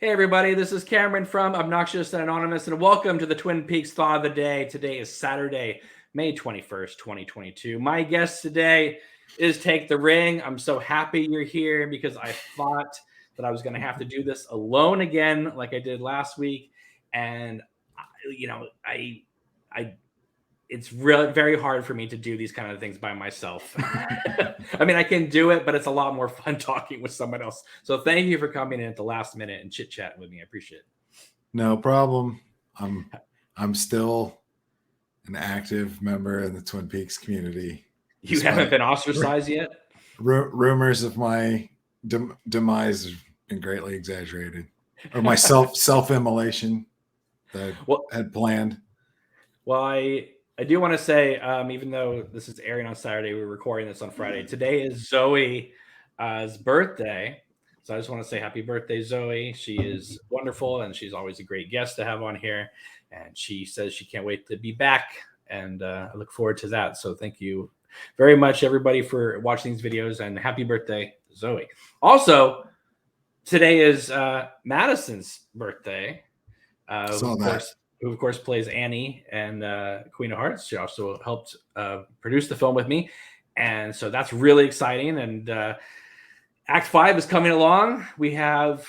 Hey everybody, this is Cameron from Obnoxious and Anonymous, and welcome to the Twin Peaks Thaw of the Day. Today is Saturday, May 21st, 2022. My guest today is Take the Ring. I'm so happy you're here because I thought that I was going to have to do this alone again like I did last week. And, it's really very hard for me to do these kind of things by myself. I mean, I can do it, but it's a lot more fun talking with someone else. So thank you for coming in at the last minute and chit chatting with me. I appreciate it. No problem. I'm still an active member in the Twin Peaks community. You haven't been ostracized yet? Rumors of my demise have been greatly exaggerated, or my self-immolation that I had planned. Well, I do want to say, even though this is airing on Saturday, we're recording this on Friday. Today is Zoe's birthday. So I just want to say happy birthday, Zoe. She is wonderful, and she's always a great guest to have on here. And she says she can't wait to be back, and I look forward to that. So thank you very much, everybody, for watching these videos, and happy birthday, Zoe. Also, today is Madison's birthday. Who of course plays Annie and Queen of Hearts. She also helped produce the film with me. And so that's really exciting. And Act 5 is coming along. We have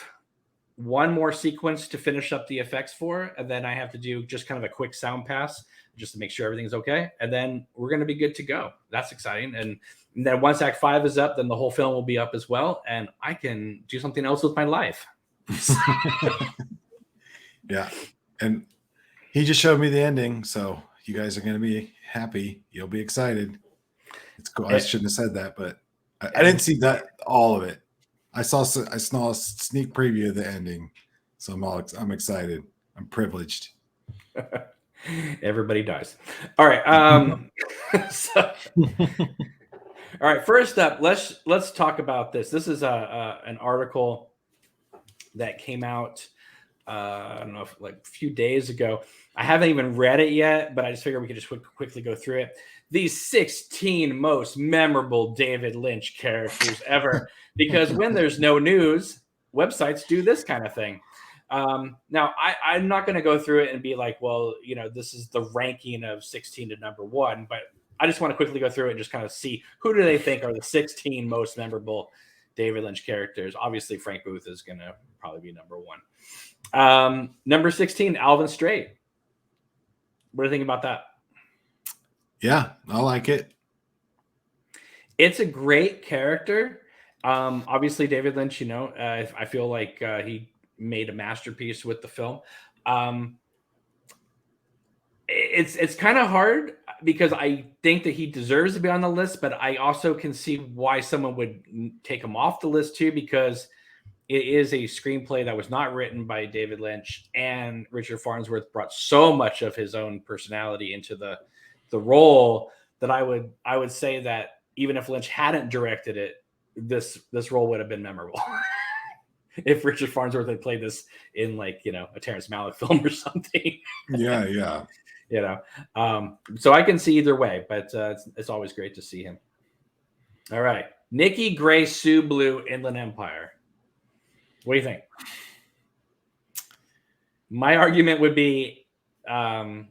one more sequence to finish up the effects for, and then I have to do just kind of a quick sound pass just to make sure everything's okay. And then we're going to be good to go. That's exciting. And then once Act 5 is up, then the whole film will be up as well. And I can do something else with my life. Yeah. And he just showed me the ending, so you guys are going to be happy. You'll be excited. It's cool. I shouldn't have said that, but I didn't see that all of it. I saw a sneak preview of the ending, so I'm excited. I'm privileged. Everybody dies. All right. All right. First up, let's talk about this. This is an article that came out. I don't know if like a few days ago. I haven't even read it yet, but I just figured we could just quickly go through it. These 16 most memorable David Lynch characters ever, because when there's no news, websites do this kind of thing. Now, I'm not going to go through it and be like, well, this is the ranking of 16 to number 1, but I just want to quickly go through it and just kind of see who do they think are the 16 most memorable David Lynch characters. Obviously, Frank Booth is going to probably be number 1. Number 16, Alvin Strait. What do you think about that? Yeah, I like it. It's a great character. Obviously, David Lynch, I feel like he made a masterpiece with the film. It's kind of hard because I think that he deserves to be on the list, but I also can see why someone would take him off the list too, because it is a screenplay that was not written by David Lynch, and Richard Farnsworth brought so much of his own personality into the role that I would say that even if Lynch hadn't directed it, this role would have been memorable. If Richard Farnsworth had played this in a Terrence Malick film or something. Yeah. So I can see either way, but it's always great to see him. All right. Nikki Gray Sue Blue, Inland Empire. What do you think? My argument would be, I'm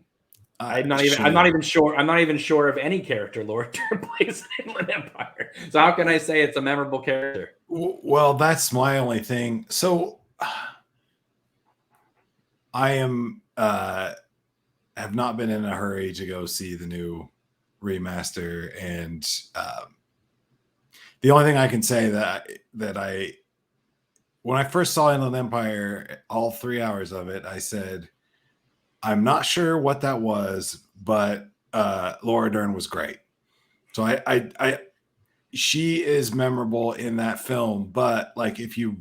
not even sure of any character Laura Dern plays in Inland Empire. So how can I say it's a memorable character? Well, that's my only thing. So I have not been in a hurry to go see the new remaster, and the only thing I can say that I when I first saw Inland Empire, all 3 hours of it, I said, I'm not sure what that was, but Laura Dern was great. So she is memorable in that film, but if you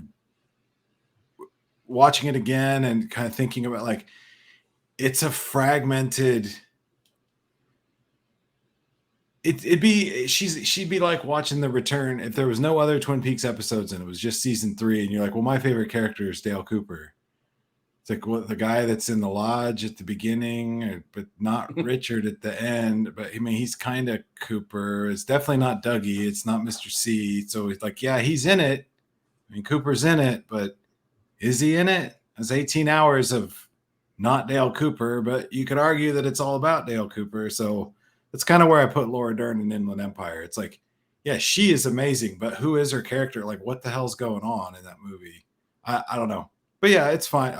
watching it again and kind of thinking about it's a fragmented. She'd be like watching The Return if there was no other Twin Peaks episodes and it was just season 3, and you're like, well, my favorite character is Dale Cooper. It's like the guy that's in the lodge at the beginning, but not Richard at the end. But I mean, he's kind of Cooper. It's definitely not Dougie. It's not Mr. C. So it's yeah, he's in it. I mean, Cooper's in it, but Is he in it? It's 18 hours of not Dale Cooper, but you could argue that it's all about Dale Cooper. So that's kind of where I put Laura Dern in Inland Empire. It's like, yeah, she is amazing, but who is her character? Like, what the hell's going on in that movie? I don't know. But yeah, it's fine.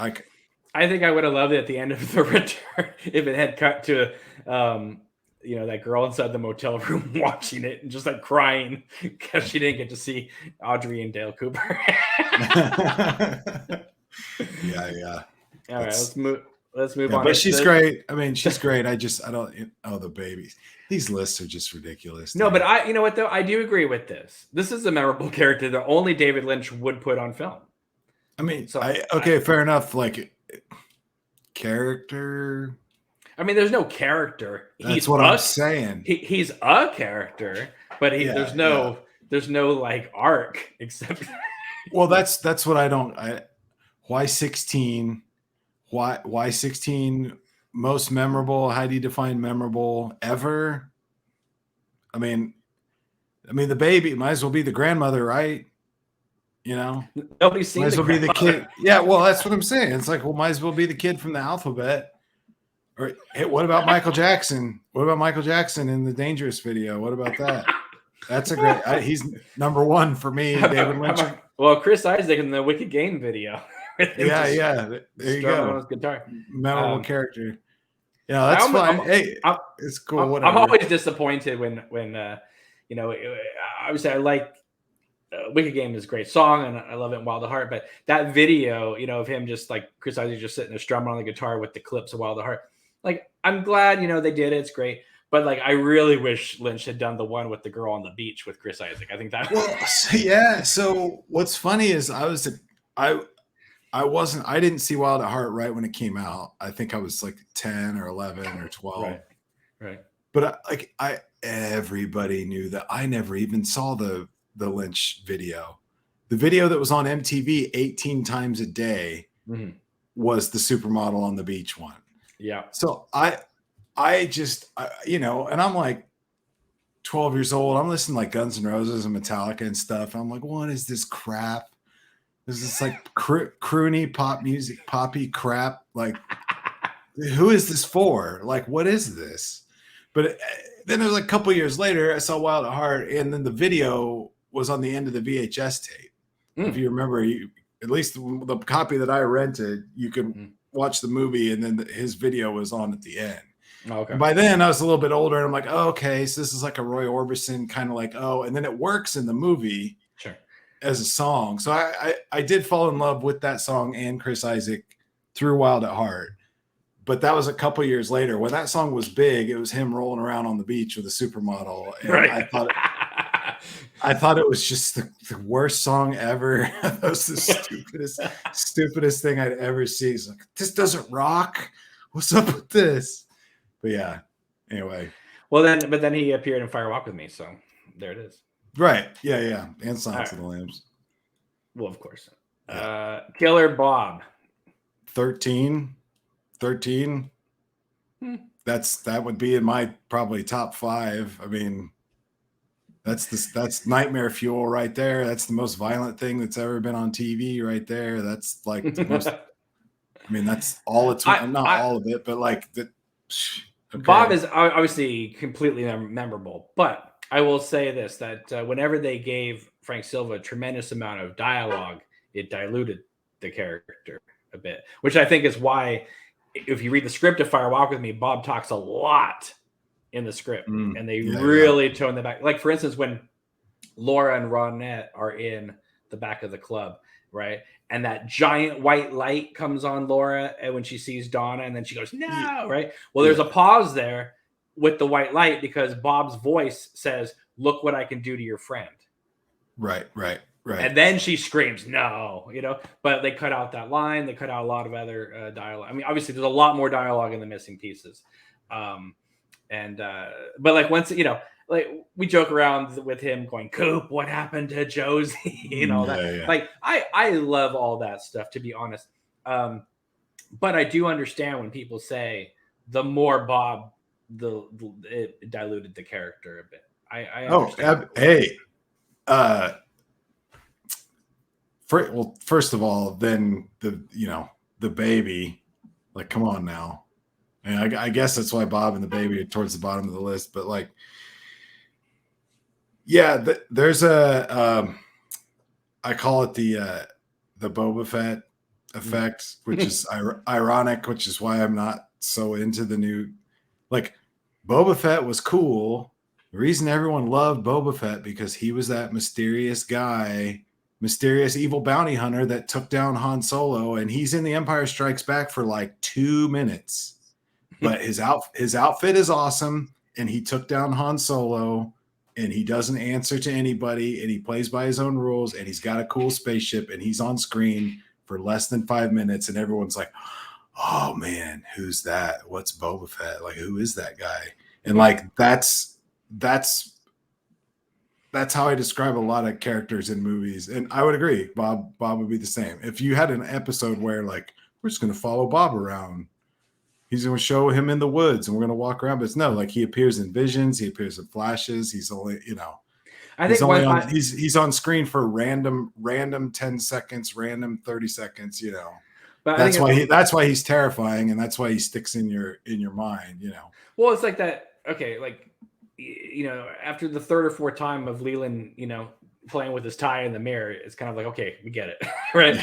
I think I would have loved it at the end of The Return if it had cut to, that girl inside the motel room watching it and just like crying because she didn't get to see Audrey and Dale Cooper. Yeah. All right, let's move on. But she's great. I mean, she's great. I don't. Oh, the babies. These lists are just ridiculous. No, but you know what though? I do agree with this. This is a memorable character that only David Lynch would put on film. I mean, fair enough. Like character. I mean, there's no character. That's what I'm saying. He's a character, but there's no like arc except. Well, that's what I don't. Why 16? Why 16? Most memorable? How do you define memorable ever? I mean, the baby might as well be the grandmother, right? You know, nobody's seen. Might as well be the kid. Yeah, well, that's what I'm saying. It's like, well, might as well be the kid from the alphabet. Or hey, what about Michael Jackson? What about Michael Jackson in the Dangerous video? What about that? That's a great. He's number one for me. David Lynch. Well, Chris Isaac in the Wicked Game video. Yeah. There you go. On his guitar. Memorable character. Yeah, that's fine. It's cool. Whatever. I'm always disappointed when obviously I like Wicked Game is a great song and I love it in Wild at Heart, but that video, of him just like Chris Isaac just sitting there strumming on the guitar with the clips of Wild at Heart. Like, I'm glad, they did it. It's great. But like, I really wish Lynch had done the one with the girl on the beach with Chris Isaac. I think that. Well, yeah. So what's funny is I didn't see Wild at Heart right when it came out. I think I was like 10 or 11 or 12. Right. But everybody knew that. I never even saw the Lynch video. The video that was on MTV 18 times a day was the supermodel on the beach one. Yeah. So I just, and I'm like 12 years old. I'm listening to like Guns N' Roses and Metallica and stuff. I'm like, what is this crap? This is like croony pop music, poppy crap. Like, who is this for? Like, what is this? But then it was like a couple years later, I saw Wild at Heart, and then the video was on the end of the VHS tape. If you remember, at least the copy that I rented, you could watch the movie, and then his video was on at the end. Okay. And by then, I was a little bit older, and I'm like, oh, okay, so this is like a Roy Orbison kind of like, and then it works in the movie. Sure. As a song. So I did fall in love with that song and Chris Isaac through Wild at Heart. But that was a couple years later. When that song was big, it was him rolling around on the beach with a supermodel. And right. I thought it was just the worst song ever. That was the stupidest thing I'd ever seen. It's like, this doesn't rock. What's up with this? But yeah, anyway. Well, but then he appeared in Fire Walk with Me. So there it is. Right. Yeah. And Silence of the Lambs. Well, of course. Killer Bob. 13. That would be in my probably top 5. I mean, that's nightmare fuel right there. That's the most violent thing that's ever been on TV right there. That's like the most. I mean, that's all it's not all of it, but like the. Okay. Bob is obviously completely memorable, but I will say this, that whenever they gave Frank Silva a tremendous amount of dialogue, it diluted the character a bit, which I think is why, if you read the script of Fire Walk with Me, Bob talks a lot in the script, and they really tone that back. Like, for instance, when Laura and Ronette are in the back of the club, right? And that giant white light comes on Laura, and when she sees Donna, and then she goes, no, right? Well, there's a pause there with the white light because Bob's voice says, look what I can do to your friend. Right. And then she screams, no, but they cut out that line. They cut out a lot of other dialogue. I mean, obviously there's a lot more dialogue in the missing pieces. But like once, like we joke around with him going, Coop, what happened to Josie? That. Yeah. Like I love all that stuff, to be honest. But I do understand when people say the more Bob, it diluted the character a bit. I understand. first of all, then the baby, like, come on now. And I guess that's why Bob and the baby are towards the bottom of the list. But like, yeah, there's I call it the Boba Fett effect, which is ironic, which is why I'm not so into the new. Like, Boba Fett was cool. The reason everyone loved Boba Fett because he was that mysterious guy, mysterious evil bounty hunter that took down Han Solo, and he's in The Empire Strikes Back for like 2 minutes. But his outfit is awesome, and he took down Han Solo, and he doesn't answer to anybody, and he plays by his own rules, and he's got a cool spaceship, and he's on screen for less than 5 minutes, and everyone's like, oh man, who's that? What's Boba Fett? Like, who is that guy? And like, that's how I describe a lot of characters in movies. And I would agree, Bob would be the same. If you had an episode where like, we're just going to follow Bob around, he's going to show him in the woods and we're going to walk around. But it's no, like, he appears in visions. He appears in flashes. He's only, I think he's on screen for random 10 seconds, random 30 seconds, But that's why he's terrifying, and that's why he sticks in your mind, Well, it's like that. Okay, like, after the third or fourth time of Leland, playing with his tie in the mirror, it's kind of like, okay, we get it, right?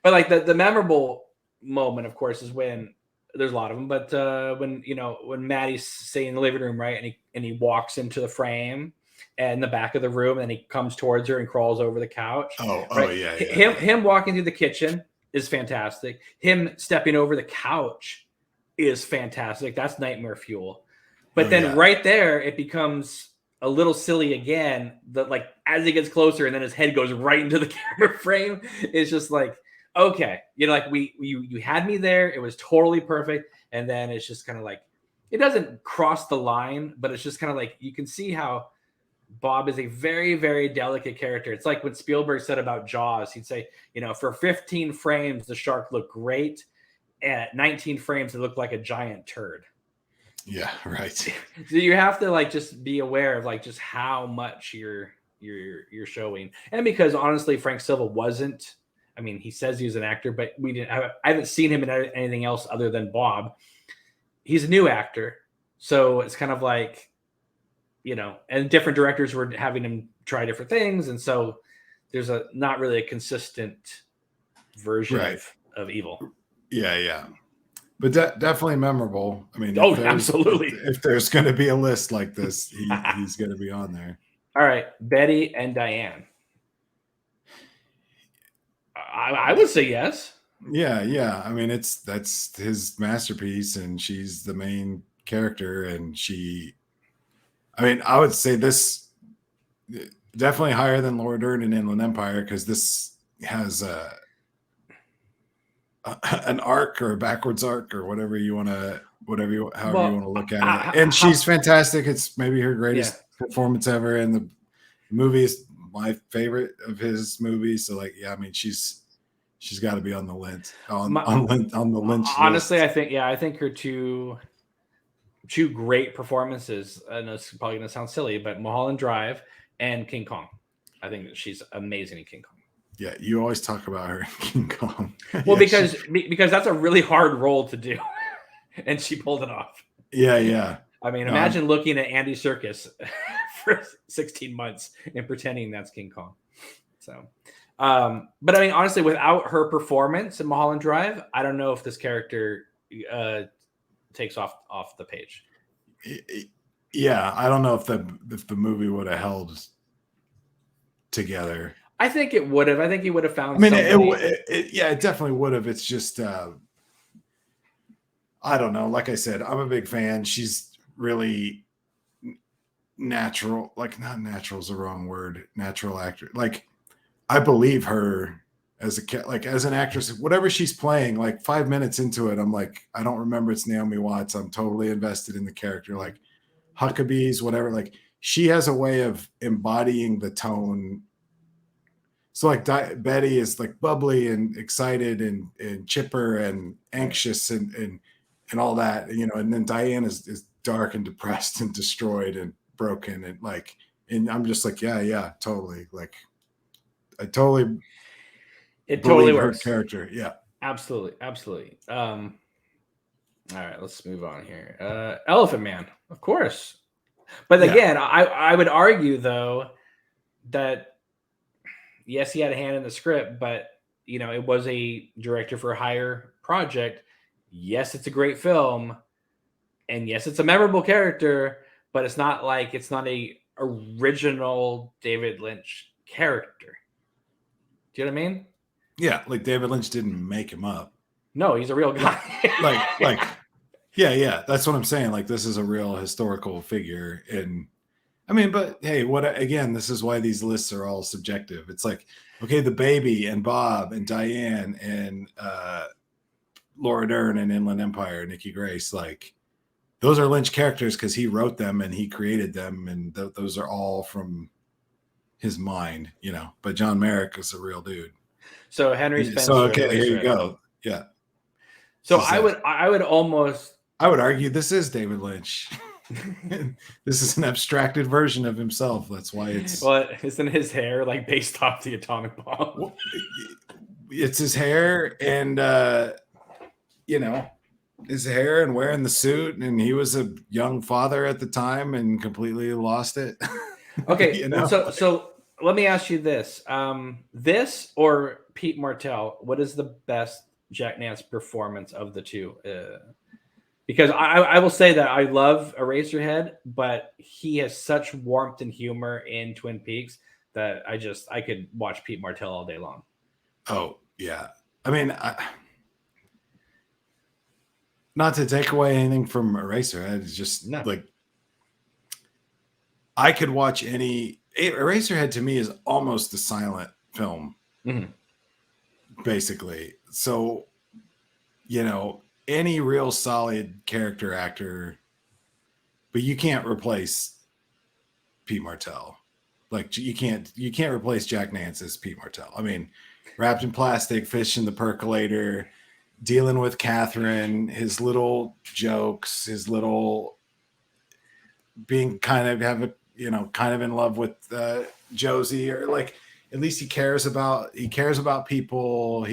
But like the memorable moment, of course, is when there's a lot of them. But when Maddie's sitting in the living room, right, and he walks into the frame and in the back of the room, and he comes towards her and crawls over the couch. Oh yeah. Him walking through the kitchen is fantastic. Him stepping over the couch is fantastic. That's nightmare fuel. But right there, it becomes a little silly again. That, like, as he gets closer, and then his head goes right into the camera frame. It's just like, okay, like you had me there. It was totally perfect. And then it's just kind of like, it doesn't cross the line, but it's just kind of like, you can see how Bob is a very, very delicate character. It's like when Spielberg said about Jaws, he'd say, for 15 frames, the shark looked great. At 19 frames, it looked like a giant turd. Yeah, right. So you have to like just be aware of like just how much you're showing. And because honestly, Frank Silva wasn't, I mean, he says he was an actor, but I haven't seen him in anything else other than Bob. He's a new actor. So it's kind of like, and different directors were having him try different things. And so there's not really a consistent version of evil. Yeah. But definitely memorable. I mean, absolutely. If there's going to be a list like this, he's going to be on there. All right. Betty and Diane. I would say yes. Yeah. I mean, that's his masterpiece, and she's the main character, and I would say this definitely higher than Laura Dern in Inland Empire, because this has an arc or a backwards arc or however you want to look at it. And she's fantastic. It's maybe her greatest performance ever, and the movie is my favorite of his movies. So like, yeah, I mean, she's got to be on the Lynch on the Lynch. Honestly, list. I think her two great performances. I know it's probably going to sound silly, but Mulholland Drive and King Kong. I think that she's amazing in King Kong. Yeah, you always talk about her in King Kong. Well, because that's a really hard role to do, and she pulled it off. Yeah. I mean, imagine looking at Andy Serkis for 16 months and pretending that's King Kong. So, but I mean, honestly, without her performance in Mulholland Drive, I don't know if this character takes off the page. Yeah, I don't know if the movie would have held together. I think it would have. I think he would have found. I mean, it definitely would have. It's just, I don't know. Like I said, I'm a big fan. She's really natural. Like, not natural is the wrong word. Natural actor. Like, I believe her as an actress. Whatever she's playing, like 5 minutes into it, I'm like, I don't remember it's Naomi Watts. I'm totally invested in the character. Like Huckabees, whatever. Like, she has a way of embodying the tone. So like Betty is like bubbly and excited and chipper and anxious and all that, and then Diane is dark and depressed and destroyed and broken, and I'm just like, yeah, totally. Like, I totally It totally her works. character. Yeah. Absolutely. All right, let's move on here. Elephant Man, of course. But again, I would argue though that yes, he had a hand in the script, but it was a director for hire project. Yes, it's a great film, and yes, it's a memorable character, but it's not a original David Lynch character. Do you know what I mean? Yeah, like David Lynch didn't make him up. No, he's a real guy. Yeah, that's what I'm saying. Like, this is a real historical figure. And I mean, but hey, again, this is why these lists are all subjective. It's like, okay, the baby and Bob and Diane and Laura Dern and Inland Empire, Nikki Grace, like, those are Lynch characters because he wrote them and he created them, and those are all from his mind, But John Merrick is a real dude. So Henry Spencer. So okay, here you go. Yeah. So I would argue this is David Lynch. This is an abstracted version of himself. That's why it's. Well, isn't his hair like based off the atomic bomb? Well, it's his hair, and his hair, and wearing the suit, and he was a young father at the time and completely lost it. Okay, so let me ask you this: this or Pete Martell? What is the best Jack Nance performance of the two? Because I will say that I love Eraserhead, but he has such warmth and humor in Twin Peaks that I could watch Pete Martell all day long. Oh yeah, I mean, not to take away anything from Eraserhead, it's just like I could watch Eraserhead. To me, is almost a silent film, basically. So, any real solid character actor, but you can't replace Pete Martell. Like, you can't replace Jack Nance as Pete Martell. I mean, wrapped in plastic, fish in the percolator, dealing with Catherine, his little jokes, his little being kind of in love with Josie, or like at least he cares about people.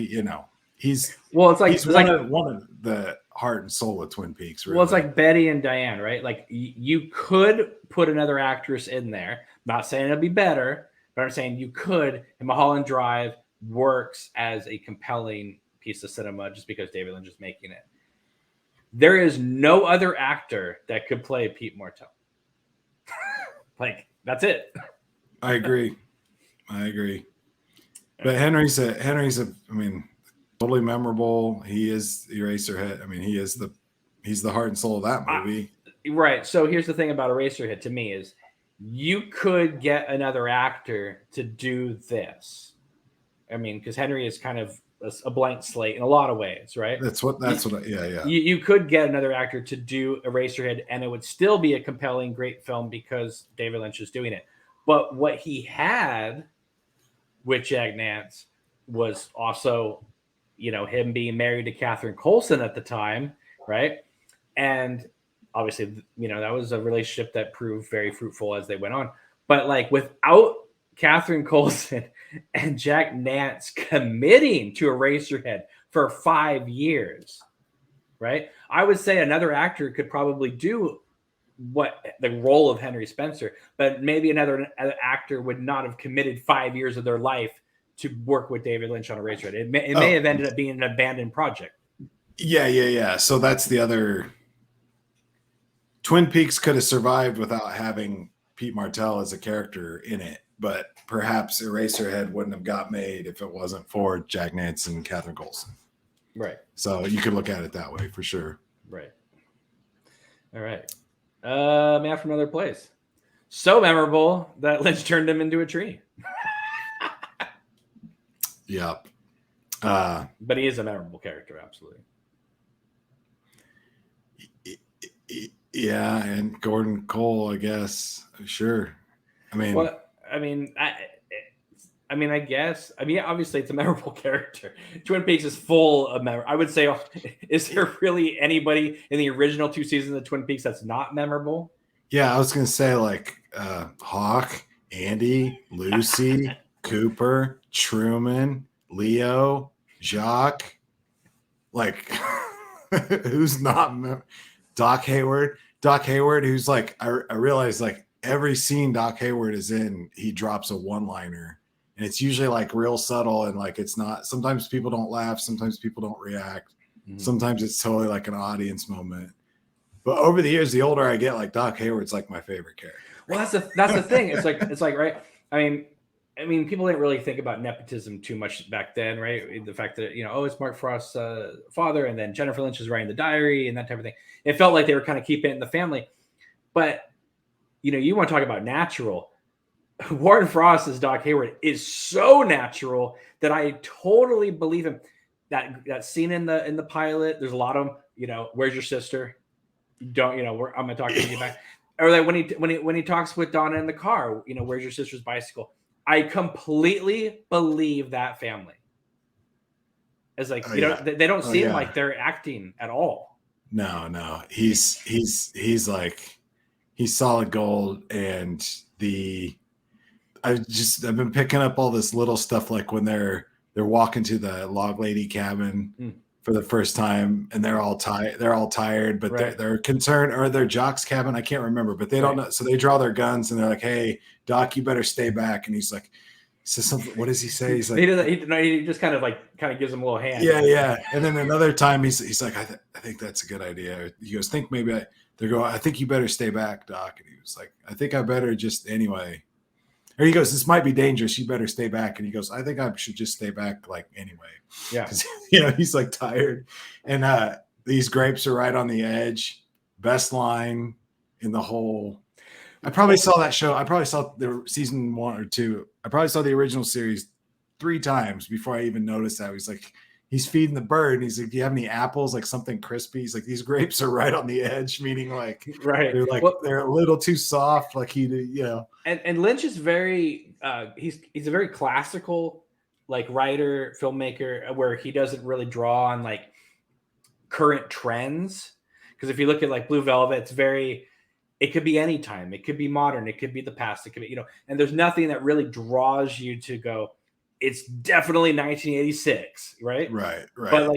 He's one of the heart and soul of Twin Peaks. Really. Well, it's like Betty and Diane, right? Like you could put another actress in there. I'm not saying it'll be better, but I'm saying you could. And Mulholland Drive works as a compelling piece of cinema just because David Lynch is making it. There is no other actor that could play Pete Martell. Like, that's it. I agree. But Henry's totally memorable. He is Eraserhead. I mean, he's the heart and soul of that movie. Right. So here's the thing about Eraserhead to me is you could get another actor to do this. I mean, because Henry is kind of a blank slate in a lot of ways, right? You could get another actor to do Eraserhead, and it would still be a compelling, great film because David Lynch is doing it. But what he had with Jack Nance was also, him being married to Catherine Coulson at the time, right? And obviously, that was a relationship that proved very fruitful as they went on. But like without Catherine Coulson and Jack Nance committing to Eraserhead for 5 years, right? I would say another actor could probably do the role of Henry Spencer, but maybe another actor would not have committed 5 years of their life to work with David Lynch on Eraserhead. It may have ended up being an abandoned project. Yeah. So that's the other. Twin Peaks could have survived without having Pete Martell as a character in it, but perhaps Eraserhead wouldn't have got made if it wasn't for Jack Nance and Catherine Coulson. Right. So you could look at it that way for sure. Right. All right. Man from Another Place. So memorable that Lynch turned him into a tree. Yep. But he is a memorable character, absolutely. Yeah, and Gordon Cole, I guess. Sure. I guess. Obviously, it's a memorable character. Twin Peaks is full of I would say, is there really anybody in the original 2 seasons of Twin Peaks that's not memorable? Yeah, I was going to say like Hawk, Andy, Lucy, Cooper, Truman, Leo, Jacques, like who's not Doc Hayward. Doc Hayward, who's like, I realized like every scene Doc Hayward is in, he drops a one-liner. And it's usually like real subtle and like it's not, sometimes people don't laugh, sometimes people don't react. Mm-hmm. Sometimes it's totally like an audience moment. But over the years, the older I get, like Doc Hayward's like my favorite character. Well, that's the thing. It's like right. I mean, people didn't really think about nepotism too much back then, right? The fact that it's Mark Frost's father, and then Jennifer Lynch is writing the diary and that type of thing. It felt like they were kind of keeping it in the family. But you want to talk about natural. Warren Frost as Doc Hayward is so natural that I totally believe him. That scene in the pilot, there's a lot of where's your sister? I'm gonna talk to you back. Or like when he talks with Donna in the car, where's your sister's bicycle? I completely believe that family. It's like they don't seem like they're acting at all. No, he's like he's solid gold, and I've been picking up all this little stuff, like when they're walking to the log lady cabin for the first time, and they're all tired, but right. they're concerned, or their Jock's cabin, I can't remember, but they don't know. So they draw their guns and they're like, "Hey, Doc, you better stay back." And he's like, he says something. What does he say? He's like, he just kind of gives him a little hand. Yeah. And then another time he's like, I think that's a good idea. He goes, I think you better stay back, Doc. And he was like, I think I better just anyway. Or he goes, this might be dangerous. You better stay back. And he goes, I think I should just stay back, like, anyway. Yeah. Because, he's like tired. And these grapes are right on the edge. Best line in the whole. I probably saw that show. I probably saw the season 1 or 2. I probably saw the original series 3 times before I even noticed that. He's like, he's feeding the bird. And he's like, do you have any apples? Like something crispy. He's like, these grapes are right on the edge, meaning like, right. They're like, they're a little too soft. Like And Lynch is very, he's a very classical, like writer, filmmaker, where he doesn't really draw on like current trends. Because if you look at like Blue Velvet, it could be any time. It could be modern. It could be the past. It could be, and there's nothing that really draws you to go, it's definitely 1986, right? Right. But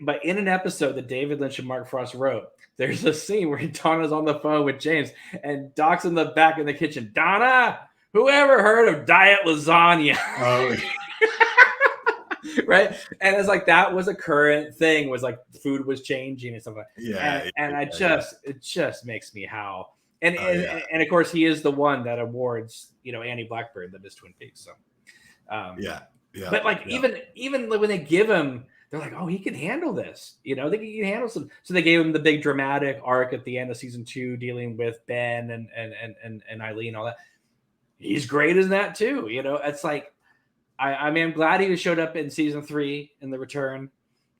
but in an episode that David Lynch and Mark Frost wrote, there's a scene where Donna's on the phone with James and Doc's in the back in the kitchen. Donna, who ever heard of diet lasagna? Oh. Right. And it's like, that was a current thing, was like food was changing and stuff like that. Yeah. It just makes me howl. And of course he is the one that awards, Annie Blackbird, the Miss Twin Peaks. So But like even when they give him, they're like, oh, he can handle this. They can handle some. So they gave him the big dramatic arc at the end of season 2, dealing with Ben and Eileen, all that. He's great as that too. It's like, I'm glad he showed up in season 3 in The Return.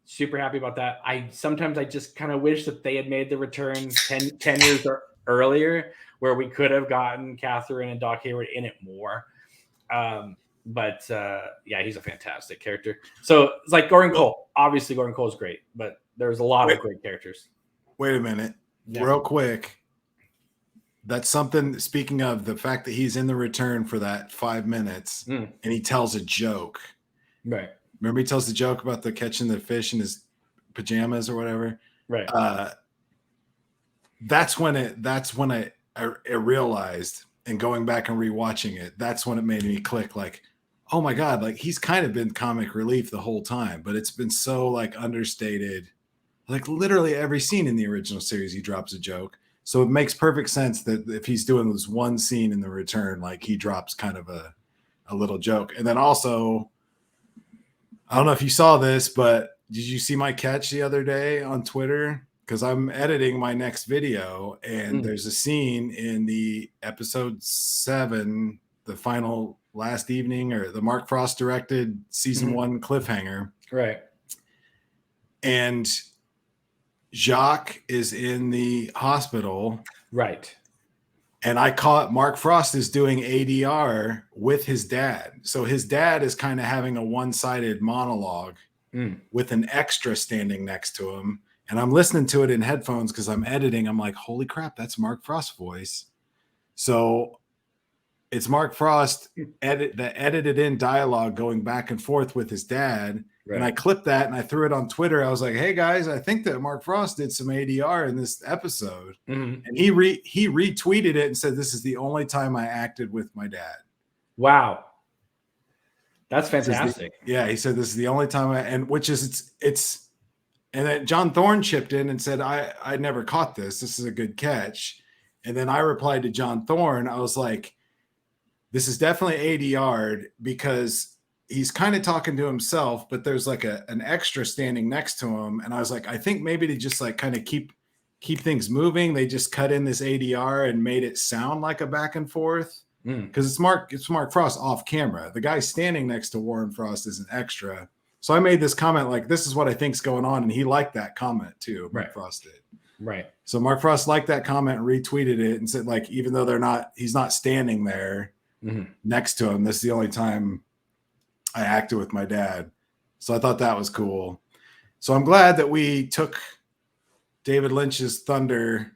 Super happy about that. Sometimes I just kind of wish that they had made The Return 10 years earlier, where we could have gotten Catherine and Doc Hayward in it more. But he's a fantastic character. So it's like Gordon Cole. Obviously, Gordon Cole is great, but there's a lot of great characters. Wait a minute, real quick. That's something. Speaking of the fact that he's in The Return for that 5 minutes, and he tells a joke. Right. Remember, he tells the joke about the catching the fish in his pajamas or whatever. Right. That's when I realized, and going back and rewatching it, that's when it made me click. Like, oh my God, like he's kind of been comic relief the whole time, but it's been so like understated. Like literally every scene in the original series, he drops a joke. So it makes perfect sense that if he's doing this one scene in The Return, like he drops kind of a little joke. And then also, I don't know if you saw this, but did you see my catch the other day on Twitter? Because I'm editing my next video, and there's a scene in the episode 7, the final last evening, or the Mark Frost directed season 1 cliffhanger. Right. And Jacques is in the hospital. Right. And I caught Mark Frost is doing ADR with his dad. So his dad is kind of having a one-sided monologue with an extra standing next to him. And I'm listening to it in headphones because I'm editing. I'm like, holy crap, that's Mark Frost's voice. So it's Mark Frost edited in dialogue going back and forth with his dad. Right. And I clipped that and I threw it on Twitter. I was like, hey guys, I think that Mark Frost did some ADR in this episode. Mm-hmm. And he retweeted it and said, this is the only time I acted with my dad. Wow. That's fantastic. He said this is the only time and then John Thorne chipped in and said, I never caught this. This is a good catch. And then I replied to John Thorne. I was like, this is definitely ADR'd because he's kind of talking to himself, but there's like an extra standing next to him. And I was like, I think maybe to just like kind of keep things moving, they just cut in this ADR and made it sound like a back and forth. Because it's Mark Frost off camera. The guy standing next to Warren Frost is an extra. So I made this comment like, this is what I think's going on. And he liked that comment too. Mark Frost did. Right. So Mark Frost liked that comment, retweeted it and said like, even though he's not standing there next to him, this is the only time I acted with my dad. So I thought that was cool. So I'm glad that we took David Lynch's thunder,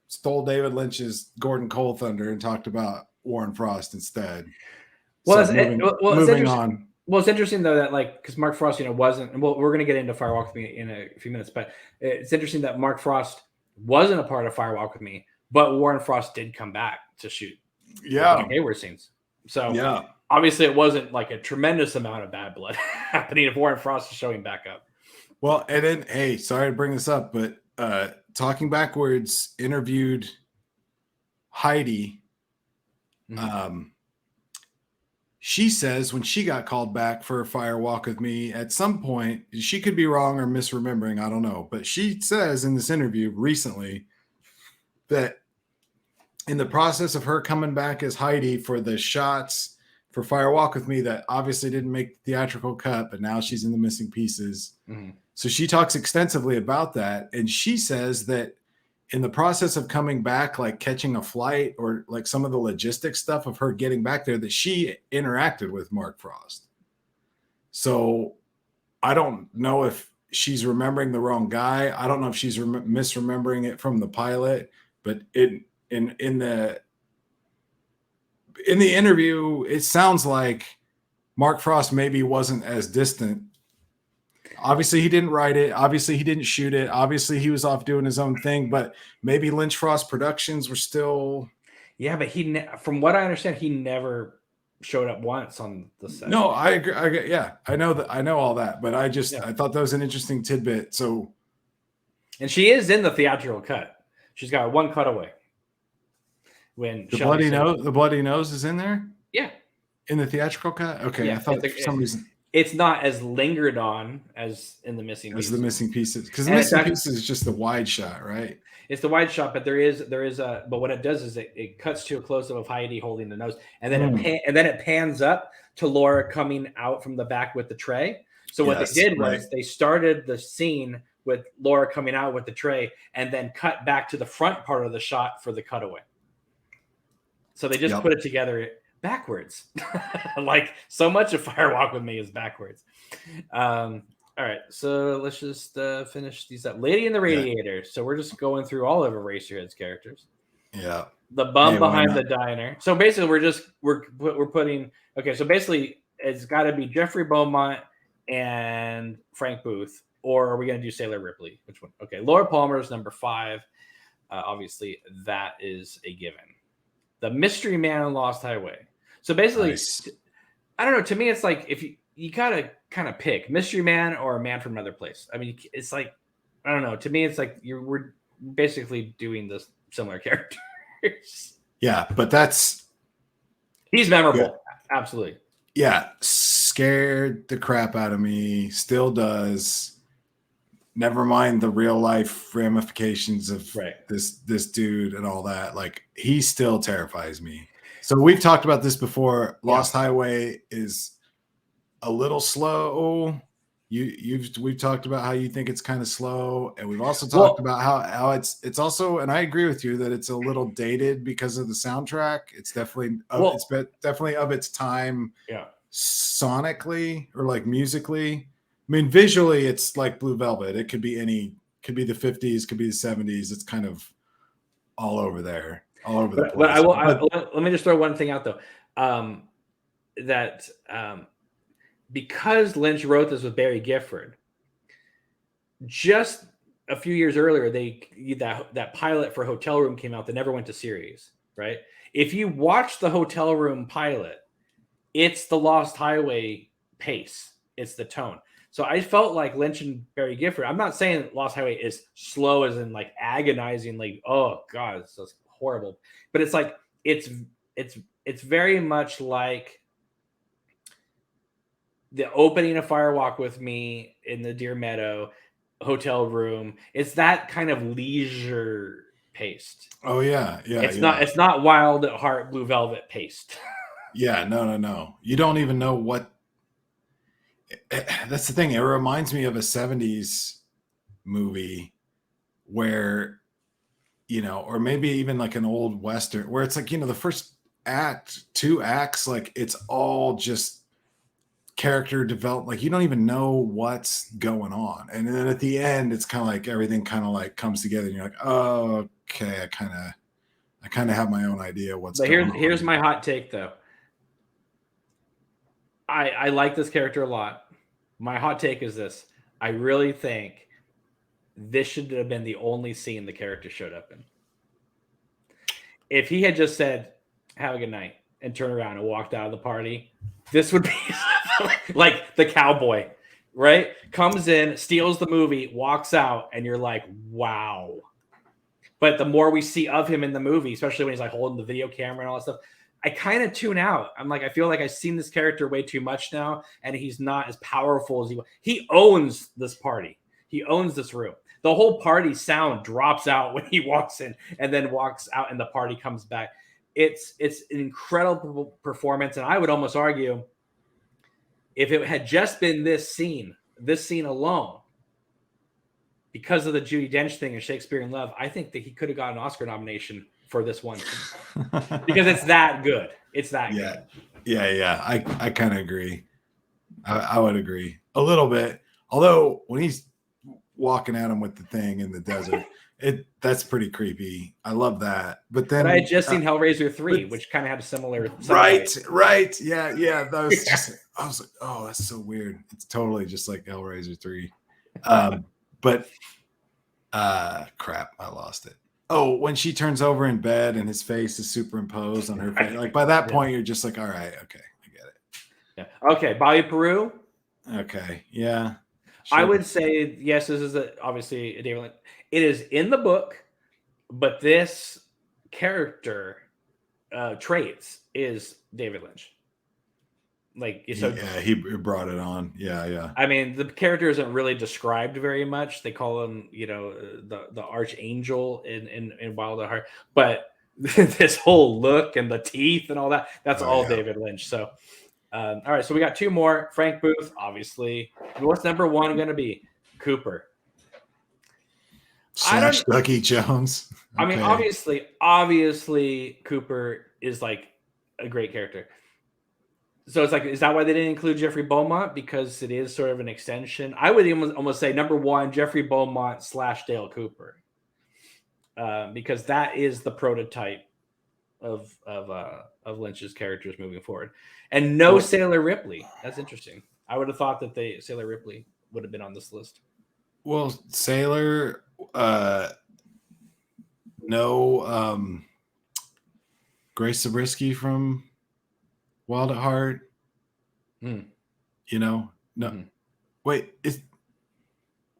stole David Lynch's Gordon Cole thunder and talked about Warren Frost instead. Well, so moving on. Well, it's interesting though that like because Mark Frost, wasn't. Well, we're going to get into Firewalk with Me in a few minutes, but it's interesting that Mark Frost wasn't a part of Firewalk with Me, but Warren Frost did come back to shoot. Hayward scenes. So obviously, it wasn't like a tremendous amount of bad blood happening if Warren Frost is showing back up. Well, and then hey, sorry to bring this up, but Talking Backwards interviewed Heidi. She says when she got called back for a Fire Walk with Me, at some point, she could be wrong or misremembering, I don't know, but she says in this interview recently that in the process of her coming back as Heidi for the shots for Fire Walk with Me that obviously didn't make the theatrical cut, but now she's in the missing pieces. So she talks extensively about that. And she says that in the process of coming back, like catching a flight or like some of the logistics stuff of her getting back there, that she interacted with Mark Frost. So I don't know if she's remembering the wrong guy. I don't know if she's misremembering it from the pilot, but in the interview, it sounds like Mark Frost maybe wasn't as distant. Obviously, he didn't write it. Obviously, he didn't shoot it. Obviously, he was off doing his own thing. But maybe Lynch Frost Productions were still. Yeah, but from what I understand, he never showed up once on the set. No, I agree. I know that. I know all that. But I thought that was an interesting tidbit. So, and she is in the theatrical cut. She's got one cutaway. When the bloody nose is in there. Yeah, in the theatrical cut. Okay, yeah, I thought for some reason. It's not as lingered on as in the missing pieces. As the missing pieces. Because the missing pieces is just the wide shot, right? It's the wide shot, but there is but what it does is it cuts to a close-up of Heidi holding the nose, and then it pans up to Laura coming out from the back with the tray. So what they did was they started the scene with Laura coming out with the tray and then cut back to the front part of the shot for the cutaway. So they just put it together backwards. Like so much of Fire Walk with Me is backwards. All right, so let's just finish these up. Lady in the Radiator. So we're just going through all of Eraserhead's characters. Yeah. The bum behind the diner. So basically we're putting so basically it's got to be Jeffrey Beaumont and Frank Booth, or are we going to do Sailor Ripley? Which one? Okay, Laura Palmer is number 5. Obviously that is a given. The Mystery Man on Lost Highway. So basically, I don't know. To me, it's like if you gotta kind of pick Mystery Man or a Man from Another Place. I mean, it's like I don't know. To me, it's like we're basically doing this similar characters. Yeah, but he's memorable. Yeah. Absolutely. Yeah, scared the crap out of me. Still does. Never mind the real life ramifications of this dude and all that. Like he still terrifies me. So we've talked about this before. Lost Highway is a little slow. We've talked about how you think it's kind of slow, and we've also talked about how it's also. And I agree with you that it's a little dated because of the soundtrack. It's definitely definitely of its time. Yeah, sonically or like musically. I mean, visually, it's like Blue Velvet. It could be the 50s, could be the 70s. It's kind of all over there. all over the But place. Let me just throw one thing out though. That because Lynch wrote this with Barry Gifford, just a few years earlier, that pilot for Hotel Room came out that never went to series, right? If you watch the Hotel Room pilot, it's the Lost Highway pace. It's the tone. So I felt like Lynch and Barry Gifford. I'm not saying Lost Highway is slow as in like agonizing, like, oh God, it's just horrible. But it's like it's very much like the opening of Fire Walk with Me in the Deer Meadow Hotel Room. It's that kind of leisure paced. Oh yeah. It's not Wild at Heart, Blue Velvet paced. Yeah, no. You don't even know what. That's the thing. It reminds me of a 70s movie where, or maybe even like an old Western where it's like, the first two acts, like it's all just character development. Like you don't even know what's going on. And then at the end, it's kind of like everything kind of like comes together and you're like, oh, okay. I kind of have my own idea what's going on. Here's my hot take though. I like this character a lot. My hot take is this. I really think this should have been the only scene the character showed up in. If he had just said, have a good night, and turned around and walked out of the party, this would be like the cowboy, right? Comes in, steals the movie, walks out, and you're like, wow. But the more we see of him in the movie, especially when he's like holding the video camera and all that stuff, I kind of tune out. I'm like, I feel like I've seen this character way too much now, and he's not as powerful as he was. He owns this party. He owns this room. The whole party sound drops out when he walks in and then walks out and the party comes back. It's an incredible performance. And I would almost argue if it had just been this scene alone, because of the Judi Dench thing and Shakespeare in Love, I think that he could have got an Oscar nomination for this one because it's that good. It's that good. Yeah. I kind of agree. I would agree a little bit. Although when he's walking at him with the thing in the desert, that's pretty creepy. I love that. But I had just seen Hellraiser 3, which kind of had a similar. Right. Yeah. That was just. I was like, oh, that's so weird. It's totally just like Hellraiser 3. But crap, I lost it. Oh, when she turns over in bed and his face is superimposed on her face, like by that point, you're just like, all right, okay, I get it. Yeah. Okay, Bobby Peru. Okay, yeah. Sure. I would say yes. This is obviously a David Lynch. It is in the book, but this character traits is David Lynch. Like he brought it on. Yeah. I mean, the character isn't really described very much. They call him, the archangel in Wild at Heart, but this whole look and the teeth and all that's all David Lynch. So, all right, so we got two more. Frank Booth, obviously. What's number one going to be? Cooper. / Ducky Jones. Okay. I mean, obviously, Cooper is like a great character. So it's like, is that why they didn't include Jeffrey Beaumont? Because it is sort of an extension. I would almost say number one, Jeffrey Beaumont / Dale Cooper, because that is the prototype of Lynch's characters moving forward. And no Sailor Ripley. That's interesting. I would have thought that Sailor Ripley would have been on this list. Well, Sailor, no Grace Zabriskie from Wild at Heart. No. Wait,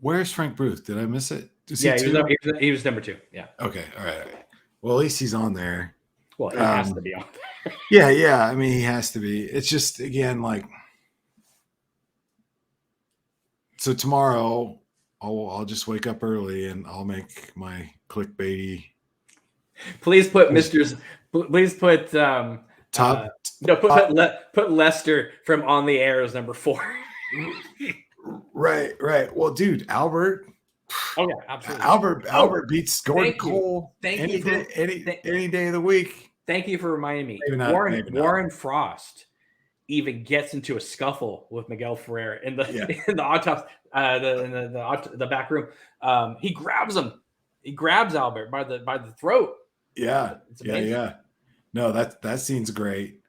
where's Frank Booth? Did I miss it? He was number two. Yeah. Okay. All right. Well, at least he's on there. Well, he has to be on there. Yeah. I mean, he has to be. It's just, again, like, so tomorrow I'll just wake up early and I'll make my clickbaity. Please put put Lester from On the Air as number 4. Right. Well, dude, Albert. Oh yeah, absolutely. Albert beats Gordon Cole any day of the week. Thank you for reminding me. Warren Frost even gets into a scuffle with Miguel Ferrer in the autopsy, the back room. He grabs him. He grabs Albert by the throat. Yeah. It's Yeah. amazing. Yeah. No, that scene's great.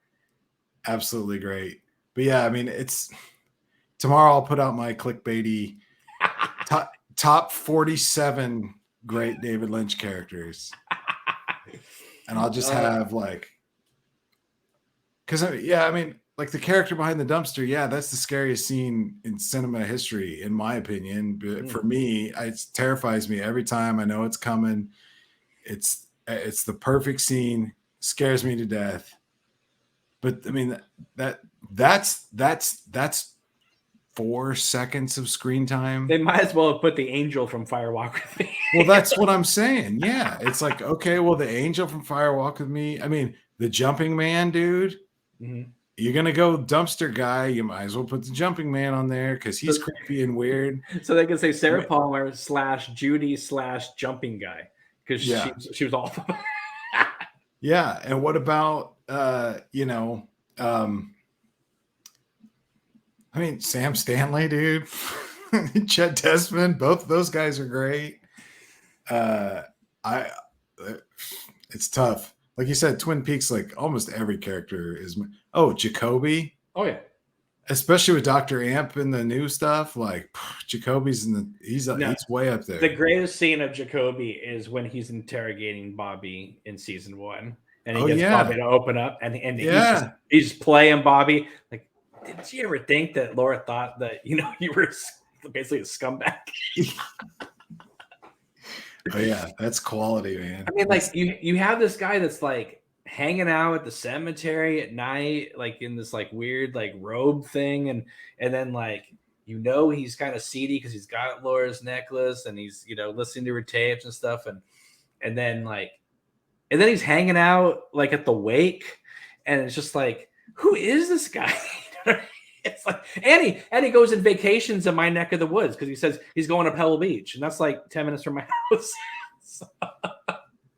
Absolutely great. But yeah, I mean, it's tomorrow I'll put out my clickbaity top 47 great David Lynch characters. And I'll just have like, because I mean, like the character behind the dumpster, yeah, that's the scariest scene in cinema history, in my opinion. But for me, it terrifies me every time. I know it's coming. It's the perfect scene, scares me to death. But I mean that's 4 seconds of screen time. They might as well have put the angel from Fire Walk with Me. Well, that's what I'm saying. Yeah, it's like, okay, well, the angel from Fire Walk with Me. I mean, the jumping man, dude. Mm-hmm. You're gonna go dumpster guy. You might as well put the jumping man on there because he's creepy and weird. So they can say Sarah Palmer / Judy / jumping guy because she was awful. Yeah, and what about I mean, Sam Stanley, dude, Chet Desmond, both of those guys are great. It's tough. Like you said, Twin Peaks, like almost every character is. Oh, Jacoby. Oh yeah, especially with Dr. Amp and the new stuff. Like Jacoby's he's way up there. The greatest scene of Jacoby is when he's interrogating Bobby in season 1, and he gets Bobby to open up, and he's just playing Bobby. Like, did you ever think that Laura thought that you were basically a scumbag? Oh yeah, that's quality, man. I mean, like you have this guy that's like hanging out at the cemetery at night, like in this like weird like robe thing, and then like he's kind of seedy because he's got Laura's necklace and he's listening to her tapes and stuff, and then he's hanging out like at the wake, and it's just like, who is this guy? It's like, and he goes in vacations in my neck of the woods because he says he's going to Pebble Beach, and that's like 10 minutes from my house. So,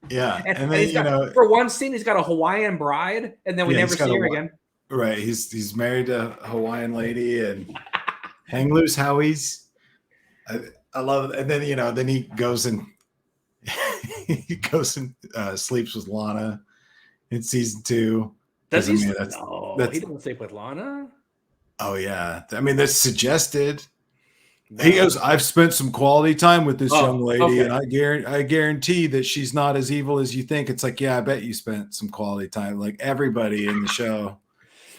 yeah, and then for one scene he's got a Hawaiian bride, and then we never see her again. Right, he's married to a Hawaiian lady, and hang loose, Howie's. I love it, and then then he goes and sleeps with Lana in season 2. Does he? He doesn't sleep with Lana. Oh yeah, I mean that's suggested. No. He goes, I've spent some quality time with this young lady, and I guarantee that she's not as evil as you think. It's like, yeah, I bet you spent some quality time. Like everybody in the show,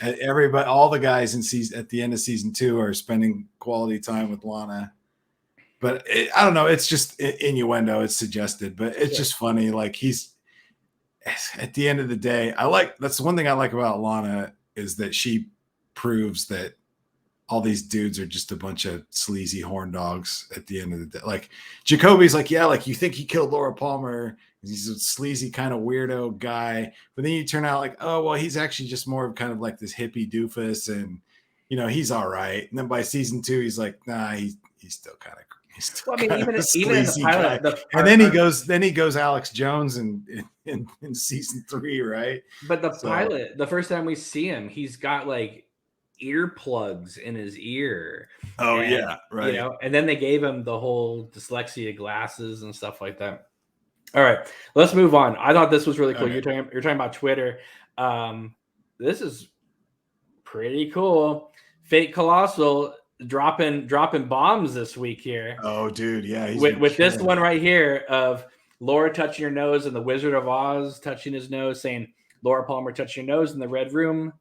all the guys at the end of season 2 are spending quality time with Lana. But I don't know. It's just innuendo. It's suggested, but it's just funny. Like he's at the end of the day, that's the one thing I like about Lana is that she proves that all these dudes are just a bunch of sleazy horn dogs at the end of the day. Like Jacoby's like, yeah, like you think he killed Laura Palmer. He's a sleazy kind of weirdo guy. But then you turn out like, oh, well, he's actually just more of kind of like this hippie doofus. And, he's all right. And then by season 2, he's like, nah, he's still kind of, even in the pilot, and then he goes Alex Jones in season 3, right? But the pilot, the first time we see him, he's got like earplugs in his ear. Oh, yeah, right. And then they gave him the whole dyslexia glasses and stuff like that. All right, let's move on. I thought this was really cool. Okay. You're talking about Twitter. This is pretty cool. Fate Colossal dropping bombs this week here. Oh, dude, yeah. With this one right here of Laura touching her nose and the Wizard of Oz touching his nose, saying Laura Palmer touching your nose in the Red Room.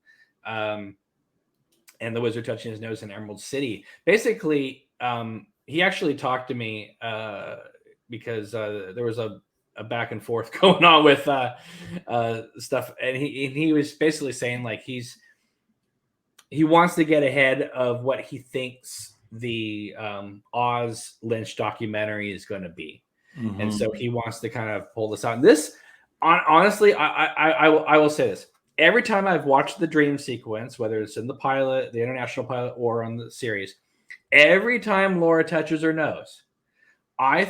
And the Wizard touching his nose in Emerald City. Basically, he actually talked to me because there was a back and forth going on with stuff, and he was basically saying like he wants to get ahead of what he thinks the Oz Lynch documentary is going to be, and so he wants to kind of pull this out. And this, honestly, I will say this. Every time I've watched the dream sequence, whether it's in the pilot, the international pilot, or on the series, every time Laura touches her nose, I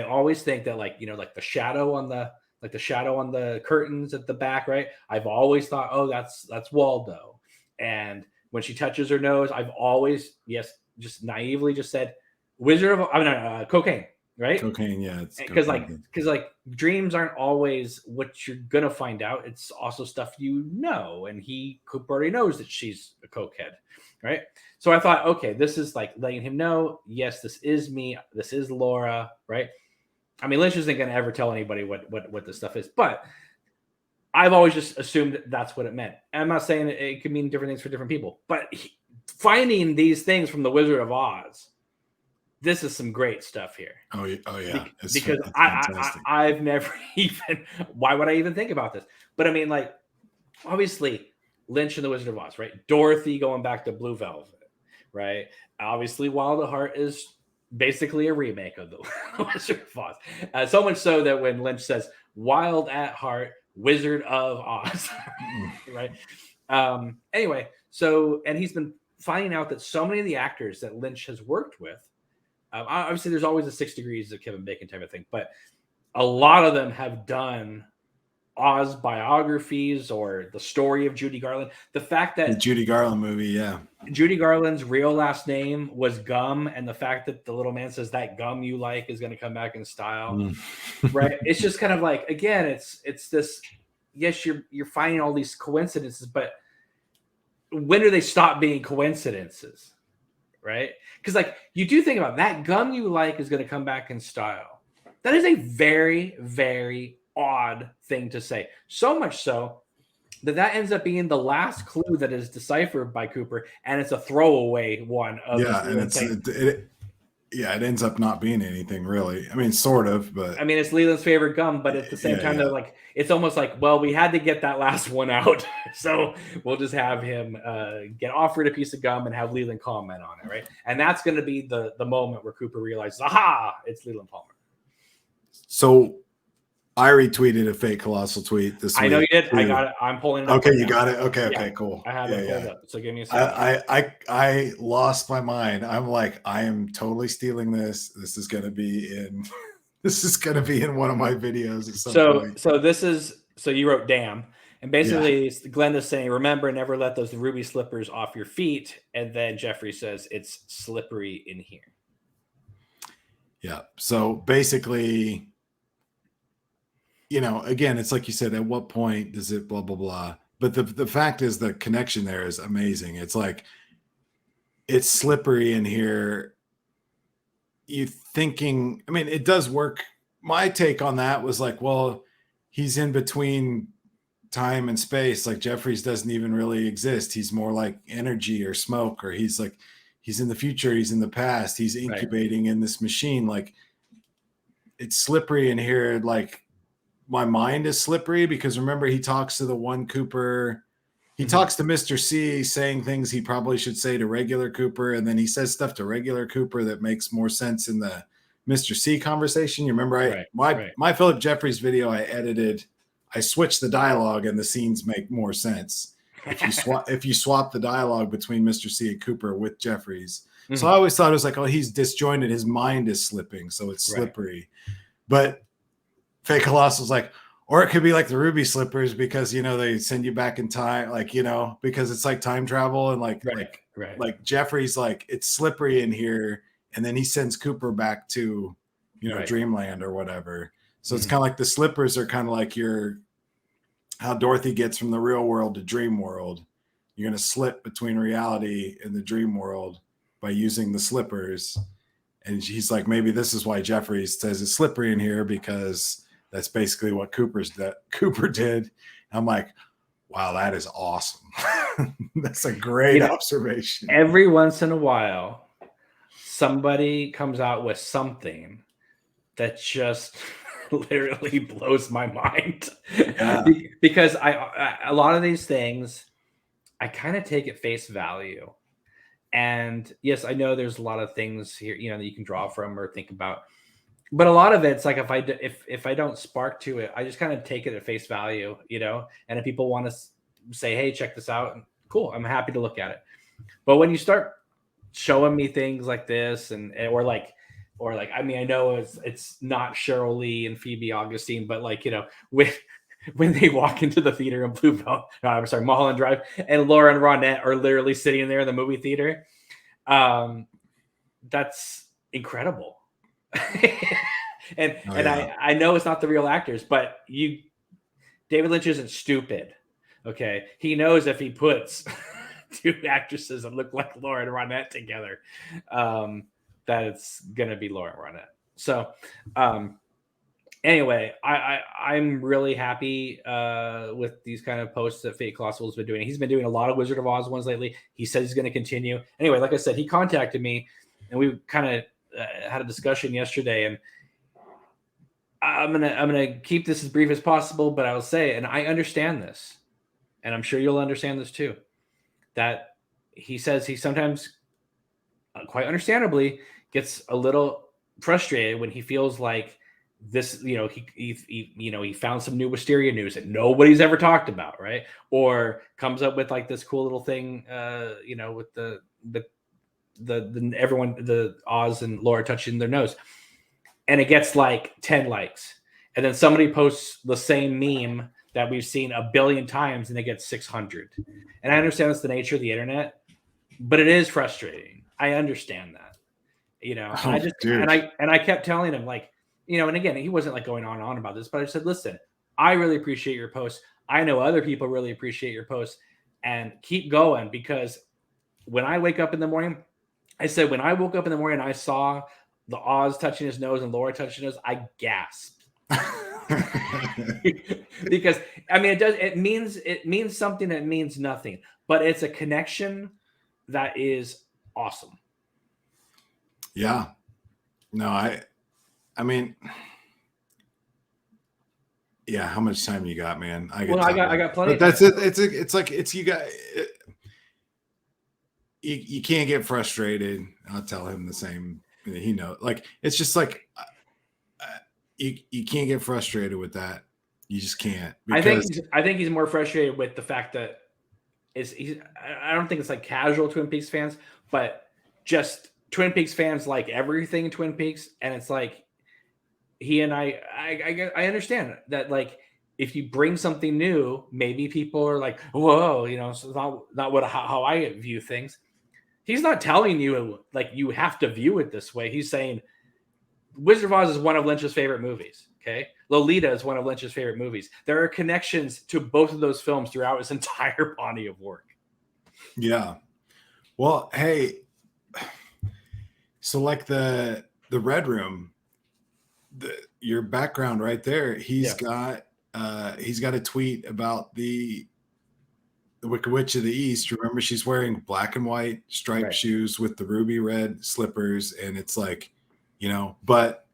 always think that like the shadow on the curtains at the back, right? I've always thought, oh, that's Waldo. And when she touches her nose, I've always just naively just said cocaine. right? Cocaine, yeah, it's Because cocaine. like dreams aren't always what you're gonna find out. It's also stuff you know, and Cooper already knows that she's a cokehead, right? So I thought, okay, this is like letting him know, yes, this is me, this is Laura, right? I mean, Lynch isn't gonna ever tell anybody what this stuff is, but I've always just assumed that's what it meant. And I'm not saying it could mean different things for different people, but finding these things from the Wizard of Oz, this is some great stuff here. Oh yeah, because it's fantastic. I've never even. Why would I even think about this? But I mean, like, obviously, Lynch and the Wizard of Oz, right? Dorothy going back to Blue Velvet, right? Obviously, Wild at Heart is basically a remake of the Wizard of Oz. So much so that when Lynch says "Wild at Heart," Wizard of Oz, right? Anyway, so and he's been finding out that so many of the actors that Lynch has worked with. Obviously, there's always a 6 degrees of Kevin Bacon type of thing, but a lot of them have done Oz biographies or the story of Judy Garland. The fact that the Judy Garland movie, yeah, Judy Garland's real last name was Gum, and the fact that the little man says that gum you like is going to come back in style, right? It's just kind of like, again, it's this. Yes, you're finding all these coincidences, but when do they stop being coincidences? Right? Because like you do think about that gum you like is going to come back in style. That is a very, very odd thing to say. So much so that ends up being the last clue that is deciphered by Cooper, and it's a throwaway one. Yeah, and it ends up not being anything really. I mean, sort of, but I mean, it's Leland's favorite gum, but at the same time, they're like, it's almost like, well, we had to get that last one out, so we'll just have him get offered a piece of gum and have Leland comment on it, right? And that's going to be the moment where Cooper realizes, aha, it's Leland Palmer. So I retweeted a fake Colossal tweet this week. I know you did. I got it. I'm pulling it up. Okay, you got it. Okay, cool. I have it pulled up. So give me a second. I lost my mind. I'm like, I am totally stealing this. This is gonna be in one of my videos at some point. So you wrote damn. And basically Glenda's saying, remember, never let those ruby slippers off your feet. And then Jeffrey says it's slippery in here. Yeah. So basically, you know, again, it's like you said, at what point does it blah, blah, blah. But the fact is the connection there is amazing. It's like, it's slippery in here. You thinking, I mean, it does work. My take on that was like, well, he's in between time and space. Like Jeffries doesn't even really exist. He's more like energy or smoke, or he's like, he's in the future. He's in the past. He's incubating in this machine. Like it's slippery in here. Like, my mind is slippery because remember he talks to the one Cooper. He talks to Mr. C saying things he probably should say to regular Cooper. And then he says stuff to regular Cooper that makes more sense in the Mr. C conversation. You remember my Philip Jeffries video I edited, I switched the dialogue and the scenes make more sense. If you swap the dialogue between Mr. C and Cooper with Jeffries. So I always thought it was like, oh, he's disjointed. His mind is slipping. So it's slippery. But Fake Colossal's like, or it could be like the Ruby Slippers because, you know, they send you back in time, like, you know, because it's like time travel and like Jeffrey's like, it's slippery in here. And then he sends Cooper back to, you know, Dreamland or whatever. So it's kind of like the slippers are kind of like how Dorothy gets from the real world to dream world. You're going to slip between reality and the dream world by using the slippers. And he's like, maybe this is why Jeffries says it's slippery in here because that's basically what Cooper did. I'm like, wow, that is awesome. That's a great observation. Every once in a while, somebody comes out with something that just literally blows my mind. Because a lot of these things, I kind of take at face value. And yes, I know there's a lot of things here, you know, that you can draw from or think about. But a lot of it's like if I don't spark to it, I just kind of take it at face value, you know. And if people want to say, "Hey, check this out," cool, I'm happy to look at it. But when you start showing me things like this, or like, I mean, I know it's not Cheryl Lee and Phoebe Augustine, but like, you know, when they walk into the theater in Mulholland Drive, and Laura and Ronette are literally sitting there in the movie theater, that's incredible. And yeah. I know it's not the real actors, but David Lynch isn't stupid. Okay, he knows if he puts two actresses that look like Laura and Ronette together, that it's gonna be Laura and Ronette. So, anyway, I'm really happy with these kind of posts that Fate Colossal has been doing. He's been doing a lot of Wizard of Oz ones lately. He says he's going to continue. Anyway, like I said, he contacted me, and we kind of had a discussion yesterday. And I'm gonna keep this as brief as possible, but I'll say, and I understand this, and I'm sure you'll understand this too, that he says he sometimes, quite understandably, gets a little frustrated when he feels like this, he found some new Wisteria news that nobody's ever talked about, right? Or comes up with like this cool little thing, with the everyone, the Oz and Laura touching their nose, and it gets like 10 likes, and then somebody posts the same meme that we've seen a billion times and they get 600. And I understand that's the nature of the internet, but it is frustrating. I understand that. And I just Dude. and I kept telling him, like, and again, he wasn't like going on and on about this, but I just said, listen, I really appreciate your posts. I know other people really appreciate your posts, and keep going, because when I wake up in the morning, I said, when I woke up in the morning and I saw the Oz touching his nose and Laura touching his nose, I gasped. Because I mean, it means something that means nothing, but it's a connection that is awesome. Yeah. No, I mean, yeah. How much time you got, man? I got plenty. But that's it. It's you got. You can't get frustrated. I'll tell him the same. He knows. Like, it's just like you can't get frustrated with that. You just can't. I think he's more frustrated with the fact that I don't think it's like casual Twin Peaks fans, but just Twin Peaks fans like everything Twin Peaks, and it's like he and I understand that, like, if you bring something new, maybe people are like, whoa, so it's not how I view things. He's not telling you like you have to view it this way. He's saying Wizard of Oz is one of Lynch's favorite movies. Okay, Lolita is one of Lynch's favorite movies. There are connections to both of those films throughout his entire body of work. Yeah. Well, hey, so like the Red Room, your background right there, he's got a tweet about the Wicked Witch of the East. Remember, she's wearing black and white striped shoes with the ruby red slippers, and it's like, but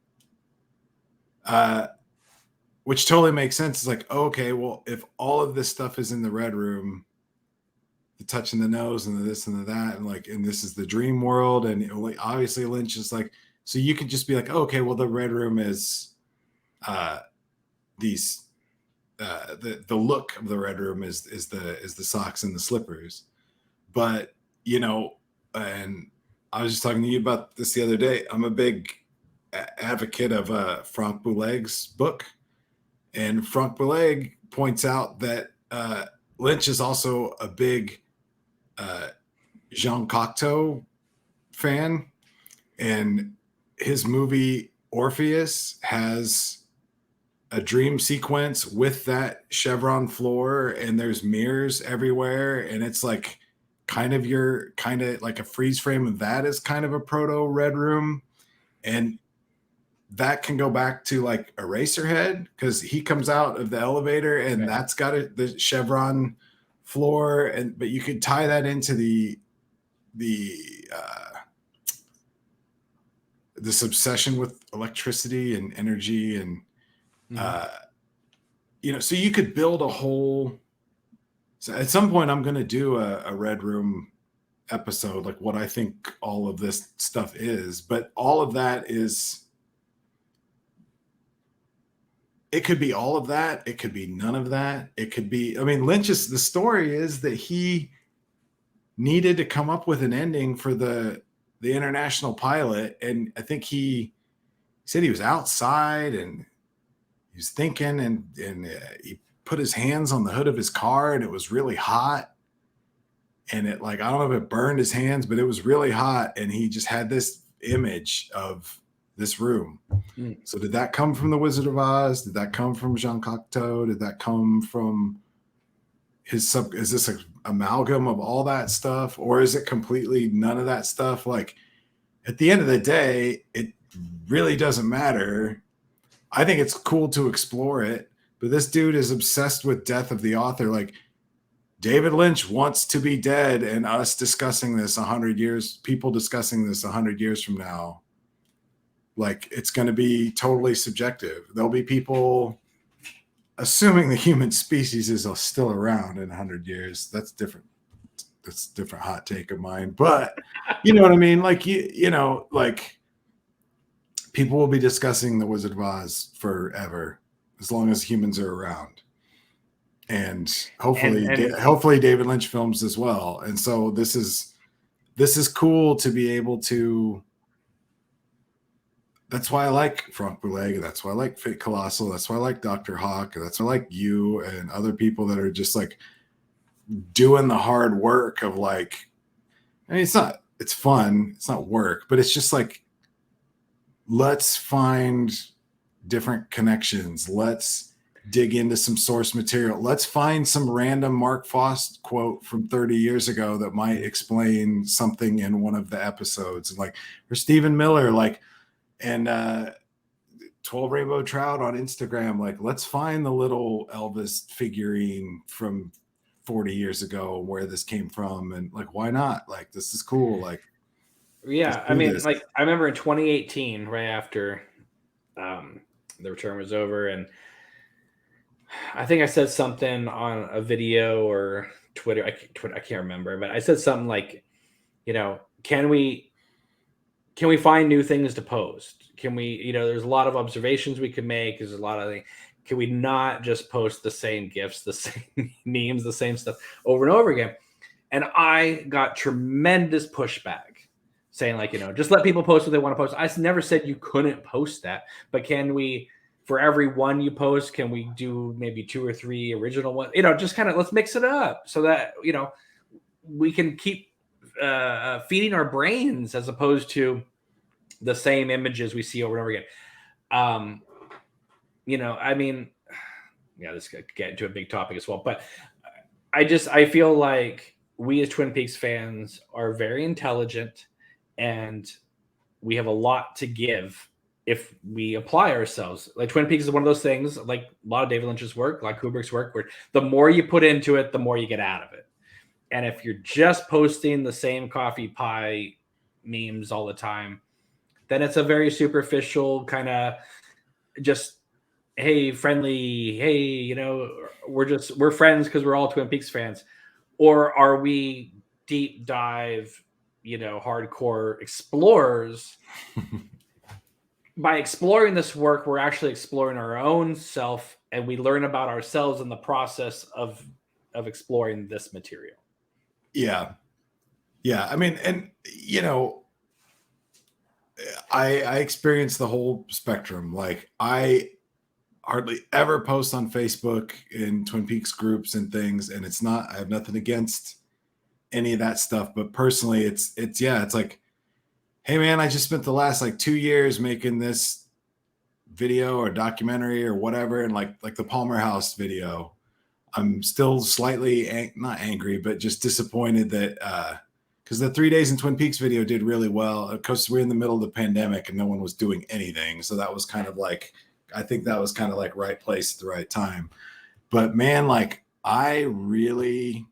which totally makes sense. It's like, okay, well, if all of this stuff is in the Red Room, the touching the nose and the this and the that, and this is the dream world, and obviously Lynch is like, so you could just be like, okay, well, the Red Room is these the look of the Red Room is the socks and the slippers. But and I was just talking to you about this the other day. I'm a big advocate of Franck Bouleg's book, and Franck Bouleg points out that Lynch is also a big Jean Cocteau fan, and his movie Orpheus has a dream sequence with that chevron floor, and there's mirrors everywhere, and it's like kind of like a freeze frame of that is kind of a proto Red Room, and that can go back to like Eraserhead, because he comes out of the elevator and that's got the chevron floor, but you could tie that into this obsession with electricity and energy, and so you could build a whole. So at some point, I'm going to do a Red Room episode, like what I think all of this stuff is. But all of that is, it could be all of that. It could be none of that. It could be, the story is that he needed to come up with an ending for the international pilot. And I think he said he was outside and he was thinking, and he put his hands on the hood of his car, and it was really hot. And it, like, I don't know if it burned his hands, but it was really hot. And he just had this image of this room. Mm. So did that come from The Wizard of Oz? Did that come from Jean Cocteau? Did that come from is this an amalgam of all that stuff, or is it completely none of that stuff? Like, at the end of the day, it really doesn't matter. I think it's cool to explore it, but this dude is obsessed with death of the author. Like, David Lynch wants to be dead, and us discussing this 100 years, people discussing this 100 years from now, like, it's going to be totally subjective. There'll be people, assuming the human species is still around in 100 years. That's different. That's a different hot take of mine, but you know what I mean? Like, you know, like, people will be discussing The Wizard of Oz forever, as long as humans are around. And hopefully David Lynch films as well. And so this is cool to be able to. That's why I like Frank Bouleg. That's why I like Fate Colossal. That's why I like Dr. Hawk. That's why I like you and other people that are just like doing the hard work of, like, I mean, it's fun. It's not work, but it's just like, let's find different connections. Let's dig into some source material. Let's find some random Mark Frost quote from 30 years ago that might explain something in one of the episodes. And like, for Stephen Miller, like, and 12 Rainbow Trout on Instagram, like, let's find the little Elvis figurine from 40 years ago, where this came from. And like, why not? Like, this is cool. Like, yeah, I mean, like, I remember in 2018, right after the return was over, and I think I said something on a video or Twitter. I can't remember, but I said something like, you know, can we find new things to post? Can we, you know, there's a lot of observations we could make. There's a lot of things. Can we not just post the same GIFs, the same memes, the same stuff over and over again? And I got tremendous pushback saying, like, you know, just let people post what they want to post. I never said you couldn't post that, but can we, for every one you post, can we do maybe 2 or 3 original ones? You know, just kind of, let's mix it up so that, you know, we can keep feeding our brains as opposed to the same images we see over and over again. You know, I mean, yeah, this could get into a big topic as well, but I feel like we as Twin Peaks fans are very intelligent, and we have a lot to give if we apply ourselves. Like, Twin Peaks is one of those things, like a lot of David Lynch's work, like Kubrick's work, where the more you put into it, the more you get out of it. And if you're just posting the same coffee pie memes all the time, then it's a very superficial kind of just, hey, friendly, hey, you know, we're friends because we're all Twin Peaks fans. Or are we deep dive, you know, hardcore explorers? By exploring this work, we're actually exploring our own self, and we learn about ourselves in the process of exploring this material. Yeah. I mean, and you know, I experience the whole spectrum. Like, I hardly ever post on Facebook in Twin Peaks groups and things, and I have nothing against any of that stuff, but personally, it's like, hey man, I just spent the last like 2 years making this video or documentary or whatever, and like the Palmer House video, I'm still slightly not angry, but just disappointed that because the 3 Days in Twin Peaks video did really well. Of course, we're in the middle of the pandemic and no one was doing anything, so that was kind of like, I think that was kind of like right place at the right time. But man, like, I really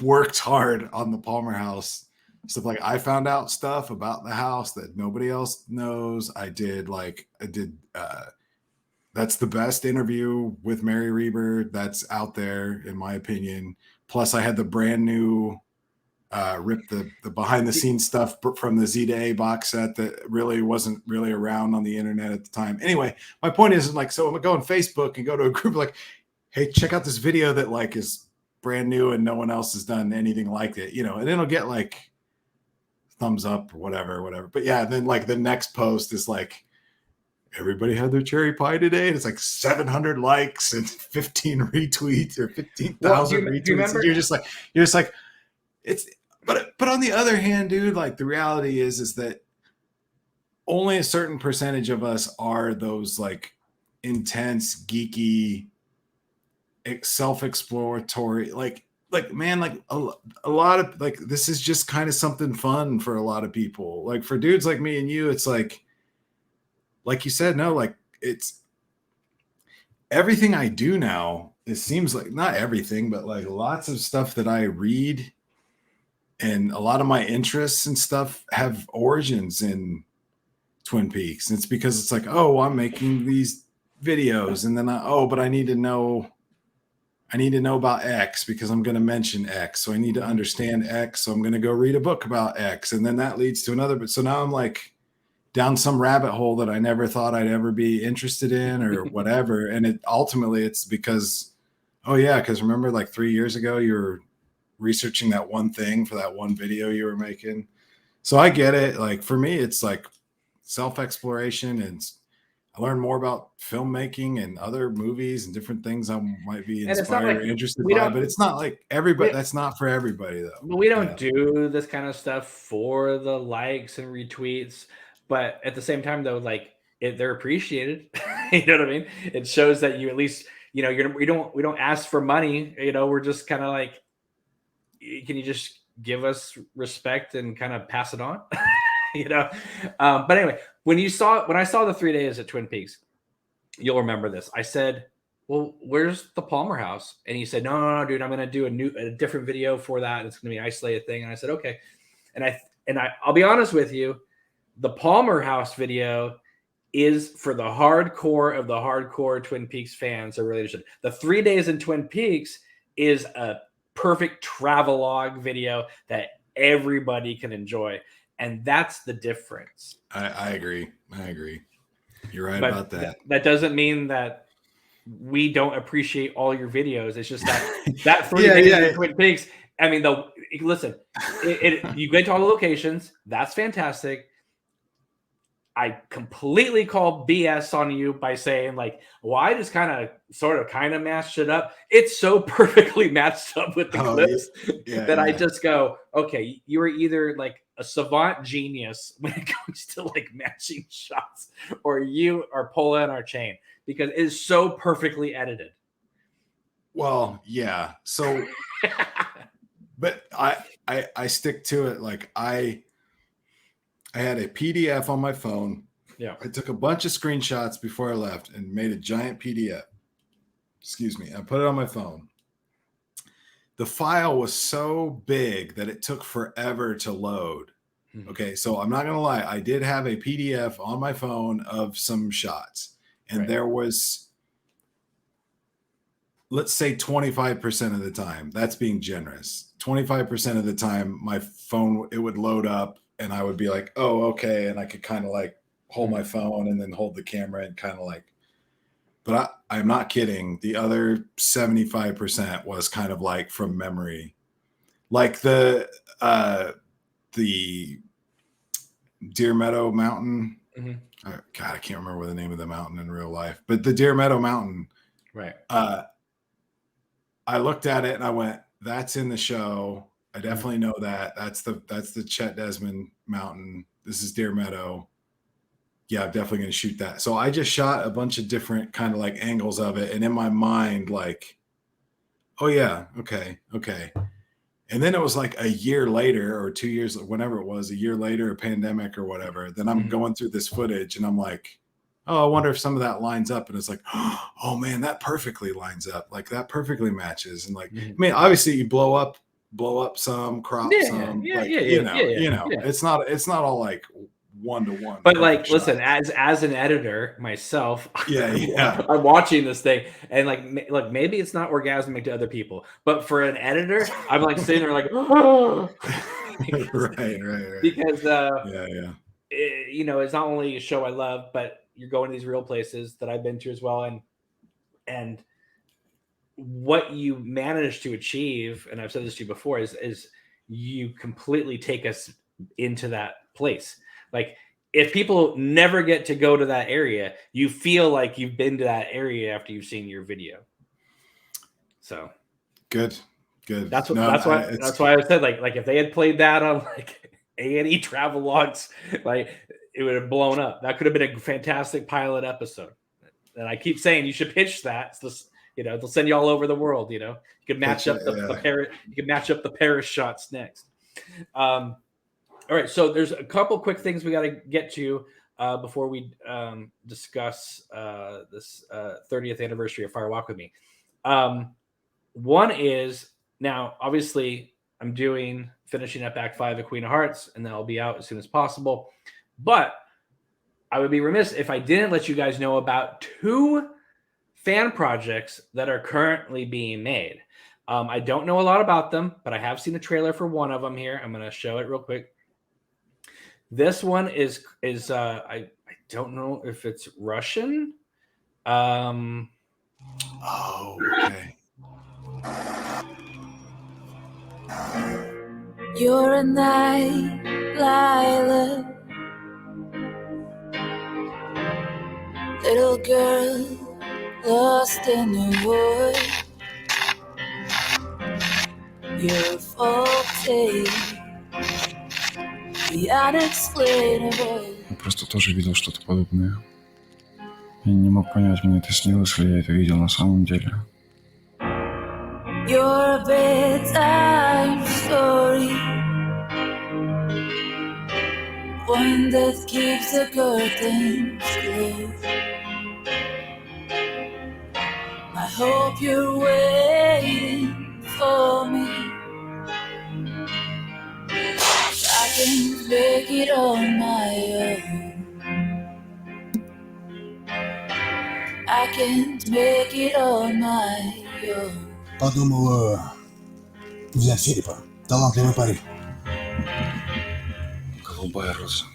worked hard on the Palmer House stuff. Like, I found out stuff about the house that nobody else knows. I did that's the best interview with Mary Reber that's out there, in my opinion. Plus, I had the brand new rip the behind the scenes stuff from the Z to A box set that really wasn't really around on the internet at the time. Anyway, my point is, like, so I'm gonna go on Facebook and go to a group like, hey, check out this video that like is brand new and no one else has done anything like it, you know, and it'll get like thumbs up or whatever. But yeah, then like the next post is like, everybody had their cherry pie today, and it's like 700 likes and 15 retweets or 15,000 retweets. And you're just like, it's, but on the other hand, dude, like, the reality is that only a certain percentage of us are those like intense, geeky, self-exploratory, like man, like a lot of like this is just kind of something fun for a lot of people. Like for dudes like me and you, it's like you said, no, like it's everything I do now. It seems like not everything, but like lots of stuff that I read and a lot of my interests and stuff have origins in Twin Peaks. And it's because it's like, oh, I'm making these videos, and then but I need to know about X because I'm going to mention X. So I need to understand X. So I'm going to go read a book about X. And then that leads to another. But so now I'm like down some rabbit hole that I never thought I'd ever be interested in or whatever. And it's because, oh yeah. Cause remember like 3 years ago, you were researching that one thing for that one video you were making. So I get it. Like for me, it's like self-exploration, and I learn more about filmmaking and other movies and different things I might be inspired or interested by, but it's not like everybody. That's not for everybody though. Well, we don't do this kind of stuff for the likes and retweets, but at the same time though, like they're appreciated. You know what I mean? It shows that you at least, you know, we don't ask for money. You know, we're just kind of like, can you just give us respect and kind of pass it on? You know, but anyway, when I saw the 3 days at Twin Peaks, you'll remember this. I said, well, where's the Palmer House? And he said, no, dude, I'm going to do a different video for that. It's going to be an isolated thing. And I said, okay. And I'll be honest with you, the Palmer House video is for the hardcore of the hardcore Twin Peaks fans. I really should. The 3 days in Twin Peaks is a perfect travelogue video that everybody can enjoy. And that's the difference. I agree. You're right about that. That doesn't mean that we don't appreciate all your videos. It's just that 3 days in Twin Peaks. I mean, listen, you get to all the locations. That's fantastic. I completely call BS on you by saying like, well, I just kind of matched it up. It's so perfectly matched up with the clips that I just go, okay, you were either like a savant genius when it comes to like matching shots, or you are pulling our chain because it is so perfectly edited. Well, yeah. So, but I stick to it. Like I had a PDF on my phone. Yeah. I took a bunch of screenshots before I left and made a giant PDF. Excuse me. I put it on my phone. The file was so big that it took forever to load. Okay. So I'm not going to lie. I did have a PDF on my phone of some shots, and there was, let's say 25% of the time, that's being generous. 25% of the time, my phone, it would load up and I would be like, oh, okay. And I could kind of like hold my phone and then hold the camera and kind of like, but I'm not kidding. The other 75% was kind of like from memory. Like the Deer Meadow Mountain. God, I can't remember the name of the mountain in real life, but the Deer Meadow Mountain. Right. I looked at it and I went, that's in the show. I definitely know that. That's the Chet Desmond Mountain. This is Deer Meadow. Yeah, I'm definitely going to shoot that. So I just shot a bunch of different kind of like angles of it. And in my mind, like, oh yeah, okay. And then it was like a year later or 2 years, whenever it was, a year later, a pandemic or whatever. Then I'm going through this footage and I'm like, oh, I wonder if some of that lines up. And it's like, oh man, that perfectly lines up. Like that perfectly matches. And like, I mean, obviously you blow up some, crop some, you know, it's not all like 1-to-1. But like, listen, as an editor myself, I'm watching this thing and like, look, maybe it's not orgasmic to other people, but for an editor, I'm like sitting there like, oh. right. Because you know, it's not only a show I love, but you're going to these real places that I've been to as well, and what you managed to achieve, and I've said this to you before, is you completely take us into that place. Like if people never get to go to that area, you feel like you've been to that area after you've seen your video. So good. That's why I said like if they had played that on like A&E Travelogues, like it would have blown up. That could have been a fantastic pilot episode. And I keep saying you should pitch that. It's they'll send you all over the world. You could match up the Paris. You could match up the Paris shots next. All right, so there's a couple quick things we got to get to before we discuss this 30th anniversary of Fire Walk with Me. One is now, obviously, I'm finishing up Act 5 of Queen of Hearts, and then I'll be out as soon as possible. But I would be remiss if I didn't let you guys know about 2 fan projects that are currently being made. I don't know a lot about them, but I have seen a trailer for one of them here. I'm going to show it real quick. This one is I don't know if it's Russian. Okay. You're a night lilac, little girl lost in the wood. You're faulty, the unexplainable. Я просто тоже видел что-то подобное. Я не мог понять, мне это снилось или я это видел на самом деле. You're a bedtime story, one that keeps the curtains closed. I hope you're waiting for me. I can't make it on my own. I can't make it on my own. Подумал взять Филиппа. Талантливый парень. Голубая роза.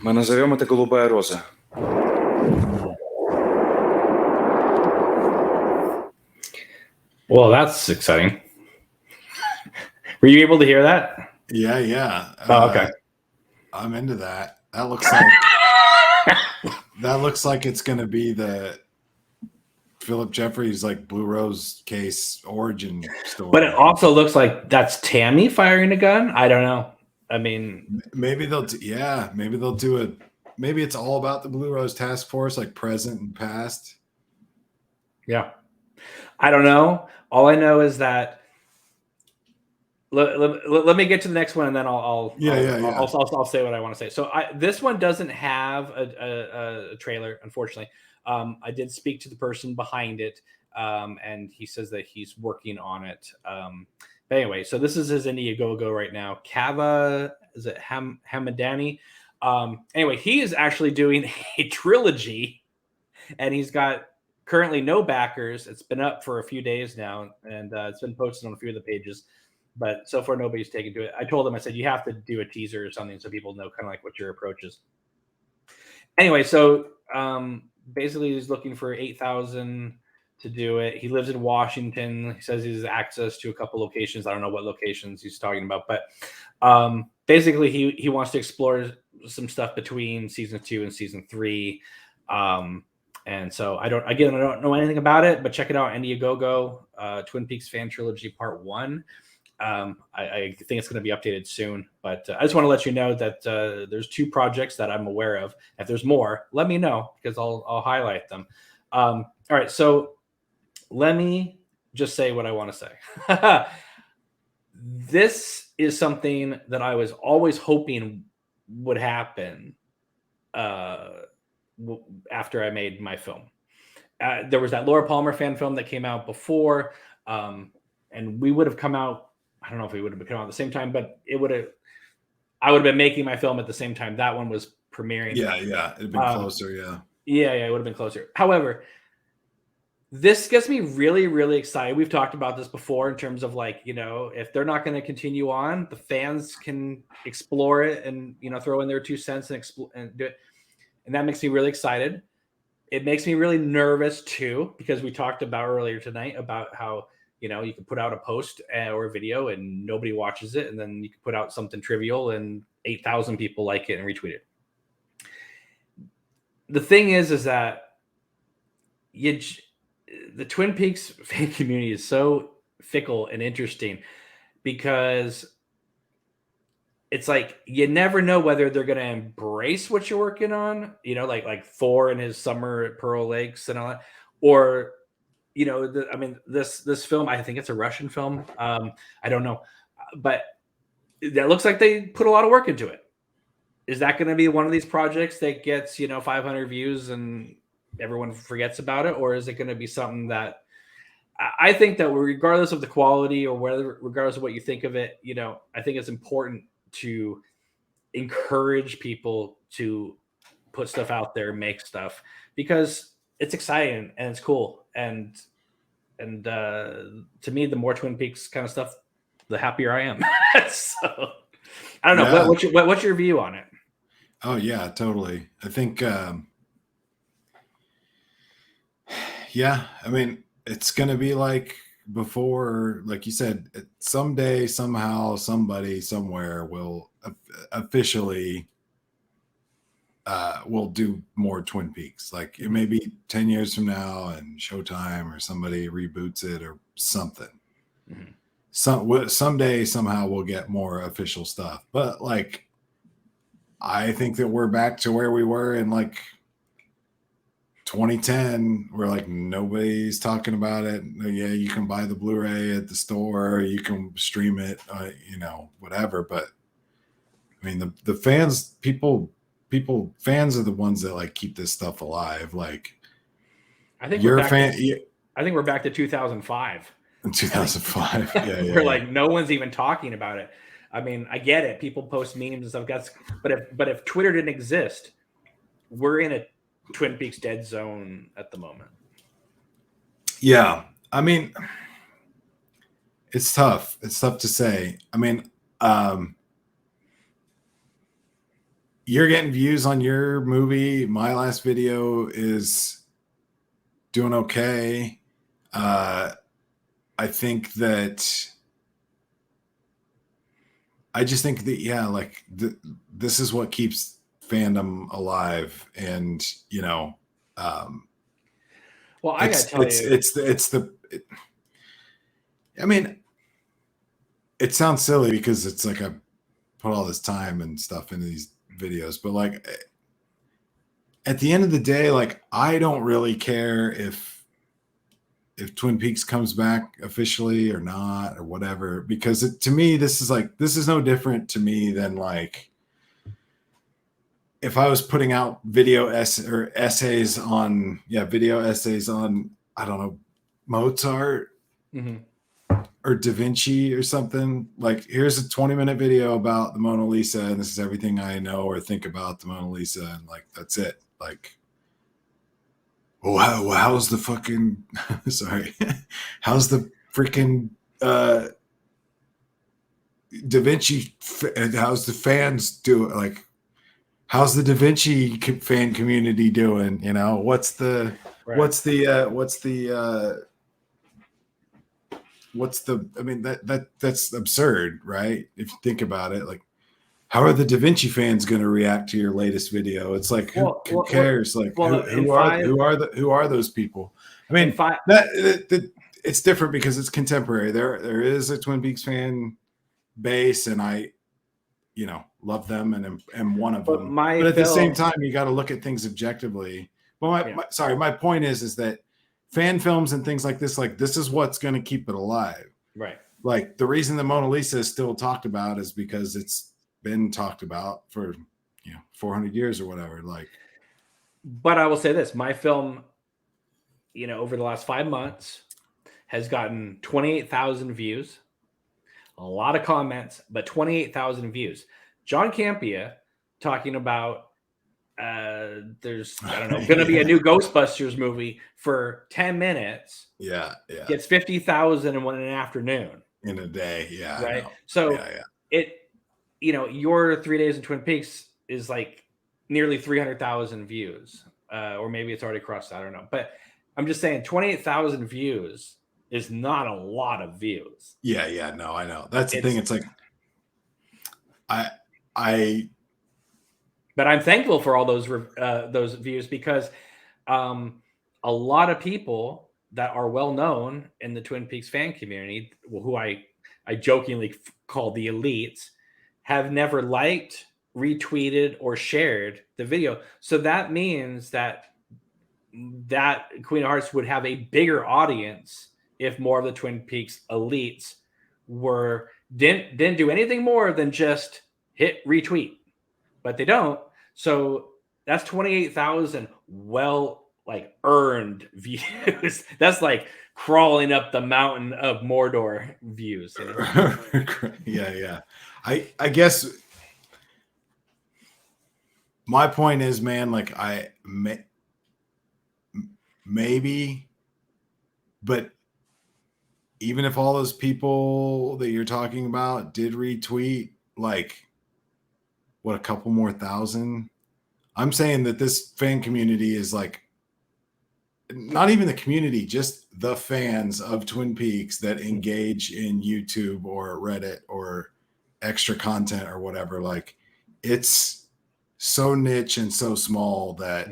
Мы назовем это «Голубая роза». Well, that's exciting. Were you able to hear that? Yeah. Oh, okay. I'm into that. That looks like it's going to be the Philip Jeffries Blue Rose case origin story. But it also looks like that's Tammy firing a gun. I don't know. I mean, maybe they'll do it. Maybe it's all about the Blue Rose Task Force, present and past. Yeah. I don't know. All I know is that let me get to the next one, and then I'll say what I want to say. So this one doesn't have a trailer, unfortunately. I did speak to the person behind it, and he says that he's working on it. But anyway, so this is his Indiegogo right now. Kava, is it Hamadani? Anyway, he is actually doing a trilogy, and he's got currently no backers. It's been up for a few days now, and it's been posted on a few of the pages. But so far, nobody's taken to it. I told him, I said, you have to do a teaser or something so people know kind of what your approach is. Anyway, so basically he's looking for 8,000 to do it. He lives in Washington. He says he has access to a couple locations. I don't know what locations he's talking about, but basically he wants to explore some stuff between season 2 and season 3. And so I don't know anything about it, but check it out. Indiegogo, Twin Peaks Fan Trilogy Part 1. I think it's going to be updated soon, but I just want to let you know that there's 2 projects that I'm aware of. If there's more, let me know because I'll highlight them. All right, so let me just say what I want to say. This is something that I was always hoping would happen after I made my film. There was that Laura Palmer fan film that came out before, and we would have come out. I don't know if we would have come out at the same time, but I would have been making my film at the same time. That one was premiering. Yeah. It'd been closer. Yeah. Yeah. It would have been closer. However, this gets me really, really excited. We've talked about this before in terms of if they're not going to continue on, the fans can explore it and, throw in their 2 cents and do it. And that makes me really excited. It makes me really nervous too, because we talked about earlier tonight about how, you can put out a post or a video and nobody watches it. And then you can put out something trivial and 8,000 people like it and retweet it. The thing is that the Twin Peaks fan community is so fickle and interesting because it's like you never know whether they're going to embrace what you're working on, you know, like Thor and his summer at Pearl Lakes and all that, or you know, I mean, this film, I think it's a Russian film. I don't know, but that looks like they put a lot of work into it. Is that going to be one of these projects that gets 500 views and everyone forgets about it, or is it going to be something that I think that regardless of the quality or whether regardless of what you think of it, I think it's important to encourage people to put stuff out there, make stuff, because it's exciting and it's cool. And to me, the more Twin Peaks kind of stuff, the happier I am. So I don't know. Yeah. What's your view on it? Oh yeah, totally. I think, yeah, I mean, it's going to be like before, like you said, someday, somehow, somebody, somewhere will officially will do more Twin Peaks. Like it may be 10 years from now and Showtime or somebody reboots it or something. Mm-hmm. Someday, somehow we'll get more official stuff. But like, I think that we're back to where we were in like 2010, where like nobody's talking about it. Yeah, you can buy the Blu-ray at the store, you can stream it, whatever. But I mean, the fans, fans are the ones that like keep this stuff alive. Like, I think you're a fan. I think we're back to 2005. In 2005, yeah, we're like no one's even talking about it. I mean, I get it. People post memes and stuff. But if Twitter didn't exist, we're in a Twin Peaks dead zone at the moment. Yeah, I mean, it's tough. It's tough to say. I mean, you're getting views on your movie. My last video is doing okay. I think that. I just think that, yeah, like this is what keeps fandom alive. And, well, I gotta tell you, I mean, it sounds silly because it's like I put all this time and stuff into these videos, but like at the end of the day, like I don't really care if Twin Peaks comes back officially or not or whatever, because to me, this is no different to me than like if I was putting out video essays on, I don't know, Mozart or Da Vinci or something. Like, here's a 20-minute video about the Mona Lisa, and this is everything I know or think about the Mona Lisa, and like that's it. Like, how's the fucking sorry how's the freaking Da Vinci how's the fans do, like how's the Da Vinci fan community doing, what's the I mean, that's absurd, right? If you think about it, like how are the Da Vinci fans going to react to your latest video? It's like, who cares? Who are those people? I mean, it's different because it's contemporary. There is a Twin Peaks fan base, and I, love them and am one of them. But at the same time, you got to look at things objectively. Well, my point is that fan films and things like this is what's going to keep it alive. Right. Like the reason the Mona Lisa is still talked about is because it's been talked about for 400 years or whatever. Like, but I will say this: my film, over the last 5 months, has gotten 28,000 views, a lot of comments, but 28,000 views. John Campea talking about there's going to be a new Ghostbusters movie for 10 minutes. Yeah. Gets 50,000 in one afternoon. In a day, yeah. Right. So your 3 days in Twin Peaks is like nearly 300,000 views, or maybe it's already crossed. I don't know, but I'm just saying 28,000 views is not a lot of views. Yeah. No, I know. That's the thing. It's like, but I'm thankful for all those views because a lot of people that are well known in the Twin Peaks fan community, who I jokingly call the elites, have never liked, retweeted, or shared the video. So that means that Queen of Hearts would have a bigger audience if more of the Twin Peaks elites didn't do anything more than just hit retweet, but they don't. So that's 28,000 earned views. That's like crawling up the mountain of Mordor views. You know? Yeah. I guess my point is, man, like maybe, but even if all those people that you're talking about did retweet, like, what, a couple more thousand? I'm saying that this fan community is like, not even the community, just the fans of Twin Peaks that engage in YouTube or Reddit or extra content or whatever. Like, it's so niche and so small that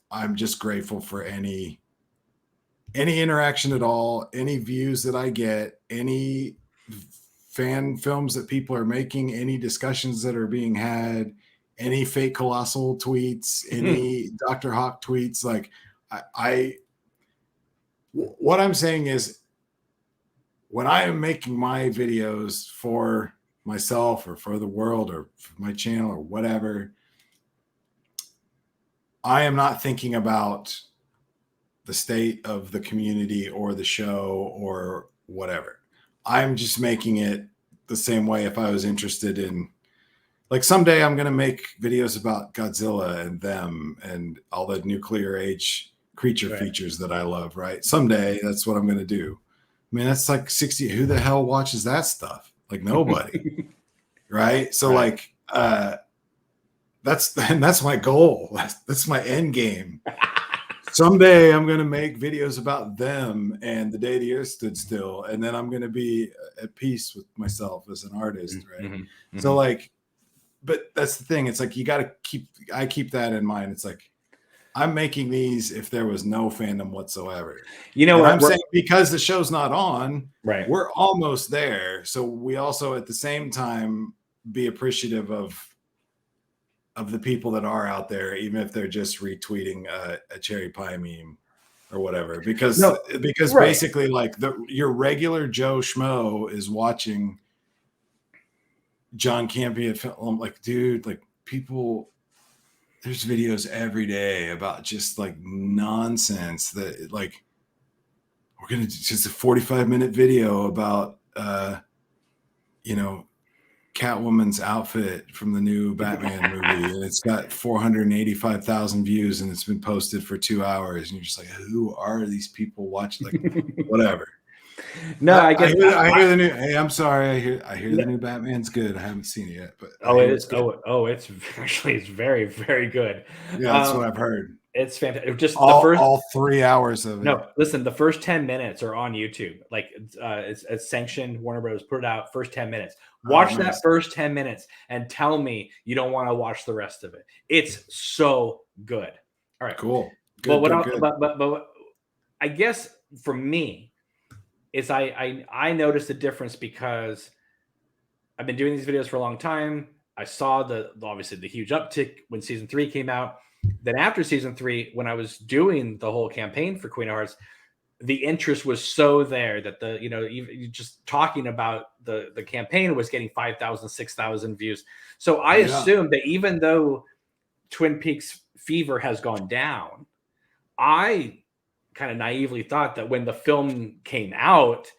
I'm just grateful for any interaction at all, any views that I get, any fan films that people are making, any discussions that are being had, any fake colossal tweets, any Dr. Hawk tweets. Like, what I'm saying is, when I am making my videos for myself or for the world or for my channel or whatever, I am not thinking about the state of the community or the show or whatever. I'm just making it the same way if I was interested in, like, someday I'm going to make videos about Godzilla and them and all the nuclear age creature features that I love, right? Someday that's what I'm going to do. I mean, that's like 60. Who the hell watches that stuff? Like, nobody. Right? So like, that's my goal. That's my end game. Someday I'm going to make videos about them and the day the earth stood still. And then I'm going to be at peace with myself as an artist. Right. So like, but that's the thing. It's like, you got to I keep that in mind. It's like, I'm making these if there was no fandom whatsoever. You know what I'm saying? Because the show's not on, right? We're almost there. So we also at the same time be appreciative of the people that are out there, even if they're just retweeting a cherry pie meme or whatever, because basically, like, your regular Joe Schmo is watching John Campion film. Like, dude, like, people, there's videos every day about just like nonsense that, like, we're going to just a 45-minute video about, Catwoman's outfit from the new Batman movie, and it's got 485,000 views, and it's been posted for 2 hours, and you're just like, who are these people watching? Like, whatever. No, I hear the new. Hey, I'm sorry. I hear the new Batman's good. I haven't seen it yet, but it's actually, it's very, very good. Yeah, that's what I've heard. It's fantastic. Just all 3 hours of it. No, listen, the first 10 minutes are on YouTube. Like, it's sanctioned. Warner Bros. Put it out. First 10 minutes. Watch that first 10 minutes and tell me you don't want to watch the rest of it. It's so good. All right, cool. Good, but I guess for me, is I noticed a difference because I've been doing these videos for a long time. I saw obviously the huge uptick when season 3 came out. Then after season 3, when I was doing the whole campaign for Queen of Hearts, the interest was so there that even just talking about the campaign was getting 5,000, 6,000 views. So I assumed that even though Twin Peaks fever has gone down, I kind of naively thought that when the film came out,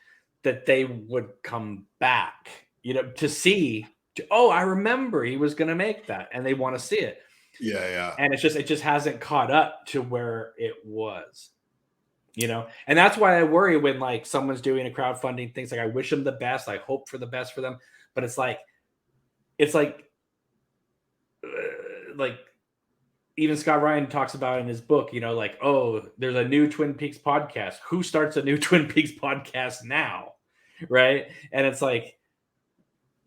that they would come back, to see, I remember he was going to make that, and they want to see it. Yeah. And it just hasn't caught up to where it was, and that's why I worry when, like, someone's doing a crowdfunding things. Like, I wish them the best. I hope for the best for them, but it's like even Scott Ryan talks about in his book, like, oh, there's a new Twin Peaks podcast. Who starts a new Twin Peaks podcast now? Right. And it's like,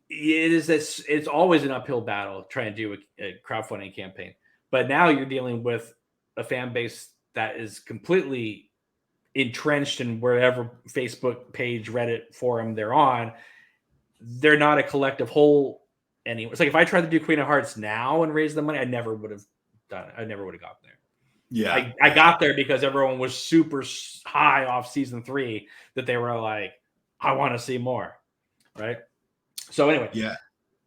it's always an uphill battle trying to do a crowdfunding campaign. But now you're dealing with a fan base that is completely entrenched in wherever Facebook page, Reddit forum they're on. They're not a collective whole anywhere. It's like if I tried to do Queen of Hearts now and raise the money, I never would have done it. I never would have got there. Yeah, I got there because everyone was super high off season 3 that they were like, I want to see more, right? So anyway, yeah,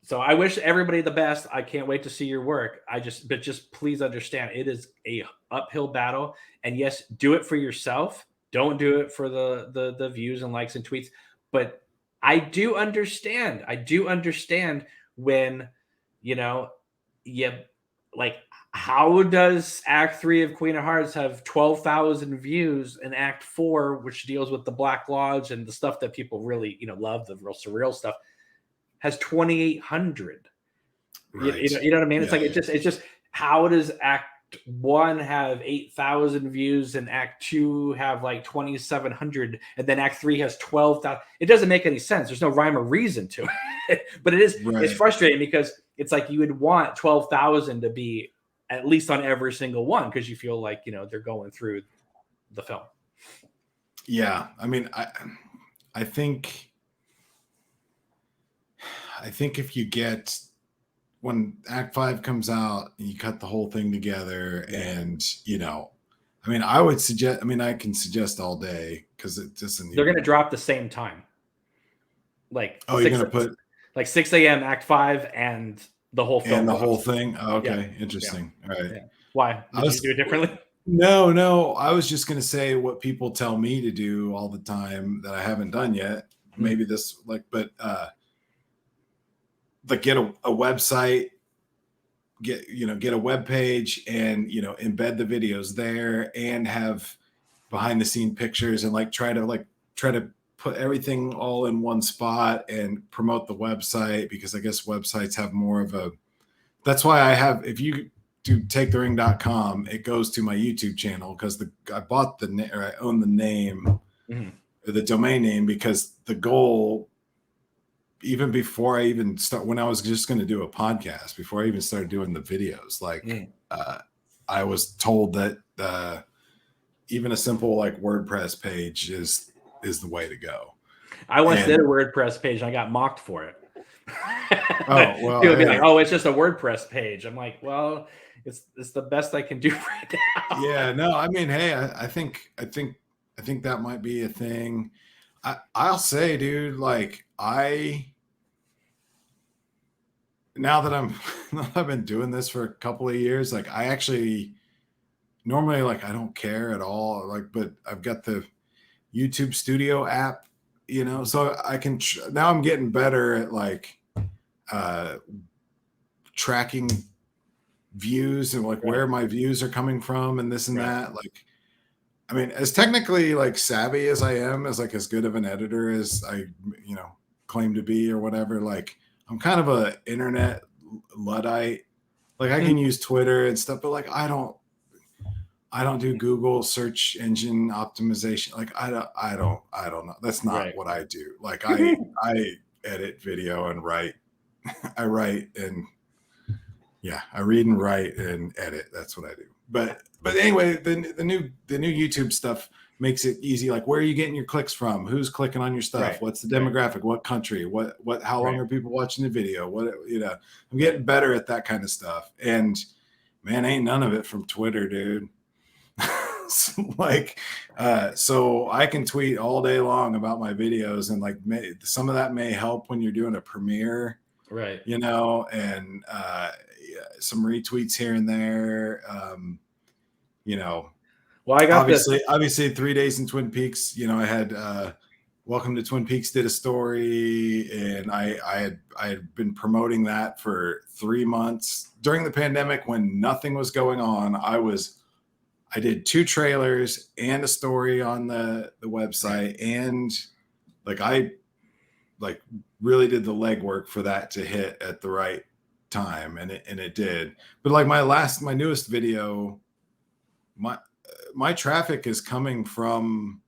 so I wish everybody the best. I can't wait to see your work. But just please understand, it is a uphill battle. And yes, do it for yourself. Don't do it for the views and likes and tweets. But I do understand. I do understand when, like, how does Act 3 of Queen of Hearts have 12,000 views, and Act 4, which deals with the Black Lodge and the stuff that people really, love, the real surreal stuff, has 2,800. right. You know what I mean? Yeah, It's just how does Act 1 have 8,000 views and Act 2 have like 2,700, and then Act 3 has 12,000? It doesn't make any sense. There's no rhyme or reason to it. But it's right. frustrating because it's like you would want 12,000 to be at least on every single one because you feel like they're going through the film. Yeah, I mean, I think if you get, when Act 5 comes out and you cut the whole thing together, and I mean, I would suggest, I mean, I can suggest all day because it doesn't. They're going to drop the same time. Like, oh, you're going to put like 6 a.m. Act 5 and the whole film. And the whole thing. Oh, okay, Yeah. Interesting. Yeah. All right. Yeah. Why? Did you do it differently? No. I was just going to say what people tell me to do all the time that I haven't done yet. Maybe this, but get a website, get a web page, and embed the videos there, and have behind the scene pictures, and try to put everything all in one spot and promote the website, because I guess websites have more of a, that's why I have, if you do takethering.com, it goes to my YouTube channel, because I bought I own the name, or the domain name, because the goal, even before I even start, when I was just going to do a podcast, before I even started doing the videos, I was told that even a simple WordPress page is the way to go. I once did a WordPress page and I got mocked for it. Oh, well, people would be like, "Oh, it's just a WordPress page." I'm like, "Well, it's the best I can do right now." Yeah, no, I mean, hey, I think that might be a thing. I'll say, dude, now that I've been doing this for a couple of years, I actually normally I don't care at all, but I've got the YouTube Studio app, so I can now I'm getting better at tracking views and where my views are coming from and this and that. I mean, as technically savvy as I am, as good of an editor as I claim to be or whatever, I'm kind of a internet Luddite. I can use Twitter and stuff, but I don't do Google search engine optimization. I don't know. That's not what I do. I edit video and write. I write and I read and write and edit. That's what I do. But anyway, the new YouTube stuff makes it easy. Where are you getting your clicks from? Who's clicking on your stuff? Right. What's the demographic? What country? How long are people watching the video? I'm getting better at that kind of stuff. And man, ain't none of it from Twitter, dude. So I can tweet all day long about my videos, and some of that may help when you're doing a premiere, right? And some retweets here and there. Well, I got obviously 3 days in Twin Peaks. I had Welcome to Twin Peaks did a story, and I had been promoting that for 3 months during the pandemic when nothing was going on. I did 2 trailers and a story on the website, and I really did the legwork for that to hit at the right time, and it did. But my newest video, my traffic is coming from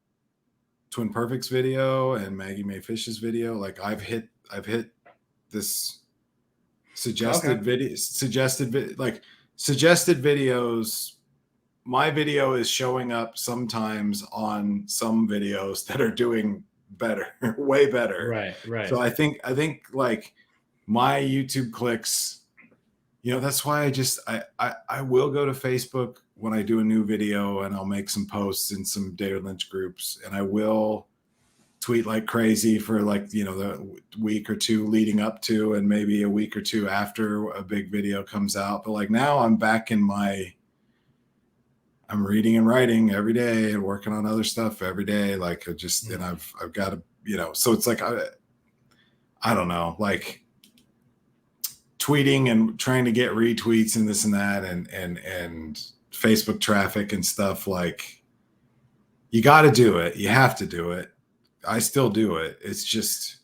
Twin Perfect's video and Maggie Mae Fish's video. I've hit this suggested videos. My video is showing up sometimes on some videos that are doing better, way better. Right. So I think my YouTube clicks, that's why I will go to Facebook when I do a new video, and I'll make some posts in some David Lynch groups, and I will tweet like crazy for the week or two leading up to, and maybe a week or two after a big video comes out. But now I'm back in I'm reading and writing every day and working on other stuff every day. And I've got to, so it's I don't know, tweeting and trying to get retweets and this and that and Facebook traffic and stuff. You got to do it. You have to do it. I still do it. It's just,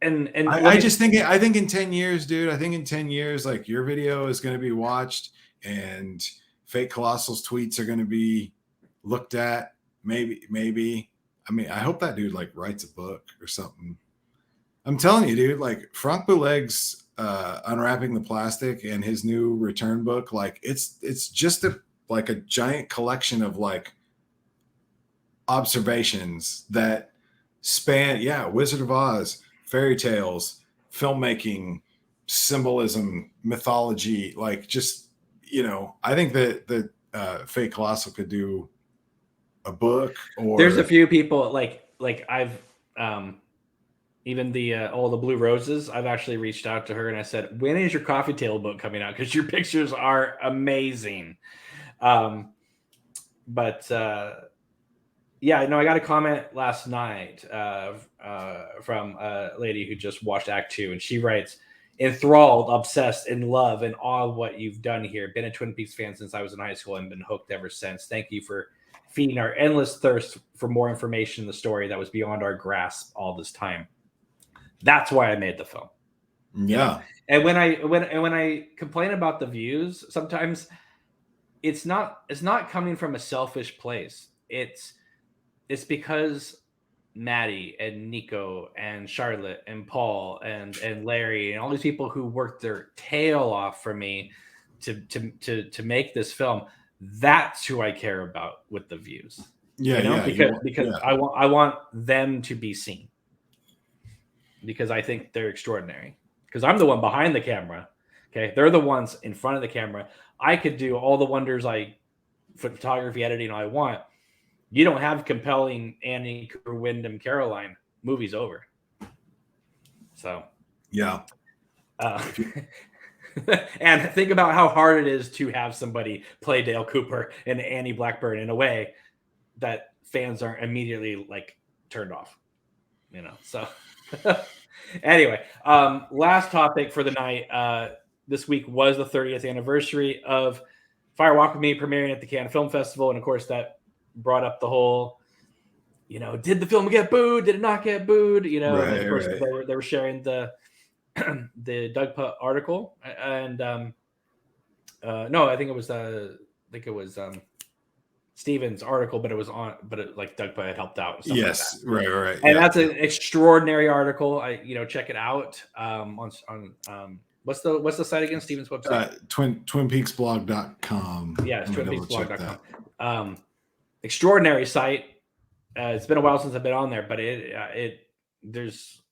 and I think in 10 years, dude, I think in 10 years, your video is going to be watched and Fake Colossal's tweets are going to be looked at. Maybe. I mean, I hope that dude writes a book or something. I'm telling you, dude, Frank Bouleg's Unwrapping the Plastic and his new return book, it's just a giant collection of observations that span, Wizard of Oz, fairy tales, filmmaking, symbolism, mythology, I think that Fake Colossal could do a book. Or there's a few people I've even all the Blue Roses, I've actually reached out to her and I said, when is your coffee table book coming out? Because your pictures are amazing. I got a comment last night from a lady who just watched Act 2, and she writes, enthralled, obsessed, in love, and awe of what you've done here. Been a Twin Peaks fan since I was in high school and been hooked ever since. Thank you for feeding our endless thirst for more information in the story that was beyond our grasp all this time. That's why I made the film. Yeah. And when I complain about the views, sometimes it's not coming from a selfish place. It's because Maddie and Nico and Charlotte and Paul and Larry and all these people who worked their tail off for me to make this film. That's who I care about with the views. Because I want them to be seen. Because I think they're extraordinary. Because I'm the one behind the camera. Okay, they're the ones in front of the camera. I could do all the wonders photography, editing I want. You don't have compelling Annie, Cooper, Wyndham, Caroline. Movie's over. So, yeah. And think about how hard it is to have somebody play Dale Cooper and Annie Blackburn in a way that fans aren't immediately turned off. So anyway, last topic for the night. This week was the 30th anniversary of Fire Walk With Me premiering at the Cannes Film Festival, and of course that brought up the whole, did the film get booed? Did it not get booed? Right, and of course they were sharing the Doug Putt article, and no, I think it was Steven's article, but Doug Putt had helped out. And yes, right. And that's an extraordinary article. Check it out. On what's the site again? Steven's website. TwinPeaksBlog.com. Yeah, it's TwinPeaksBlog.com. Extraordinary site. It's been a while since I've been on there, but there's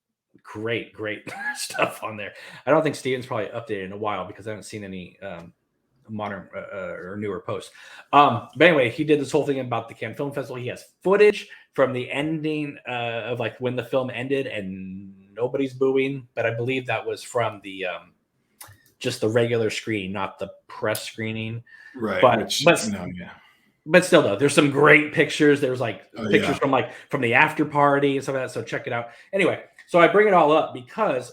great stuff on there. I don't think Steven's probably updated in a while because I haven't seen any modern or newer posts. But anyway, he did this whole thing about the Cannes Film Festival. He has footage from the ending of when the film ended and nobody's booing, but I believe that was from the just the regular screening, not the press screening. Right. But still, though, there's some great pictures. There's pictures from the after party and stuff like that. So check it out. Anyway, so I bring it all up because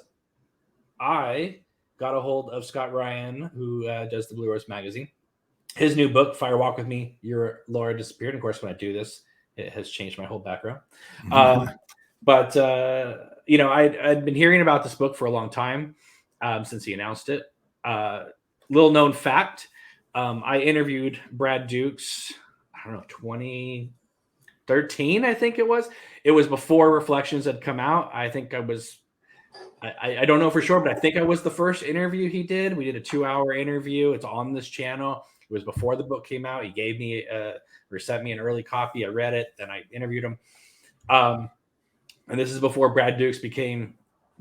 I got a hold of Scott Ryan, who does the Blue Rose magazine. His new book, Fire Walk With Me, Your Laura Disappeared. And of course, when I do this, it has changed my whole background. But I'd been hearing about this book for a long time since he announced it. Little known fact, I interviewed Brad Dukes, I don't know, 2013, I think it was. It was before Reflections had come out. I think I don't know for sure, but I think I was the first interview he did. We did a 2-hour interview. It's on this channel. It was before the book came out. He gave me or sent me an early copy. I read it. Then I interviewed him. And this is before Brad Dukes became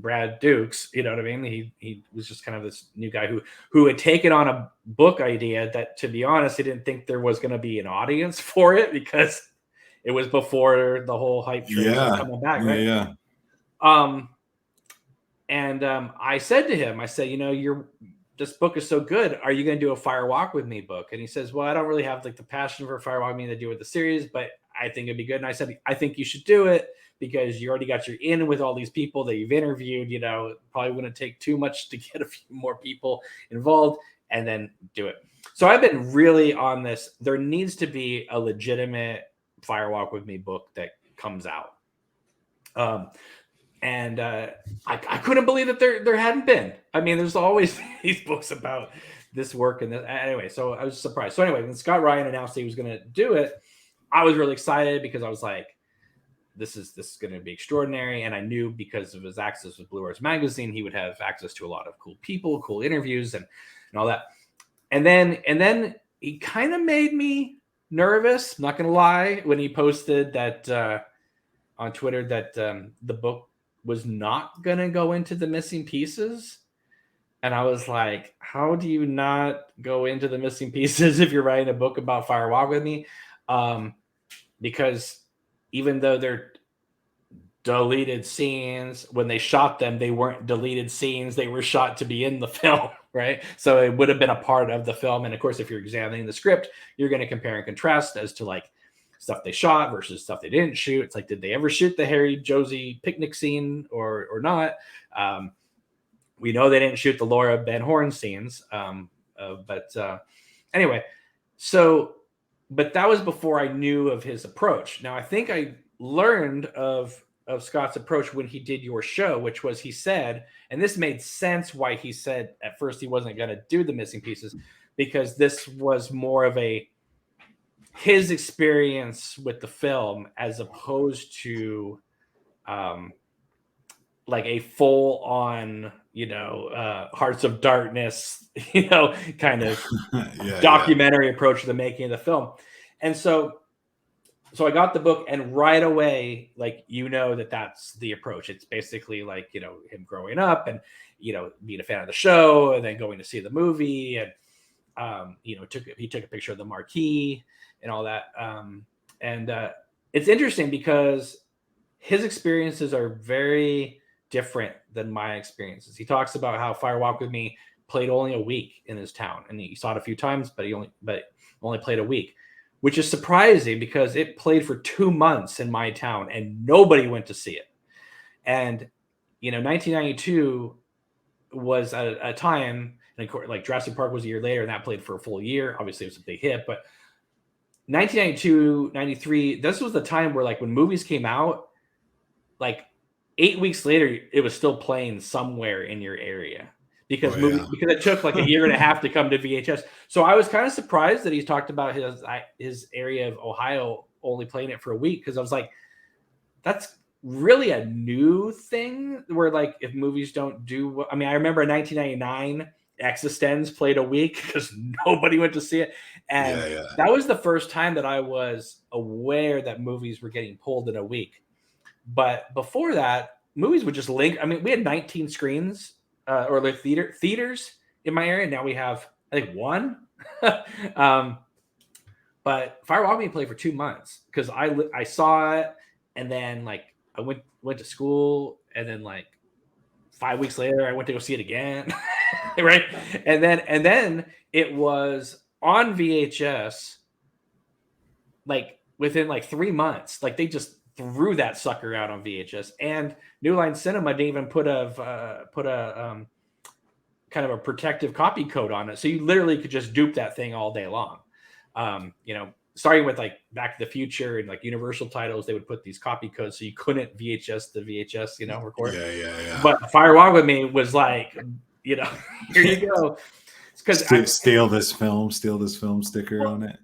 Brad Dukes, you know what I mean? He was just kind of this new guy who had taken on a book idea that, to be honest, he didn't think there was going to be an audience for it because it was before the whole hype train started coming back, right? Yeah. I said to him, I said, this book is so good. Are you going to do a Fire Walk with Me book? And he says, well, I don't really have like the passion for Fire Walk with Me to do with the series, but I think it'd be good. And I said, I think you should do it because you already got your in with all these people that you've interviewed. Probably wouldn't take too much to get a few more people involved and then do it. So I've been really on this. There needs to be a legitimate Fire Walk with Me book that comes out. I couldn't believe that there hadn't been. I mean, there's always these books about this work and this. Anyway, so I was surprised. So anyway, when Scott Ryan announced he was going to do it, I was really excited because I was like, this is going to be extraordinary. And I knew because of his access with Blue Earth Magazine, he would have access to a lot of cool people, cool interviews and all that. And then he kind of made me nervous, I'm not going to lie, when he posted that on Twitter that the book was not going to go into the missing pieces. And I was like, how do you not go into the missing pieces if you're writing a book about Fire Walk with Me? Because even though they're deleted scenes, when they shot them, they weren't deleted scenes. They were shot to be in the film, right? So it would have been a part of the film. And of course, if you're examining the script, you're going to compare and contrast as to like stuff they shot versus stuff they didn't shoot. It's like, did they ever shoot the Harry Josie picnic scene or not? We know they didn't shoot the Laura Ben Horn scenes. Anyway, but that was before I knew of his approach. Now I think I learned of Scott's approach when he did your show, which was he said, and this made sense why he said at first he wasn't going to do the missing pieces, because this was more of his experience with the film as opposed to like a full on, Hearts of Darkness, kind of documentary approach to the making of the film. And so I got the book, and right away, like, that's the approach. It's basically like, him growing up and, being a fan of the show and then going to see the movie. And, he took a picture of the marquee and all that. It's interesting because his experiences are very different than my experiences. He talks about how Fire Walk with Me played only a week in his town, and he saw it a few times, but he only played a week, which is surprising because it played for 2 months in my town and nobody went to see it. And 1992 was a time, and of course, like Jurassic Park was a year later, and that played for a full year. Obviously, it was a big hit, but 1992, 93, this was the time where, like, when movies came out, like 8 weeks later, it was still playing somewhere in your area because because it took like a year and a half to come to VHS. So I was kind of surprised that he talked about his area of Ohio only playing it for a week, because I was like, that's really a new thing where, like, if movies don't do, I mean, I remember in 1999, Existenz played a week because nobody went to see it. And that was the first time that I was aware that movies were getting pulled in a week. But before that, movies would just link. I mean, we had 19 screens or like theaters in my area. Now we have, I think, one. But Fire Walk with Me played for 2 months because I saw it, and then like I went to school, and then like 5 weeks later I went to go see it again, right? And then it was on VHS like within like 3 months. Like they just threw that sucker out on VHS, and New Line Cinema didn't even put a kind of a protective copy code on it, so you literally could just dupe that thing all day long. Starting with like Back to the Future and like Universal titles, they would put these copy codes so you couldn't VHS to VHS, record. Yeah. But Fire Walk with Me was like, here you go. Because steal this film sticker on it.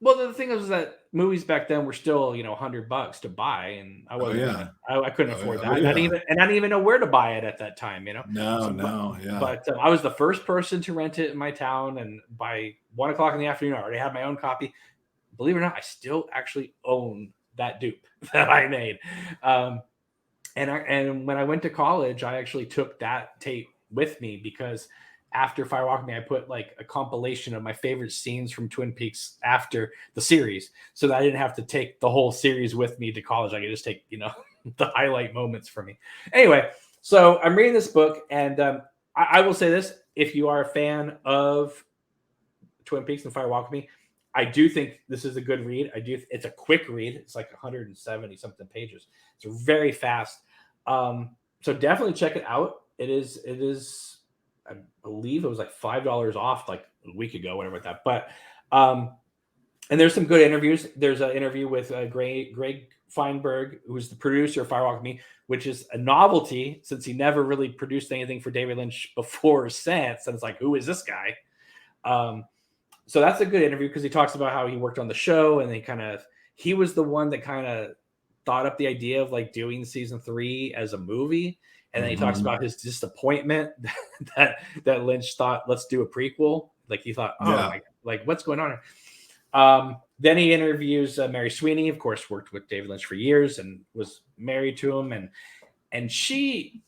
Well, the thing is that movies back then were still, $100 to buy, and I wasn't. I couldn't afford that. I didn't even know where to buy it at that time. But I was the first person to rent it in my town, and by 1 o'clock in the afternoon, I already had my own copy. Believe it or not, I still actually own that dupe that I made. And when I went to college, I actually took that tape with me because after Fire Walk Me, I put like a compilation of my favorite scenes from Twin Peaks after the series, so that I didn't have to take the whole series with me to college. I could just take, the highlight moments for me. Anyway, so I'm reading this book, and I will say this: if you are a fan of Twin Peaks and Fire Walk with Me, I do think this is a good read. It's a quick read. It's like 170 something pages. It's very fast. So definitely check it out. It is. I believe it was like $5 off like a week ago, whatever like that. But and there's some good interviews. There's an interview with Greg Feinberg, who's the producer of Fire Walk with Me, which is a novelty since he never really produced anything for David Lynch before or since. And it's like, who is this guy? So that's a good interview because he talks about how he worked on the show, and he was the one that kind of thought up the idea of like doing season 3 as a movie. And then he talks about his disappointment that Lynch thought, let's do a prequel. Like he thought, what's going on? Then he interviews Mary Sweeney, of course, worked with David Lynch for years and was married to him. And she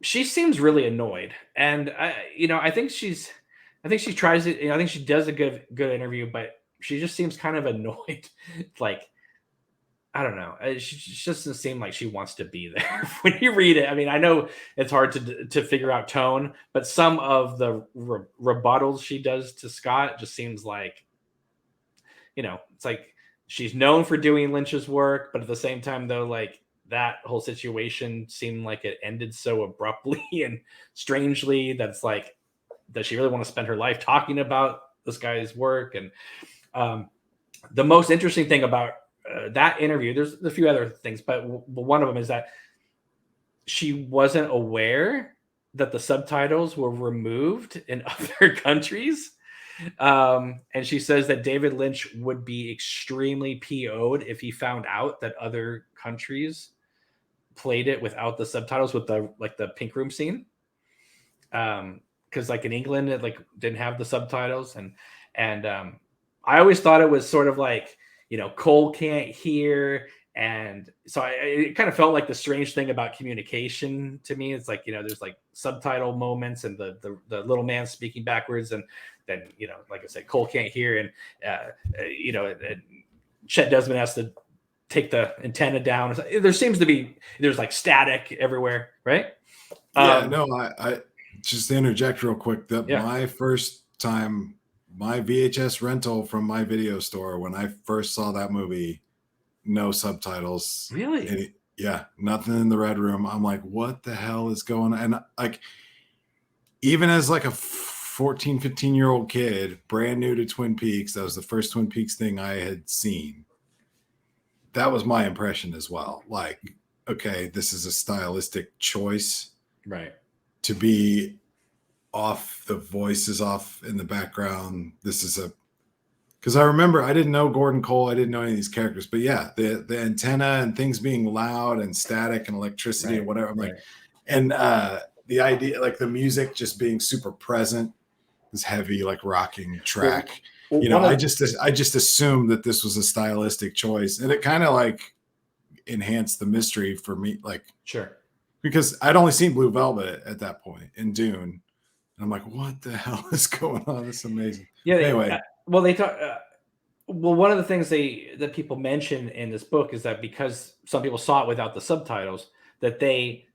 seems really annoyed. And I think she tries it. I think she does a good interview, but she just seems kind of annoyed. Like, I don't know. She just doesn't seem like she wants to be there when you read it. I mean, I know it's hard to figure out tone, but some of the rebuttals she does to Scott just seems like, it's like she's known for doing Lynch's work, but at the same time, though, like that whole situation seemed like it ended so abruptly and strangely that it's like, does she really want to spend her life talking about this guy's work? And the most interesting thing about that interview, there's a few other things, but one of them is that she wasn't aware that the subtitles were removed in other countries. And she says that David Lynch would be extremely PO'd if he found out that other countries played it without the subtitles with the pink room scene. Because like in England, it like didn't have the subtitles, and I always thought it was sort of like, Cole can't hear, and so it kind of felt like the strange thing about communication to me. It's like, there's like subtitle moments and the little man speaking backwards, and then like I said, Cole can't hear, and Chet Desmond has to take the antenna down. There's like static everywhere, right? I just to interject real quick, my first time, my VHS rental from my video store, when I first saw that movie, no subtitles. Really? Nothing in the Red Room. I'm like, what the hell is going on? And like, even as like a 14, 15-year-old kid, brand new to Twin Peaks, that was the first Twin Peaks thing I had seen. That was my impression as well. Like, okay, this is a stylistic choice. Right. To be off, the voice is off in the background. Because I remember I didn't know Gordon Cole. I didn't know any of these characters. But yeah, the antenna and things being loud and static and electricity and whatever. I'm like, and the idea, like the music just being super present, this heavy, like rocking track. I just assumed that this was a stylistic choice. And it kind of like enhanced the mystery for me. Like, sure. Because I'd only seen Blue Velvet at that point in Dune. And I'm like, what the hell is going on? This is amazing. Yeah. Anyway. They talk. One of the things that people mention in this book is that because some people saw it without the subtitles, that they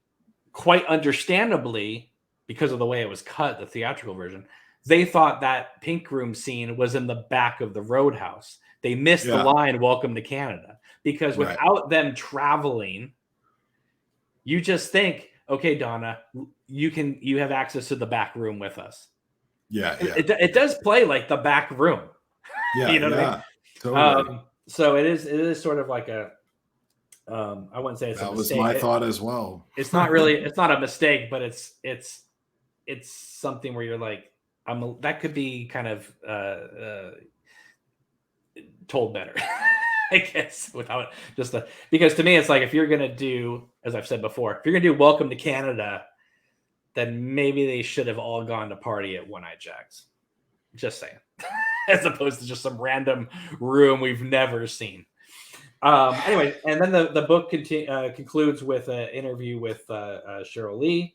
quite understandably, because of the way it was cut, the theatrical version, they thought that pink room scene was in the back of the Roadhouse. They missed the line, "Welcome to Canada," because without them traveling, you just think, okay, Donna, you have access to the back room with us. Yeah. It does play like the back room. Yeah. You know what I mean? Totally. So it is sort of like a, I wouldn't say it's that a was mistake. my thought as well. It's not a mistake, but it's something where you're like, that could be kind of told better. I guess without because to me it's like, if you're gonna do, as I've said before, if you're gonna do Welcome to Canada, then maybe they should have all gone to party at One Eye Jacks. Just saying, as opposed to just some random room we've never seen. Anyway, and then the book concludes with an interview with Cheryl Lee,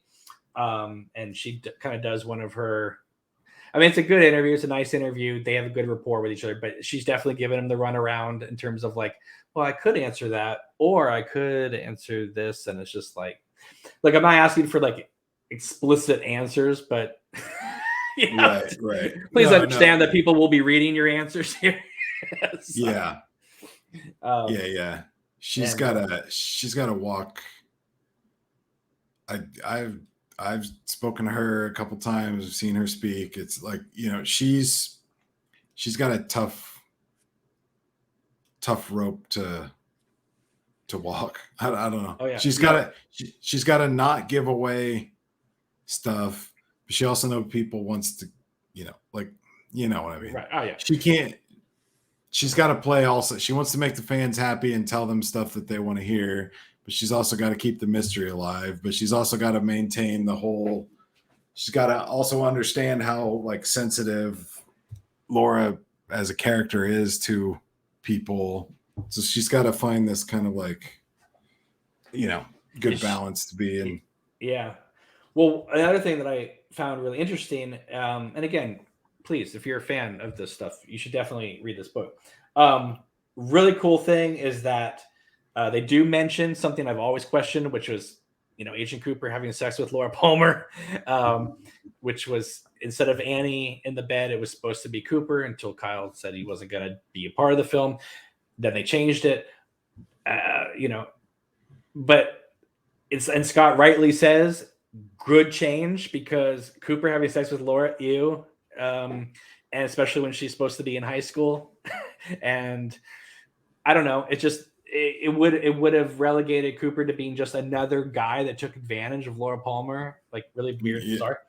and she kind of does one of her. I mean, it's a good interview. It's a nice interview. They have a good rapport with each other, but she's definitely giving him the runaround in terms of like, well, I could answer that, or I could answer this, and it's just like I'm not asking for like explicit answers, but right. Please understand that people will be reading your answers here. So, yeah. She's got to walk. I've spoken to her a couple times. I've seen her speak. It's like, she's got a tough rope to walk. I don't know. Oh, yeah. She's got to not give away stuff, but she also knows people wants to, what I mean? Right. Oh yeah. She's got to play also. She wants to make the fans happy and tell them stuff that they want to hear, but she's also got to keep the mystery alive, but she's also got to maintain she's got to also understand how like sensitive Laura as a character is to people. So she's got to find this kind of like, good balance to be in. Yeah. Well, another thing that I found really interesting, and again, please, if you're a fan of this stuff, you should definitely read this book. Really cool thing is that they do mention something I've always questioned, which was, Agent Cooper having sex with Laura Palmer, which was instead of Annie in the bed, it was supposed to be Cooper until Kyle said he wasn't going to be a part of the film. Then they changed it, but and Scott rightly says good change because Cooper having sex with Laura, ew. And especially when she's supposed to be in high school. And I don't know, it would have relegated Cooper to being just another guy that took advantage of Laura Palmer, like really weird, bizarre.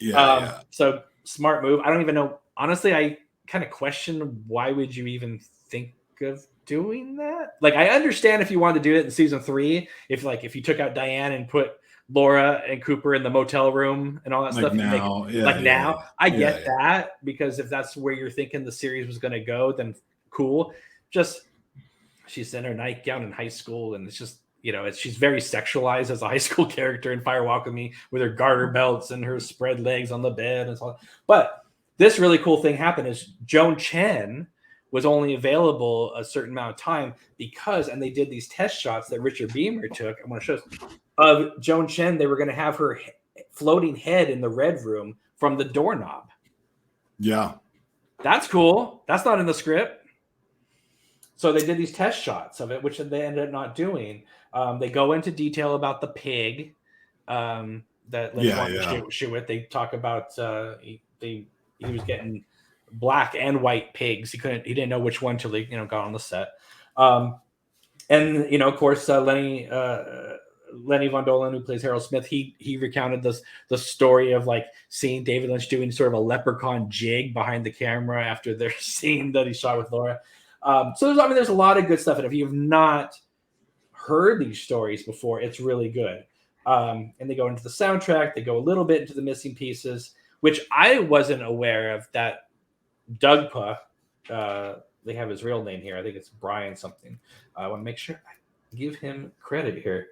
Yeah. So smart move. I don't even know. Honestly, I kind of question why would you even think of doing that? Like, I understand if you wanted to do it in season 3, if you took out Diane and put Laura and Cooper in the motel room and all that stuff. Now, I get that because if that's where you're thinking the series was going to go, then cool. Just she's in her nightgown in high school, and it's just she's very sexualized as a high school character in Fire Walk with Me with her garter belts and her spread legs on the bed and so on. But this really cool thing happened is Joan Chen was only available a certain amount of time and they did these test shots that Richard Beamer took. I want to show this. Of Joan Chen, they were going to have her floating head in the red room from the doorknob. Yeah. That's cool. That's not in the script. So they did these test shots of it, which they ended up not doing. They go into detail about the pig that Lynch wanted to shoot with. They talk about he was getting black and white pigs. He didn't know which one till he got on the set. And of course Lenny Von Dolan, who plays Harold Smith, he recounted the story of like seeing David Lynch doing sort of a leprechaun jig behind the camera after their scene that he shot with Laura. So there's a lot of good stuff, and if you've not heard these stories before, it's really good. And they go into the soundtrack. They go a little bit into the missing pieces, which I wasn't aware of. That Dugpa, they have his real name here. I think it's Brian something. I want to make sure I give him credit here.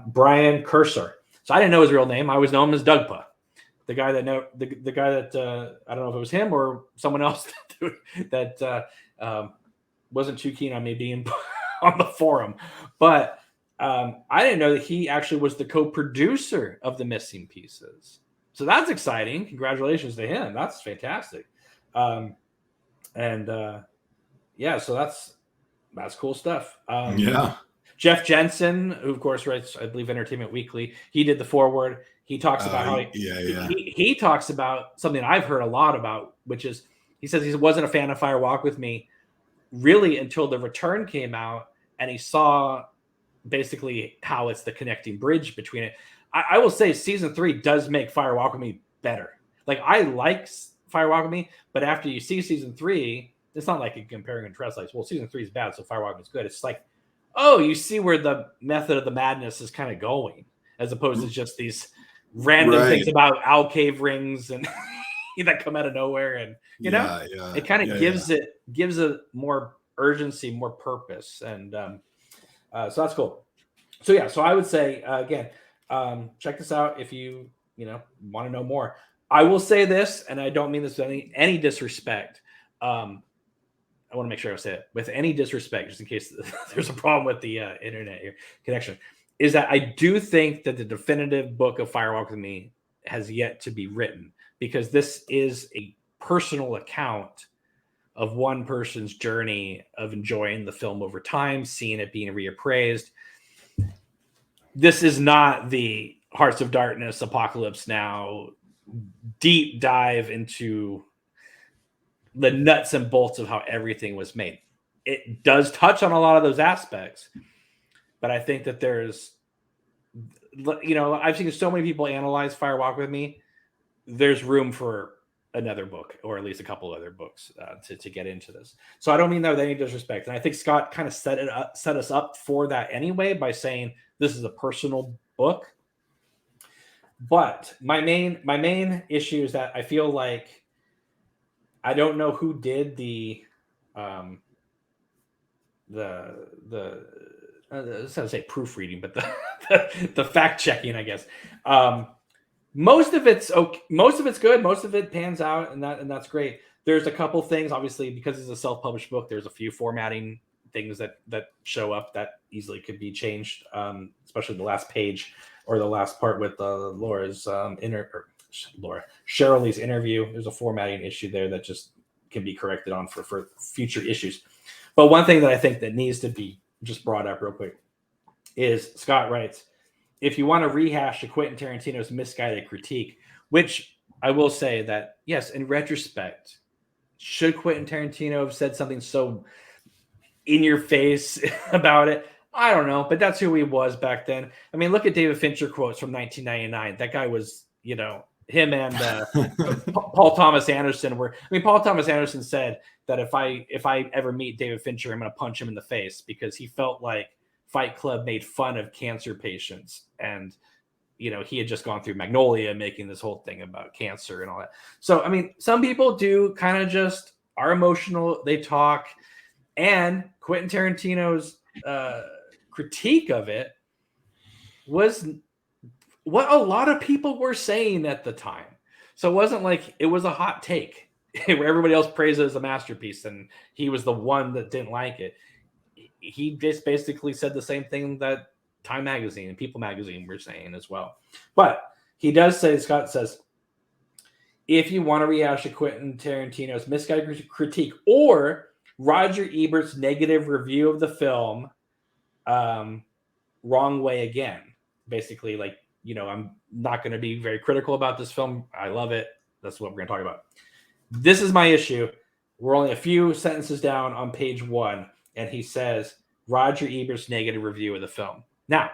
Brian Cursor. So I didn't know his real name. I always know him as Dugpa. The guy that I don't know if it was him or someone else that wasn't too keen on me being on the forum. But I didn't know that he actually was the co-producer of the missing pieces. So that's exciting. Congratulations to him. That's fantastic. So that's cool stuff. Jeff Jensen, who of course writes, I believe, Entertainment Weekly, he did the foreword. He talks about how he talks about something I've heard a lot about, which is he says he wasn't a fan of Fire Walk with Me really until The Return came out, and he saw basically how it's the connecting bridge between it. I will say season 3 does make Fire Walk with Me better. Like, I like Fire Walk with Me, but after you see season 3, it's not like you're comparing and contrast. Like, well, season 3 is bad, so Fire Walk with Me is good. It's like, oh, you see where the method of the madness is kind of going, as opposed to just these random things about owl cave rings and that come out of nowhere. And it kind of gives it more urgency, more purpose, and so that's cool. So yeah, so I would say again, check this out if you want to know more. I will say this, and I don't mean this with any disrespect. I want to make sure I say it with any disrespect, just in case there's a problem with the internet here, connection. Is that I do think that the definitive book of Fire Walk with Me has yet to be written, because this is a personal account of one person's journey of enjoying the film over time, seeing it being reappraised. This is not the Hearts of Darkness, Apocalypse Now deep dive into the nuts and bolts of how everything was made. It does touch on a lot of those aspects, but I think that there's, I've seen so many people analyze Fire Walk with Me. There's room for another book, or at least a couple other books to get into this. So I don't mean that with any disrespect. And I think Scott kind of set us up for that anyway by saying this is a personal book. But my main issue is that I feel like I don't know who did the I was going to say proofreading, but the fact checking, I guess. Most of it's okay. Most of it's good. Most of it pans out, and that's great. There's a couple things, obviously, because it's a self-published book. There's a few formatting things that show up that easily could be changed, especially the last page or the last part with Shirley's interview. There's a formatting issue there that just can be corrected on for future issues. But one thing that I think that needs to be just brought up real quick is Scott writes, if you want to rehash Quentin Tarantino's misguided critique, which I will say that, yes, in retrospect, should Quentin Tarantino have said something so in your face about it? I don't know, but that's who he was back then. I mean, look at David Fincher quotes from 1999. That guy was, him and Paul Thomas Anderson were. I mean, Paul Thomas Anderson said that if I ever meet David Fincher, I'm going to punch him in the face, because he felt like Fight Club made fun of cancer patients, and he had just gone through Magnolia, making this whole thing about cancer and all that. So I mean, some people do kind of just are emotional. They talk, and Quentin Tarantino's critique of it was what a lot of people were saying at the time. So it wasn't like it was a hot take where everybody else praised it as a masterpiece and he was the one that didn't like it. He just basically said the same thing that Time Magazine and People Magazine were saying as well. But he does say, Scott says, if you want to rehash Quentin Tarantino's misguided critique or Roger Ebert's negative review of the film, wrong way again. Basically, like, I'm not going to be very critical about this film. I love it. That's what we're going to talk about. This is my issue. We're only a few sentences down on page 1, and he says, Roger Ebert's negative review of the film. Now,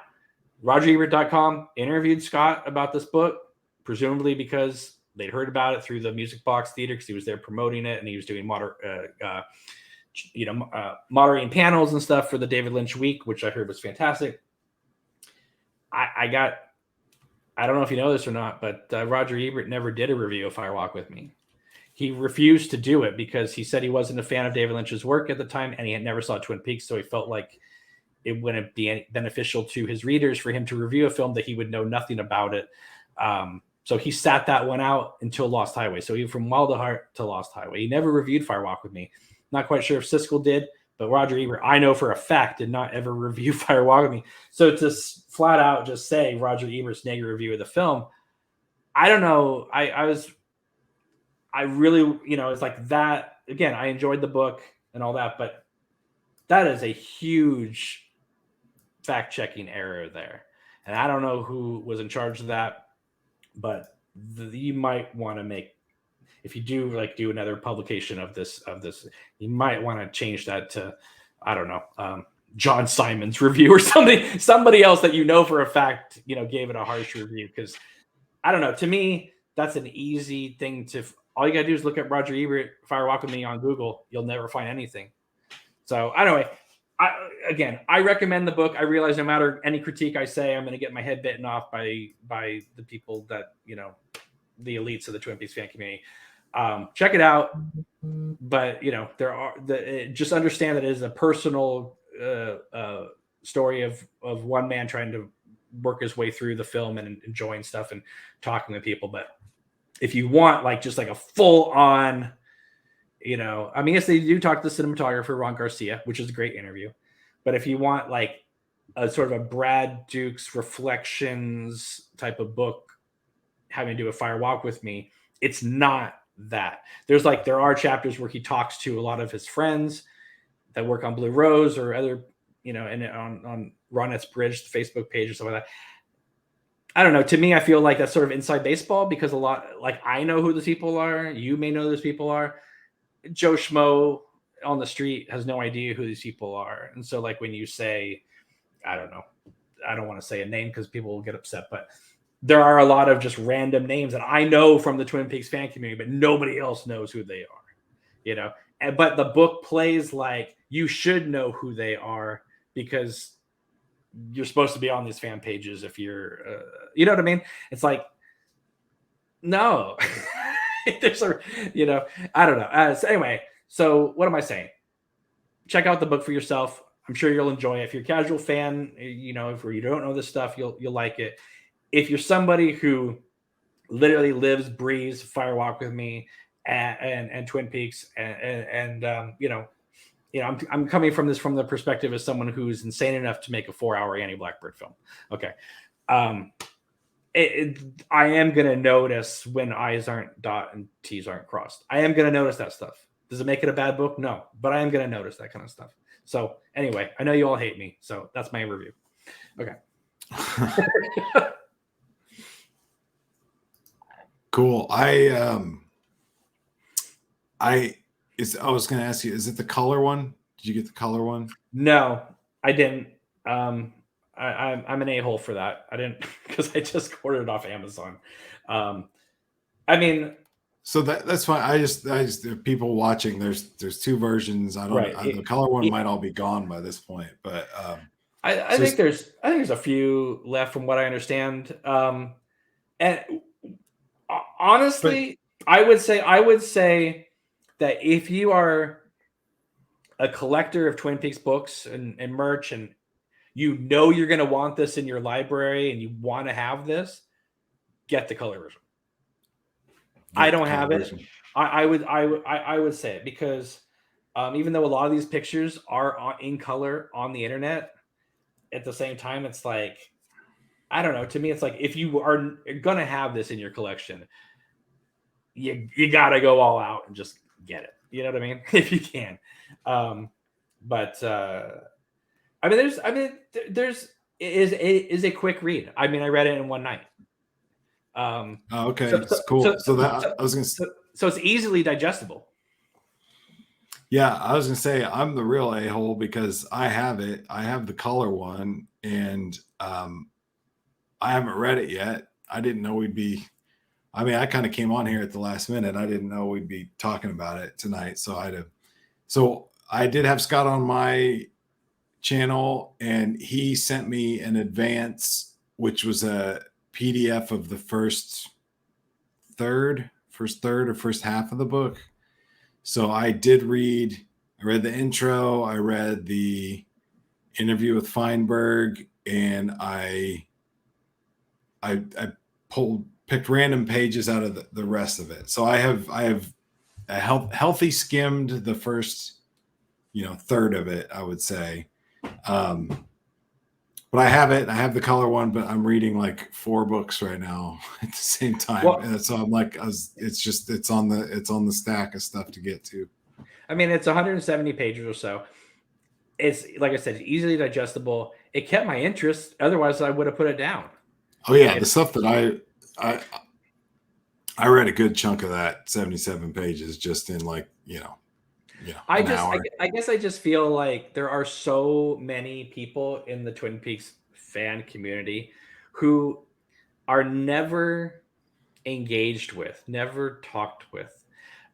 RogerEbert.com interviewed Scott about this book, presumably because they'd heard about it through the Music Box Theater, because he was there promoting it, and he was doing moderating panels and stuff for the David Lynch week, which I heard was fantastic. I don't know if you know this or not, but Roger Ebert never did a review of Fire Walk with Me. He refused to do it because he said he wasn't a fan of David Lynch's work at the time, and he had never saw Twin Peaks, so he felt like it wouldn't be beneficial to his readers for him to review a film that he would know nothing about it. So he sat that one out until Lost Highway. So he from Wild at Heart to Lost Highway. He never reviewed Fire Walk with Me. Not quite sure if Siskel did, but Roger Ebert, I know for a fact, did not ever review Fire Walk with Me. So to flat out just say Roger Ebert's negative review of the film, I don't know. I really, it's like that. Again, I enjoyed the book and all that, but that is a huge fact-checking error there. And I don't know who was in charge of that, but you might want to make, if you do do another publication of this, you might want to change that to, I don't know, John Simon's review or something, somebody else that for a fact, gave it a harsh review. Because I don't know, to me, that's an easy thing to, all you got to do is look at Roger Ebert, Fire Walk with Me on Google. You'll never find anything. So anyway, I recommend the book. I realize no matter any critique I say, I'm going to get my head bitten off by the people that, the elites of the Twin Peaks fan community. Check it out. But just understand that it is a personal story of one man trying to work his way through the film and enjoying stuff and talking to people. But if you want just like a full on, yes, they do talk to the cinematographer Ron Garcia, which is a great interview. But if you want like a sort of a Brad Dukes reflections type of book having to do a Fire Walk with Me, it's not that. There are chapters where he talks to a lot of his friends that work on Blue Rose or other, and on Ronette's Bridge, the Facebook page or something like that. I don't know. To me, I feel like that's sort of inside baseball because a lot, I know who those people are. You may know who those people are. Joe Schmo on the street has no idea who these people are. And so when you say, I don't know, I don't want to say a name because people will get upset, but there are a lot of just random names that I know from the Twin Peaks fan community, but nobody else knows who they are, but the book plays like you should know who they are because you're supposed to be on these fan pages if you're, you know what I mean? It's no, there's I don't know. So anyway, so what am I saying? Check out the book for yourself. I'm sure you'll enjoy it. If you're a casual fan, if you don't know this stuff, you'll like it. If you're somebody who literally lives, breathes Fire Walk with Me and Twin Peaks, and I'm coming from the perspective as someone who's insane enough to make a 4-hour Annie Blackbird film. Okay. I am going to notice when I's aren't dot and T's aren't crossed. I am going to notice that stuff. Does it make it a bad book? No, but I am going to notice that kind of stuff. So anyway, I know you all hate me, so that's my review. Okay. Cool. I was going to ask you, is it the color one? Did you get the color one? No, I didn't. I'm an a-hole for that. I didn't because I just ordered it off Amazon. So that's fine. I just there are people watching. There's two versions. I don't. The color one might all be gone by this point, but I think there's a few left from what I understand. And honestly, I would say that if you are a collector of Twin Peaks books and merch, and you're going to want this in your library and you want to have this, get the color version. I don't have it. I would say it because even though a lot of these pictures are in color on the internet, at the same time, it's I don't know. To me, it's if you are going to have this in your collection, you got to go all out and just get it. You know what I mean? If you can. It is a quick read. I read it in one night. Okay, that's cool. So it's easily digestible. Yeah, I was gonna say I'm the real a-hole because I have it. I have the color one, and I haven't read it yet. I didn't know we'd be. I kind of came on here at the last minute. I didn't know we'd be talking about it tonight. So I did have Scott on my channel, and he sent me an advance, which was a PDF of the first third or first half of the book. So I read the intro, I read the interview with Feinberg, and I picked random pages out of the rest of it. So I have a healthy skimmed the first, third of it, I would say. But I have it. I have the color one, but I'm reading 4 books right now at the same time. Well, and so I'm it's on the stack of stuff to get to. It's 170 pages or so. It's like I said, easily digestible. It kept my interest. Otherwise, I would have put it down. Oh yeah, the stuff that I read a good chunk of that 77 pages just in I guess I just feel like there are so many people in the Twin Peaks fan community who are never engaged with, never talked with.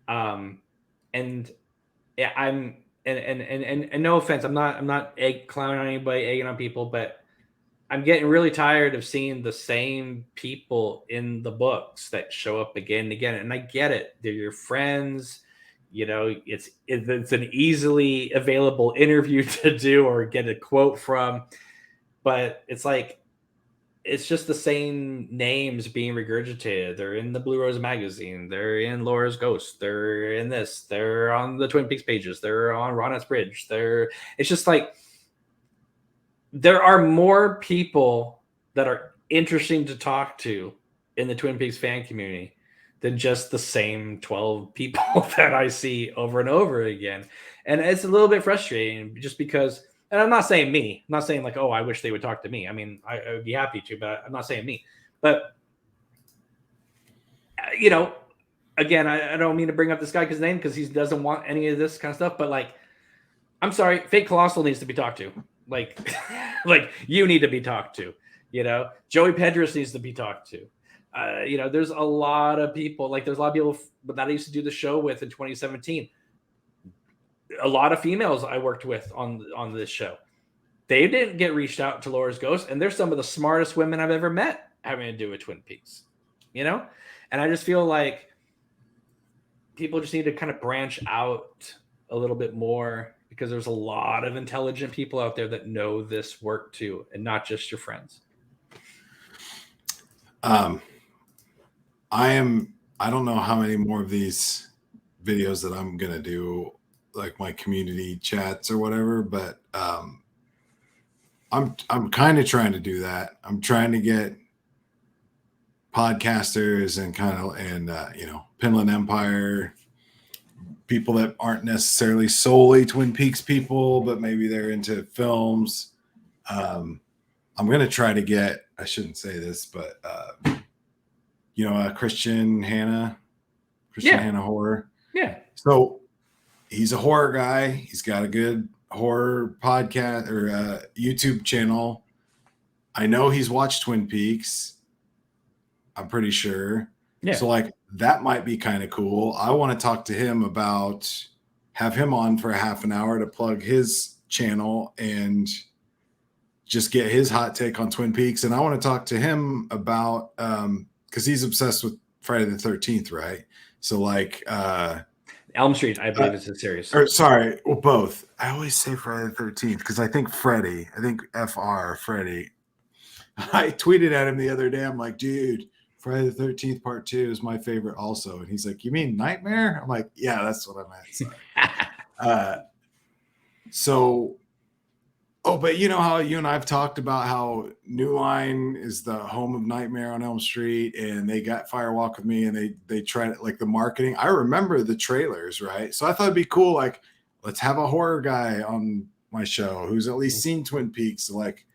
And no offense, I'm not clowning on anybody, egging on people, but I'm getting really tired of seeing the same people in the books that show up again and again. And I get it. They're your friends. You know, it's an easily available interview to do or get a quote from. But it's like, it's just the same names being regurgitated. They're in the Blue Rose magazine. They're in Laura's Ghost. They're in this. They're on the Twin Peaks pages. They're on Ronnett's Bridge. It's just like, there are more people that are interesting to talk to in the Twin Peaks fan community than just the same 12 people that I see over and over again. And it's a little bit frustrating just because, and I'm not saying me, I'm not saying like, oh, I wish they would talk to me. I mean, I would be happy to, but I'm not saying me. But, you know, again, I don't mean to bring up this guy's name because he doesn't want any of this kind of stuff, but like, I'm sorry, Fake Colossal needs to be talked to. Like, like you need to be talked to, you know, Joey Pedros needs to be talked to. You know, there's a lot of people, like there's a lot of people that I used to do the show with in 2017. A lot of females I worked with on this show. They didn't get reached out to Laura's Ghost, and they're some of the smartest women I've ever met having to do with Twin Peaks, you know? And I just feel like people just need to kind of branch out a little bit more because there's a lot of intelligent people out there that know this work too, and not just your friends. I don't know how many more of these videos that I'm going to do, like my community chats or whatever, but I'm kind of trying to do that. I'm trying to get podcasters and you know, Pinland Empire people that aren't necessarily solely Twin Peaks people, but maybe they're into films. I'm going to try to get, I shouldn't say this, but you know, Christian Hanna Horror. Yeah. So he's a horror guy. He's got a good horror podcast or YouTube channel. I know he's watched Twin Peaks. I'm pretty sure. Yeah. So like that might be kind of cool. I want to talk to him have him on for a half an hour to plug his channel and just get his hot take on Twin Peaks. And I want to talk to him about, cause he's obsessed with Friday the 13th. Right. So like, Elm Street, I believe it's a series. Or sorry, well, both. I always say Friday the 13th because I think Freddy. I tweeted at him the other day. I'm like, dude, Friday the 13th Part 2 is my favorite also. And he's like, you mean Nightmare? I'm like, yeah, that's what I meant. Sorry. But you know how you and I've talked about how New Line is the home of Nightmare on Elm Street, and they got Fire Walk with Me, and they tried like the marketing. I remember the trailers, right? So I thought it'd be cool. Like, let's have a horror guy on my show who's at least seen Twin Peaks. Like,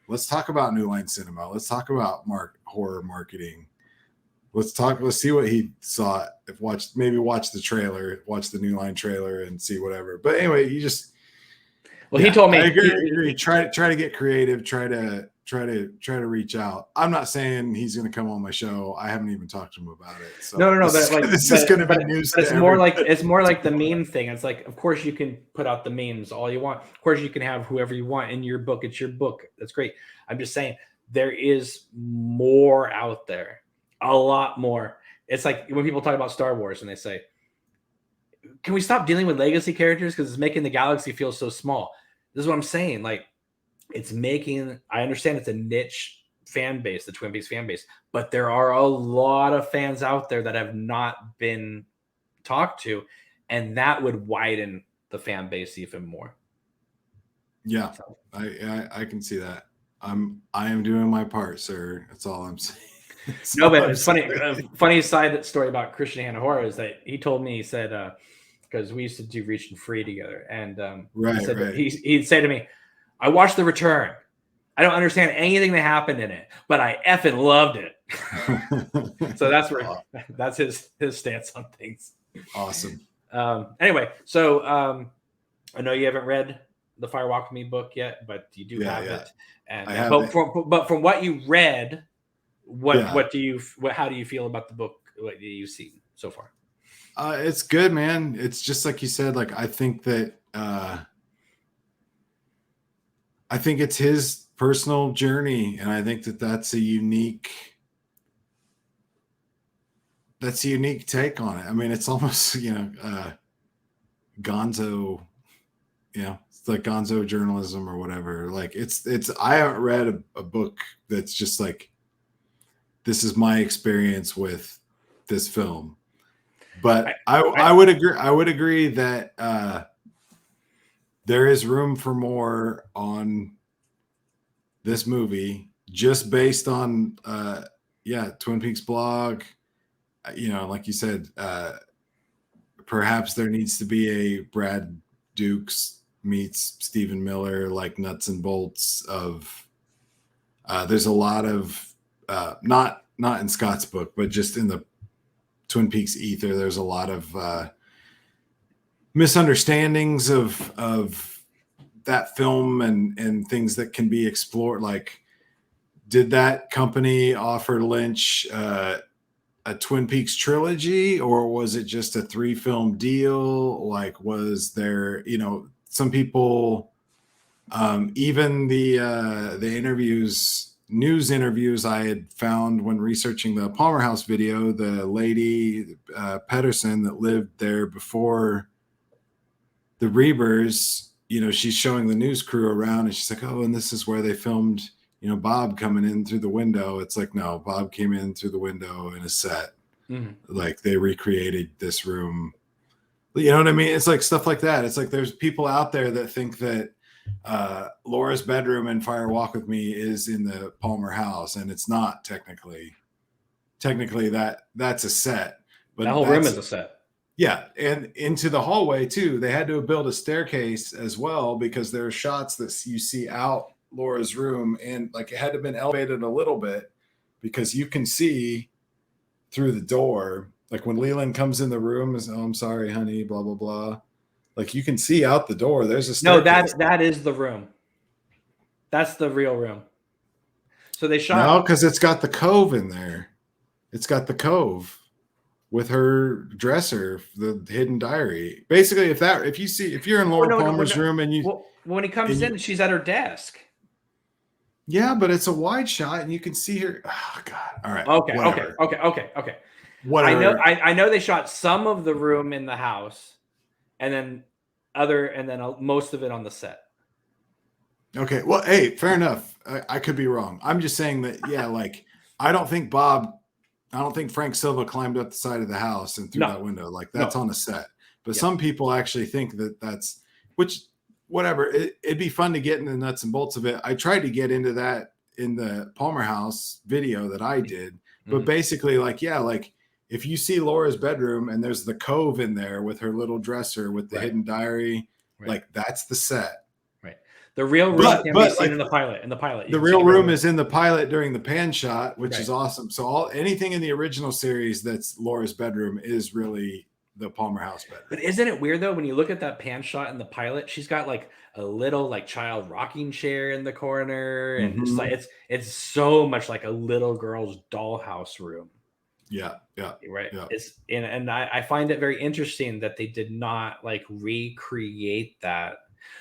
let's talk about New Line Cinema. Let's talk about horror marketing. Let's see what he saw. Watch the trailer, watch the New Line trailer, and see whatever. But anyway, you just. Well, he told me. I agree. Try to get creative. Try to reach out. I'm not saying he's going to come on my show. I haven't even talked to him about it. So no. This is going to be news. But it's more like the meme thing. It's like, of course you can put out the memes all you want. Of course you can have whoever you want in your book. It's your book. That's great. I'm just saying there is more out there, a lot more. It's like when people talk about Star Wars and they say, "Can we stop dealing with legacy characters because it's making the galaxy feel so small?" This is what I'm saying. Like, I understand it's a niche fan base, the Twin Peaks fan base, but there are a lot of fans out there that have not been talked to, and that would widen the fan base even more. Yeah, so. I can see that. I am doing my part, sir. That's all I'm saying. No, but it's funny. Funny side story about Christian Hanna Horror is that he told me, he said, because we used to do Reach and Free together. And he'd say to me, I watched The Return. I don't understand anything that happened in it, but I effing loved it. So that's his stance on things. Awesome. Anyway, so I know you haven't read the Fire Walk With Me book yet, but you do have it. And but from what you read, how do you feel about the book? What do you see so far? It's good, man. It's just like you said. Like I think that I think it's his personal journey, and I think that that's a unique take on it. I mean, it's almost gonzo, it's like gonzo journalism or whatever. Like it's I haven't read a book that's just like, this is my experience with this film, but I would agree that there is room for more on this movie, just based on Twin Peaks blog. Like you said, perhaps there needs to be a Brad Dukes meets Stephen Miller, like nuts and bolts of there's a lot of not in Scott's book, but just in the Twin Peaks ether, there's a lot of misunderstandings of that film and things that can be explored. Like, did that company offer Lynch a Twin Peaks trilogy, or was it just a 3-film deal? Like, was there, some people, even the news interviews I had found when researching the Palmer House video, the lady Pedersen that lived there before the Reavers, she's showing the news crew around, and she's like, oh, and this is where they filmed, Bob coming in through the window. It's like, no, Bob came in through the window in a set. Mm-hmm. Like, they recreated this room. You know what I mean? It's like stuff like that. It's like there's people out there that think that Laura's bedroom in Fire Walk with Me is in the Palmer house, and it's not technically. Technically, that's a set. But that whole room is a set. Yeah, and into the hallway too. They had to build a staircase as well, because there are shots that you see out Laura's room, and like it had to have been elevated a little bit because you can see through the door. Like when Leland comes in the room, is, oh, I'm sorry, honey, blah blah blah. Like you can see out the door. There's a staircase. No, that is the room. That's the real room. So they shot. No, because it's got the cove in there. It's got the cove with her dresser, the hidden diary. Basically, if you're in Laura Palmer's room and you when he comes in, she's at her desk. Yeah, but it's a wide shot and you can see her. Oh God! All right. Okay. Whatever. I know they shot some of the room in the house, and then most of it on the set. Okay. Well, hey, fair enough. I could be wrong. I'm just saying that. Yeah, like I don't think Frank Silva climbed up the side of the house and through that window. Like that's on a set. But some people actually think that that's, which, whatever. It'd be fun to get into the nuts and bolts of it. I tried to get into that in the Palmer House video that I did. But basically, like if you see Laura's bedroom and there's the cove in there with her little dresser with the hidden diary, like that's the set. Right. The real room can be seen in the pilot. The real room is in the pilot during the pan shot, which is awesome. So anything in the original series that's Laura's bedroom is really the Palmer House bedroom. But isn't it weird though when you look at that pan shot in the pilot? She's got like a little like child rocking chair in the corner, and it's like it's so much like a little girl's dollhouse room. Yeah. Right. Yeah. And I find it very interesting that they did not like recreate that.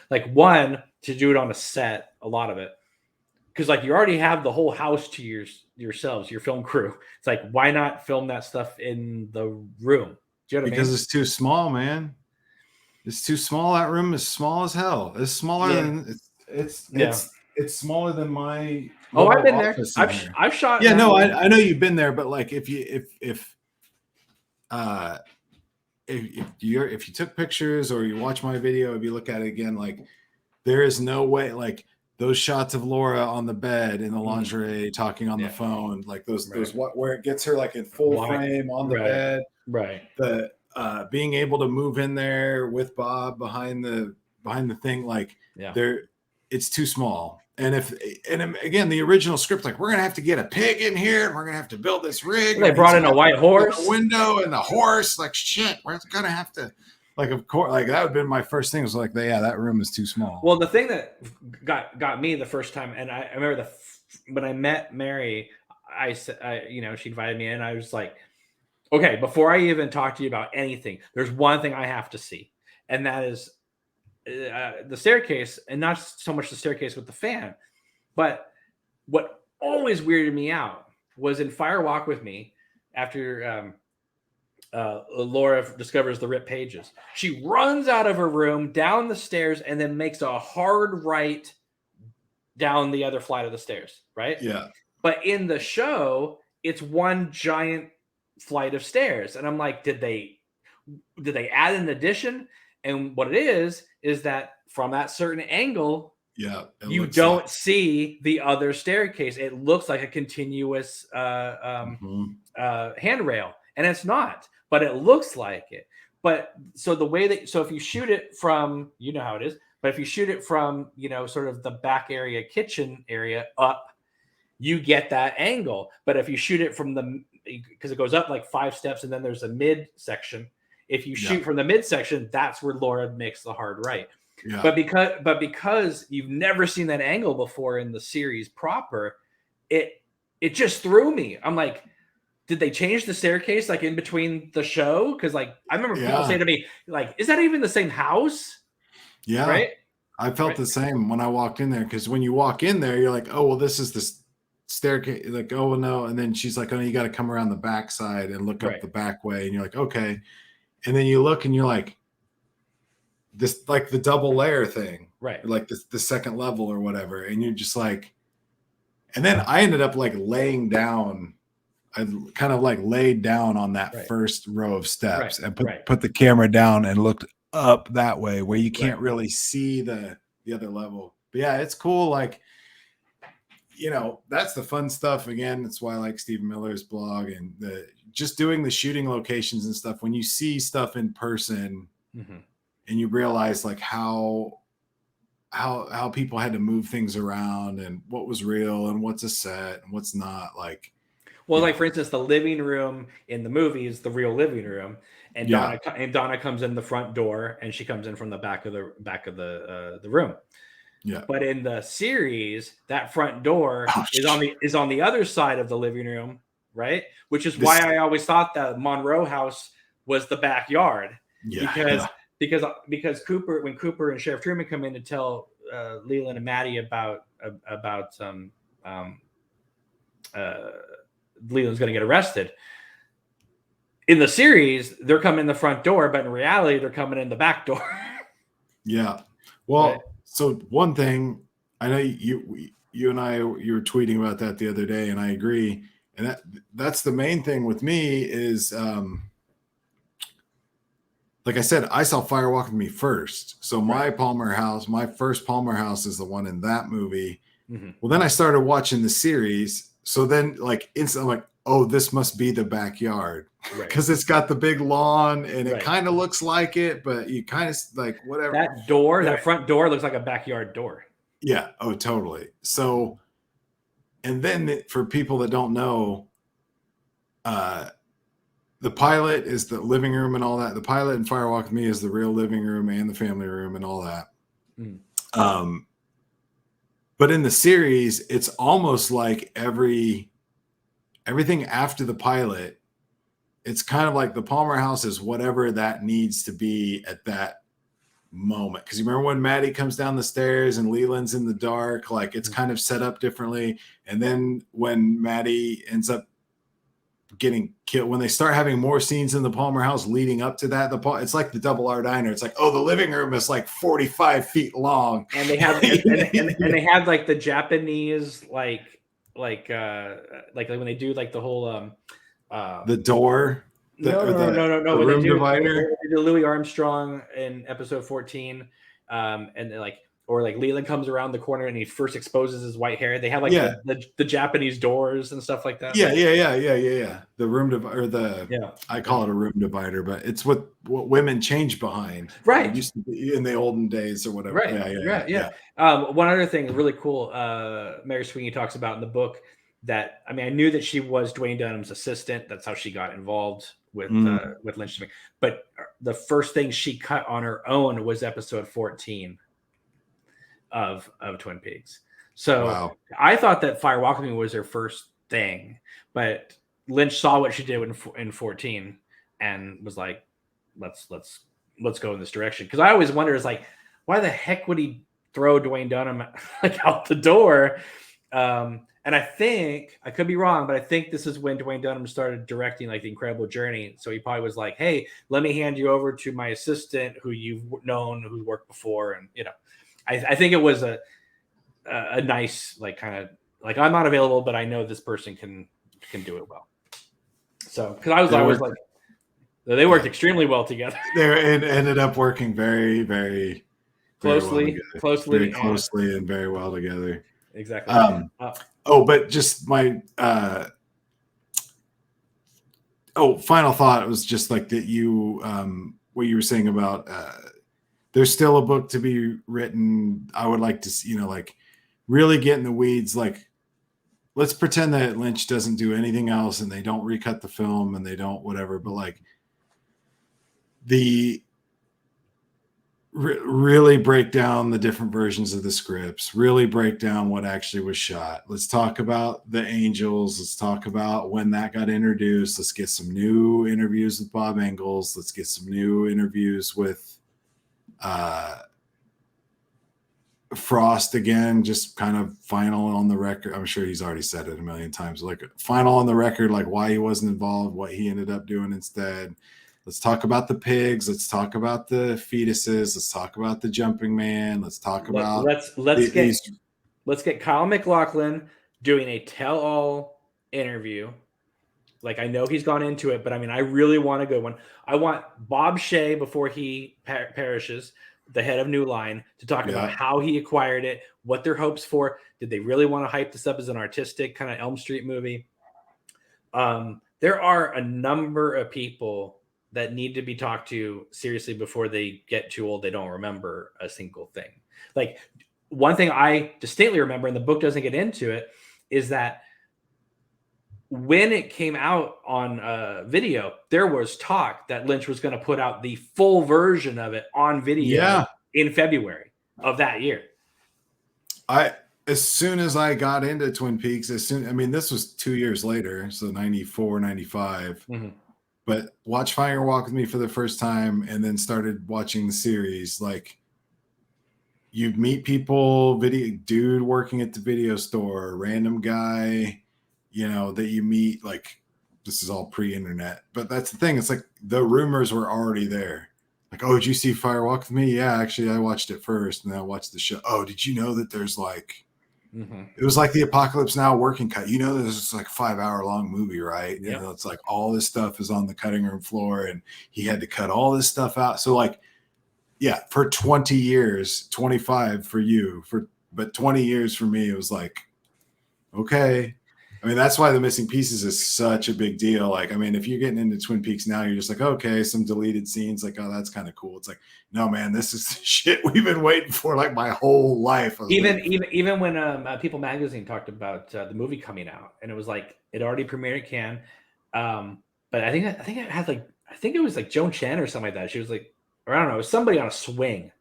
Like one, to do it on a set, a lot of it. Because like you already have the whole house to yourselves, your film crew. It's like, why not film that stuff in the room? Do you know what I mean? Because it's too small, man. It's too small. That room is small as hell. It's smaller than it's smaller than my. Oh, I've been there. I've shot. Yeah, no, I know you've been there, but like if you took pictures or you watch my video, if you look at it again, like there is no way, like those shots of Laura on the bed in the lingerie talking on the phone, like those where it gets her like in full frame on the bed, right? The being able to move in there with Bob behind the thing, like it's too small. And again, the original script, like we're gonna have to get a pig in here, and we're gonna have to build this rig. They brought in a white horse, a window, and the horse. Like shit, we're gonna have to. Like of course, like that would have been my first thing. Was like, that room is too small. Well, the thing that got me the first time, and I remember when I met Mary, I said, she invited me in. I was like, okay, before I even talk to you about anything, there's one thing I have to see, and that is the staircase, and not so much the staircase with the fan, But what always weirded me out was in Fire Walk with Me, after Laura discovers the ripped pages, she runs out of her room, down the stairs, and then makes a hard right down the other flight of the stairs, right? Yeah. But in the show, it's one giant flight of stairs. And I'm like, did they add an addition? And what it is that from that certain angle, Yeah. you don't see the other staircase. It looks like a continuous handrail, and it's not, but it looks like it. But so the way that, so if you shoot it from, you know how it is, but if you shoot it from, you know, sort of the back area, kitchen area up, you get that angle. But if you shoot it from the, because it goes up like 5 steps and then there's a mid section. If you shoot from the mid section, that's where Laura makes the hard right. Yeah. But because you've never seen that angle before in the series proper, it just threw me. I'm like, did they change the staircase like in between the show? Because like I remember people saying to me, like, is that even the same house? Yeah. Right. I felt the same when I walked in there, because when you walk in there, you're like, oh well, this is the staircase. Like, oh no, and then she's like, oh, you got to come around the back side and look up the back way, and you're like, okay, and then you look and you're like, this, like the double layer thing, right? Like the second level or whatever, and you're just like, and then I ended up like laying down. I kind of like laid down on that first row of steps and put the camera down and looked up that way where you can't really see the other level. But yeah, it's cool. Like, you know, that's the fun stuff. Again, that's why I like Stephen Miller's blog and just doing the shooting locations and stuff. When you see stuff in person and you realize like how people had to move things around and what was real and what's a set and what's not, like. Well, like for instance, the living room in the movie is the real living room, and Donna comes in the front door, and she comes in from the back of the room. Yeah. But in the series, that front door is on the other side of the living room, right? Which is why I always thought that Monroe House was the backyard. Yeah. Because Cooper, when Cooper and Sheriff Truman come in to tell Leland and Maddie about Leland's going to get arrested. In the series, they're coming in the front door, but in reality, they're coming in the back door. Yeah. Well, so one thing, I know you and I, you were tweeting about that the other day, and I agree. And that's the main thing with me is, like I said, I saw Fire Walk with Me first. So my first Palmer house is the one in that movie. Well, then I started watching the series. So then, like, instantly, I'm like, oh, this must be the backyard because it's got the big lawn and it kind of looks like it, but you kind of like whatever. That front door looks like a backyard door. Yeah. Oh, totally. So, and then for people that don't know, the pilot is the living room and all that. The pilot in Fire Walk with Me is the real living room and the family room and all that. But in the series, it's almost like everything after the pilot, it's kind of like the Palmer house is whatever that needs to be at that moment. Because you remember when Maddie comes down the stairs and Leland's in the dark, like it's kind of set up differently. And then when Maddie ends up getting killed, when they start having more scenes in the Palmer house leading up to that, it's like the Double R Diner. It's like, oh, the living room is like 45 feet long, and they have and they have like the Japanese like when they do like the whole the door, no, the room divider, the Louis Armstrong in episode 14, and like. Or like Leland comes around the corner and he first exposes his white hair. They have like the Japanese doors and stuff like that. Yeah. The room divider, I call it a room divider, but it's what women change behind. Right. It used to be in the olden days or whatever. Right. Yeah. One other thing really cool, Mary Sweeney talks about in the book that, I mean, I knew that she was Dwayne Dunham's assistant. That's how she got involved with Lynch. But the first thing she cut on her own was episode 14. Of Twin Peaks. So I thought that Fire Walk with Me was her first thing, but Lynch saw what she did in 14 and was like, let's go in this direction. Because I always wonder, is like, why the heck would he throw Dwayne Dunham like out the door. And I think, I could be wrong, but I think this is when Dwayne Dunham started directing like The Incredible Journey. So he probably was like, hey, let me hand you over to my assistant who you've known, who worked before. And, you know, I think it was a nice, like, kind of like, I'm not available, but I know this person can do it well. So, because I was always like, they worked extremely well together. It ended up working very, very closely, and very well together. Exactly. But just my final thought was just like that you what you were saying about there's still a book to be written. I would like to see, you know, like really get in the weeds. Like, let's pretend that Lynch doesn't do anything else and they don't recut the film and they don't whatever, but like really break down the different versions of the scripts, really break down what actually was shot. Let's talk about the Angels. Let's talk about when that got introduced. Let's get some new interviews with Bob Engels. Let's get some new interviews with Frost again, just kind of final on the record. I'm sure he's already said it a million times, like final on the record, like why he wasn't involved, what he ended up doing instead. Let's talk about the pigs. Let's talk about the fetuses. Let's talk about the jumping man. Let's talk about let's get Kyle MacLachlan doing a tell-all interview. Like, I know he's gone into it, but I mean, I really want a good one. I want Bob Shea, before he perishes, the head of New Line, to talk about how he acquired it, what their hopes for. Did they really want to hype this up as an artistic kind of Elm Street movie? There are a number of people that need to be talked to seriously before they get too old. They don't remember a single thing. Like, one thing I distinctly remember, and the book doesn't get into it, is that when it came out on video, there was talk that Lynch was going to put out the full version of it on video in February of that year. As soon as I got into Twin Peaks, this was 2 years later, so 94, 95. Mm-hmm. But watch Fire Walk with Me for the first time and then started watching the series. Like, you'd meet people, dude working at the video store, random guy, you know, that you meet. Like, this is all pre-internet. But that's the thing. It's like the rumors were already there. Like, oh, did you see Fire Walk with Me? Yeah, actually, I watched it first, and then I watched the show. Oh, did you know that there's like... Mm-hmm. It was like the Apocalypse Now working cut. You know, this is like a 5-hour-long movie, right? Yep. You know, it's like all this stuff is on the cutting room floor, and he had to cut all this stuff out. So, like, yeah, for 20 years, 25 for you, but 20 years for me, it was like, okay. I mean, that's why The Missing Pieces is such a big deal. Like, I mean, if you're getting into Twin Peaks now, you're just like, okay, some deleted scenes, like, oh, that's kind of cool. It's like, no, man, this is the shit we've been waiting for like my whole life. Even when People Magazine talked about the movie coming out, and it was like it already premiered at Cannes, but I think it had like, I think it was like Joan Chen or something like that. She was like, or I don't know, it was somebody on a swing,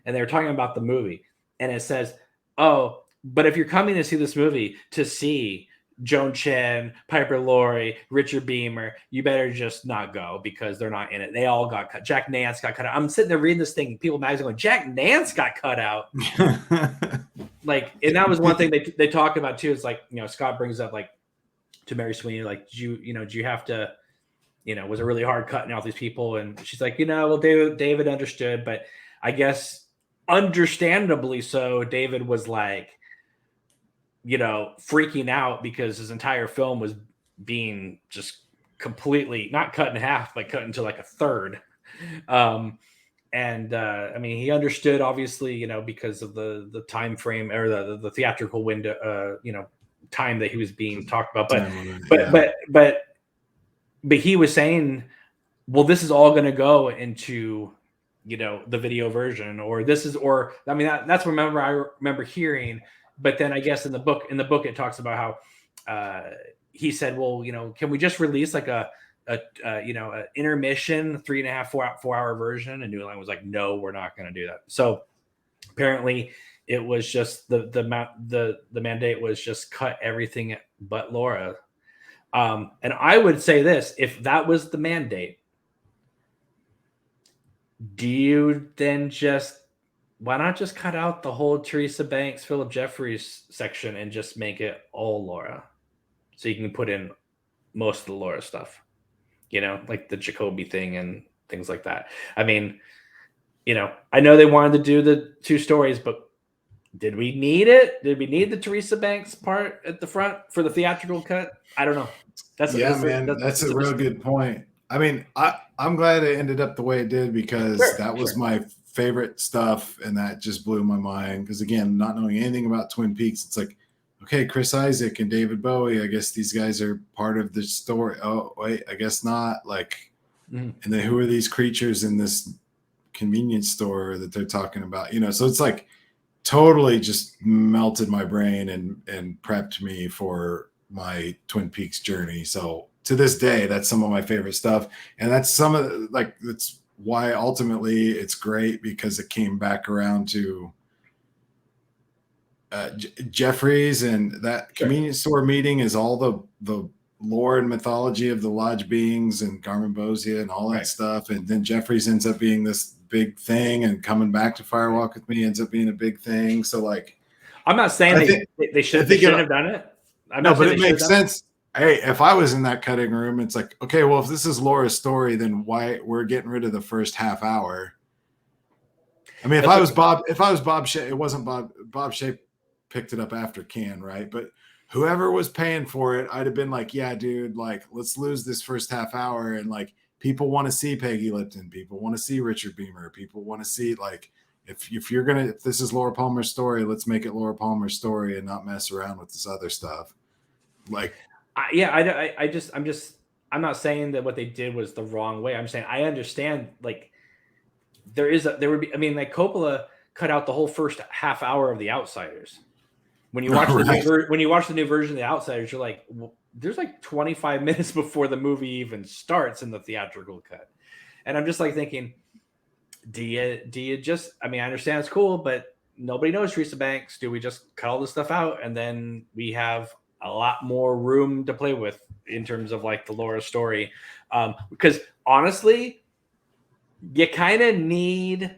and they were talking about the movie, and it says, oh, but if you're coming to see this movie to see Joan Chen, Piper Laurie, Richard Beamer, you better just not go because they're not in it. They all got cut. Jack Nance got cut out. I'm sitting there reading this thing, People Magazine going, Jack Nance got cut out. Like, and that was one thing they talk about too. It's like, you know, Scott brings up like to Mary Sweeney, like, do you have to, you know, was it really hard cutting out these people? And she's like, you know, well, David understood, but I guess understandably so, David was like, you know, freaking out because his entire film was being just completely not cut in half, but cut into like a third. I mean, he understood, obviously, you know, because of the time frame or the theatrical window, you know, time that he was being talked about. But he was saying, well, this is all going to go into, you know, the video version, or this is, or I mean, that's what I remember hearing. But then I guess in the book it talks about how he said, well, you know, can we just release like a intermission 3.5 4 hour version? And New Line was like, no, we're not going to do that. So apparently it was just the mandate was just cut everything but Laura. And I would say this, if that was the mandate, do you then just why not just cut out the whole Teresa Banks, Philip Jeffries section and just make it all Laura? So you can put in most of the Laura stuff, like the Jacoby thing and things like that. I mean, I know they wanted to do the 2 stories, but did we need it? Did we need the Teresa Banks part at the front for the theatrical cut? I don't know. That's a real good point. I mean, I'm glad it ended up the way it did because that was my favorite stuff, and that just blew my mind. Because again, not knowing anything about Twin Peaks, it's like, okay, Chris Isaac and David Bowie, I guess these guys are part of the story. Oh, wait, I guess not. Like, and then who are these creatures in this convenience store that they're talking about? So it's like totally just melted my brain and prepped me for my Twin Peaks journey. So to this day, that's some of my favorite stuff. And that's that's why ultimately it's great, because it came back around to Jeffries, and that convenience store meeting is all the lore and mythology of the lodge beings and Garmin Bosia and all that stuff. And then Jeffries ends up being this big thing, and coming back to Firewalk with Me ends up being a big thing. So like, I'm not saying they shouldn't have done it. No, but it makes sense. Hey, if I was in that cutting room, it's like, okay, well, if this is Laura's story, then why we're getting rid of the first half hour? I mean, if I was Bob Shea, it wasn't Bob Shea picked it up after Can, right? But whoever was paying for it, I'd have been like, yeah, dude, like, let's lose this first half hour. And like, people want to see Peggy Lipton. People want to see Richard Beamer. People want to see, like, if this is Laura Palmer's story, let's make it Laura Palmer's story and not mess around with this other stuff. Like, I'm not saying that what they did was the wrong way. I'm saying I understand, like, Coppola cut out the whole first half hour of The Outsiders. When you watch the new version of The Outsiders, you're like, well, there's like 25 minutes before the movie even starts in the theatrical cut. And I'm just like thinking, do you just, I understand it's cool, but nobody knows Teresa Banks. Do we just cut all this stuff out and then we have a lot more room to play with in terms of like the Laura story? Because honestly, you kind of need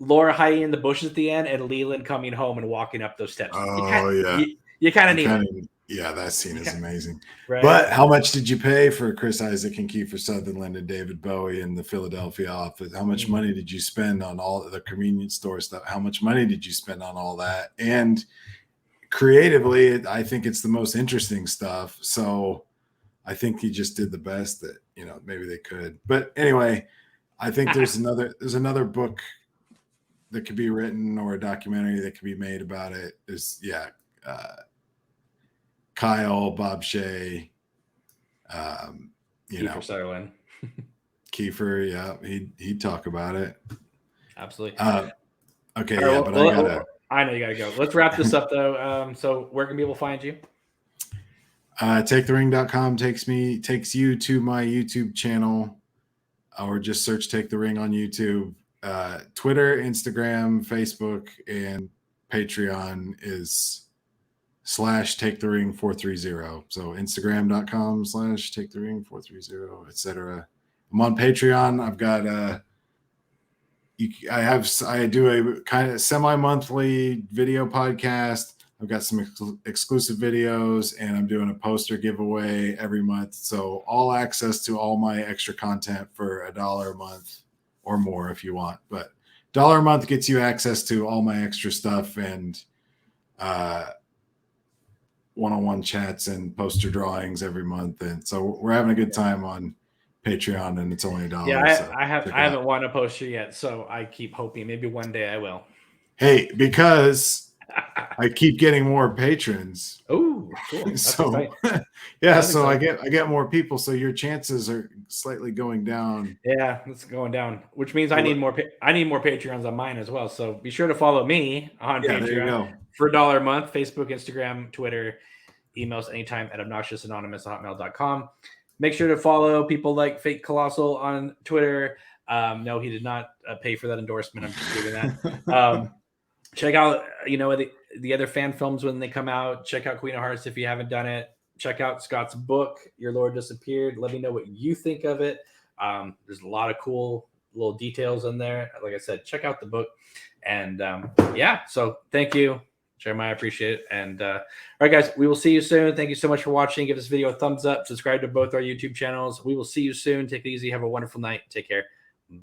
Laura hiding in the bushes at the end and Leland coming home and walking up those steps. You kind of need it. Yeah, that scene is amazing. Right. But how much did you pay for Chris Isaac and Kiefer Sutherland and David Bowie in the Philadelphia office? How much money did you spend on all the convenience store stuff? How much money did you spend on all that? And creatively, I think it's the most interesting stuff. So I think he just did the best that, maybe they could. But anyway, I think there's another book that could be written, or a documentary that could be made about it. Kyle, Bob Shea, Kiefer Sutherland. Kiefer, yeah, he'd talk about it. Absolutely. Okay, I know you gotta go. Let's wrap this up though. So where can people find you? TakeTheRing.com takes you to my YouTube channel, or just search Take the Ring on YouTube. Twitter, Instagram, Facebook, and Patreon is /TakeTheRing430. So Instagram.com/TakeTheRing430, etc. I'm on Patreon. I've got I do a kind of semi-monthly video podcast. I've got some exclusive videos, and I'm doing a poster giveaway every month. So all access to all my extra content for $1 a month or more if you want. But $1 a month gets you access to all my extra stuff and one-on-one chats and poster drawings every month. And so we're having a good time on Patreon, and it's only $1. Yeah, I haven't won a poster yet, so I keep hoping maybe one day I will. Hey, because I keep getting more patrons. Oh, cool. That's so That's so exciting. I get more people, so your chances are slightly going down. Yeah, it's going down, which means I need more Patreons on mine as well. So be sure to follow me on Patreon. There you go. For $1 a month. Facebook, Instagram, Twitter, emails anytime at obnoxiousanonymous@hotmail.com. Make sure to follow people like Fake Colossal on Twitter. No, he did not pay for that endorsement. I'm just doing that. Check out, the other fan films when they come out. Check out Queen of Hearts if you haven't done it. Check out Scott's book, Your Lord Disappeared. Let me know what you think of it. There's a lot of cool little details in there. Like I said, check out the book. And yeah, so thank you, Jeremiah. I appreciate it. And all right, guys, we will see you soon. Thank you so much for watching. Give this video a thumbs up. Subscribe to both our YouTube channels. We will see you soon. Take it easy. Have a wonderful night. Take care.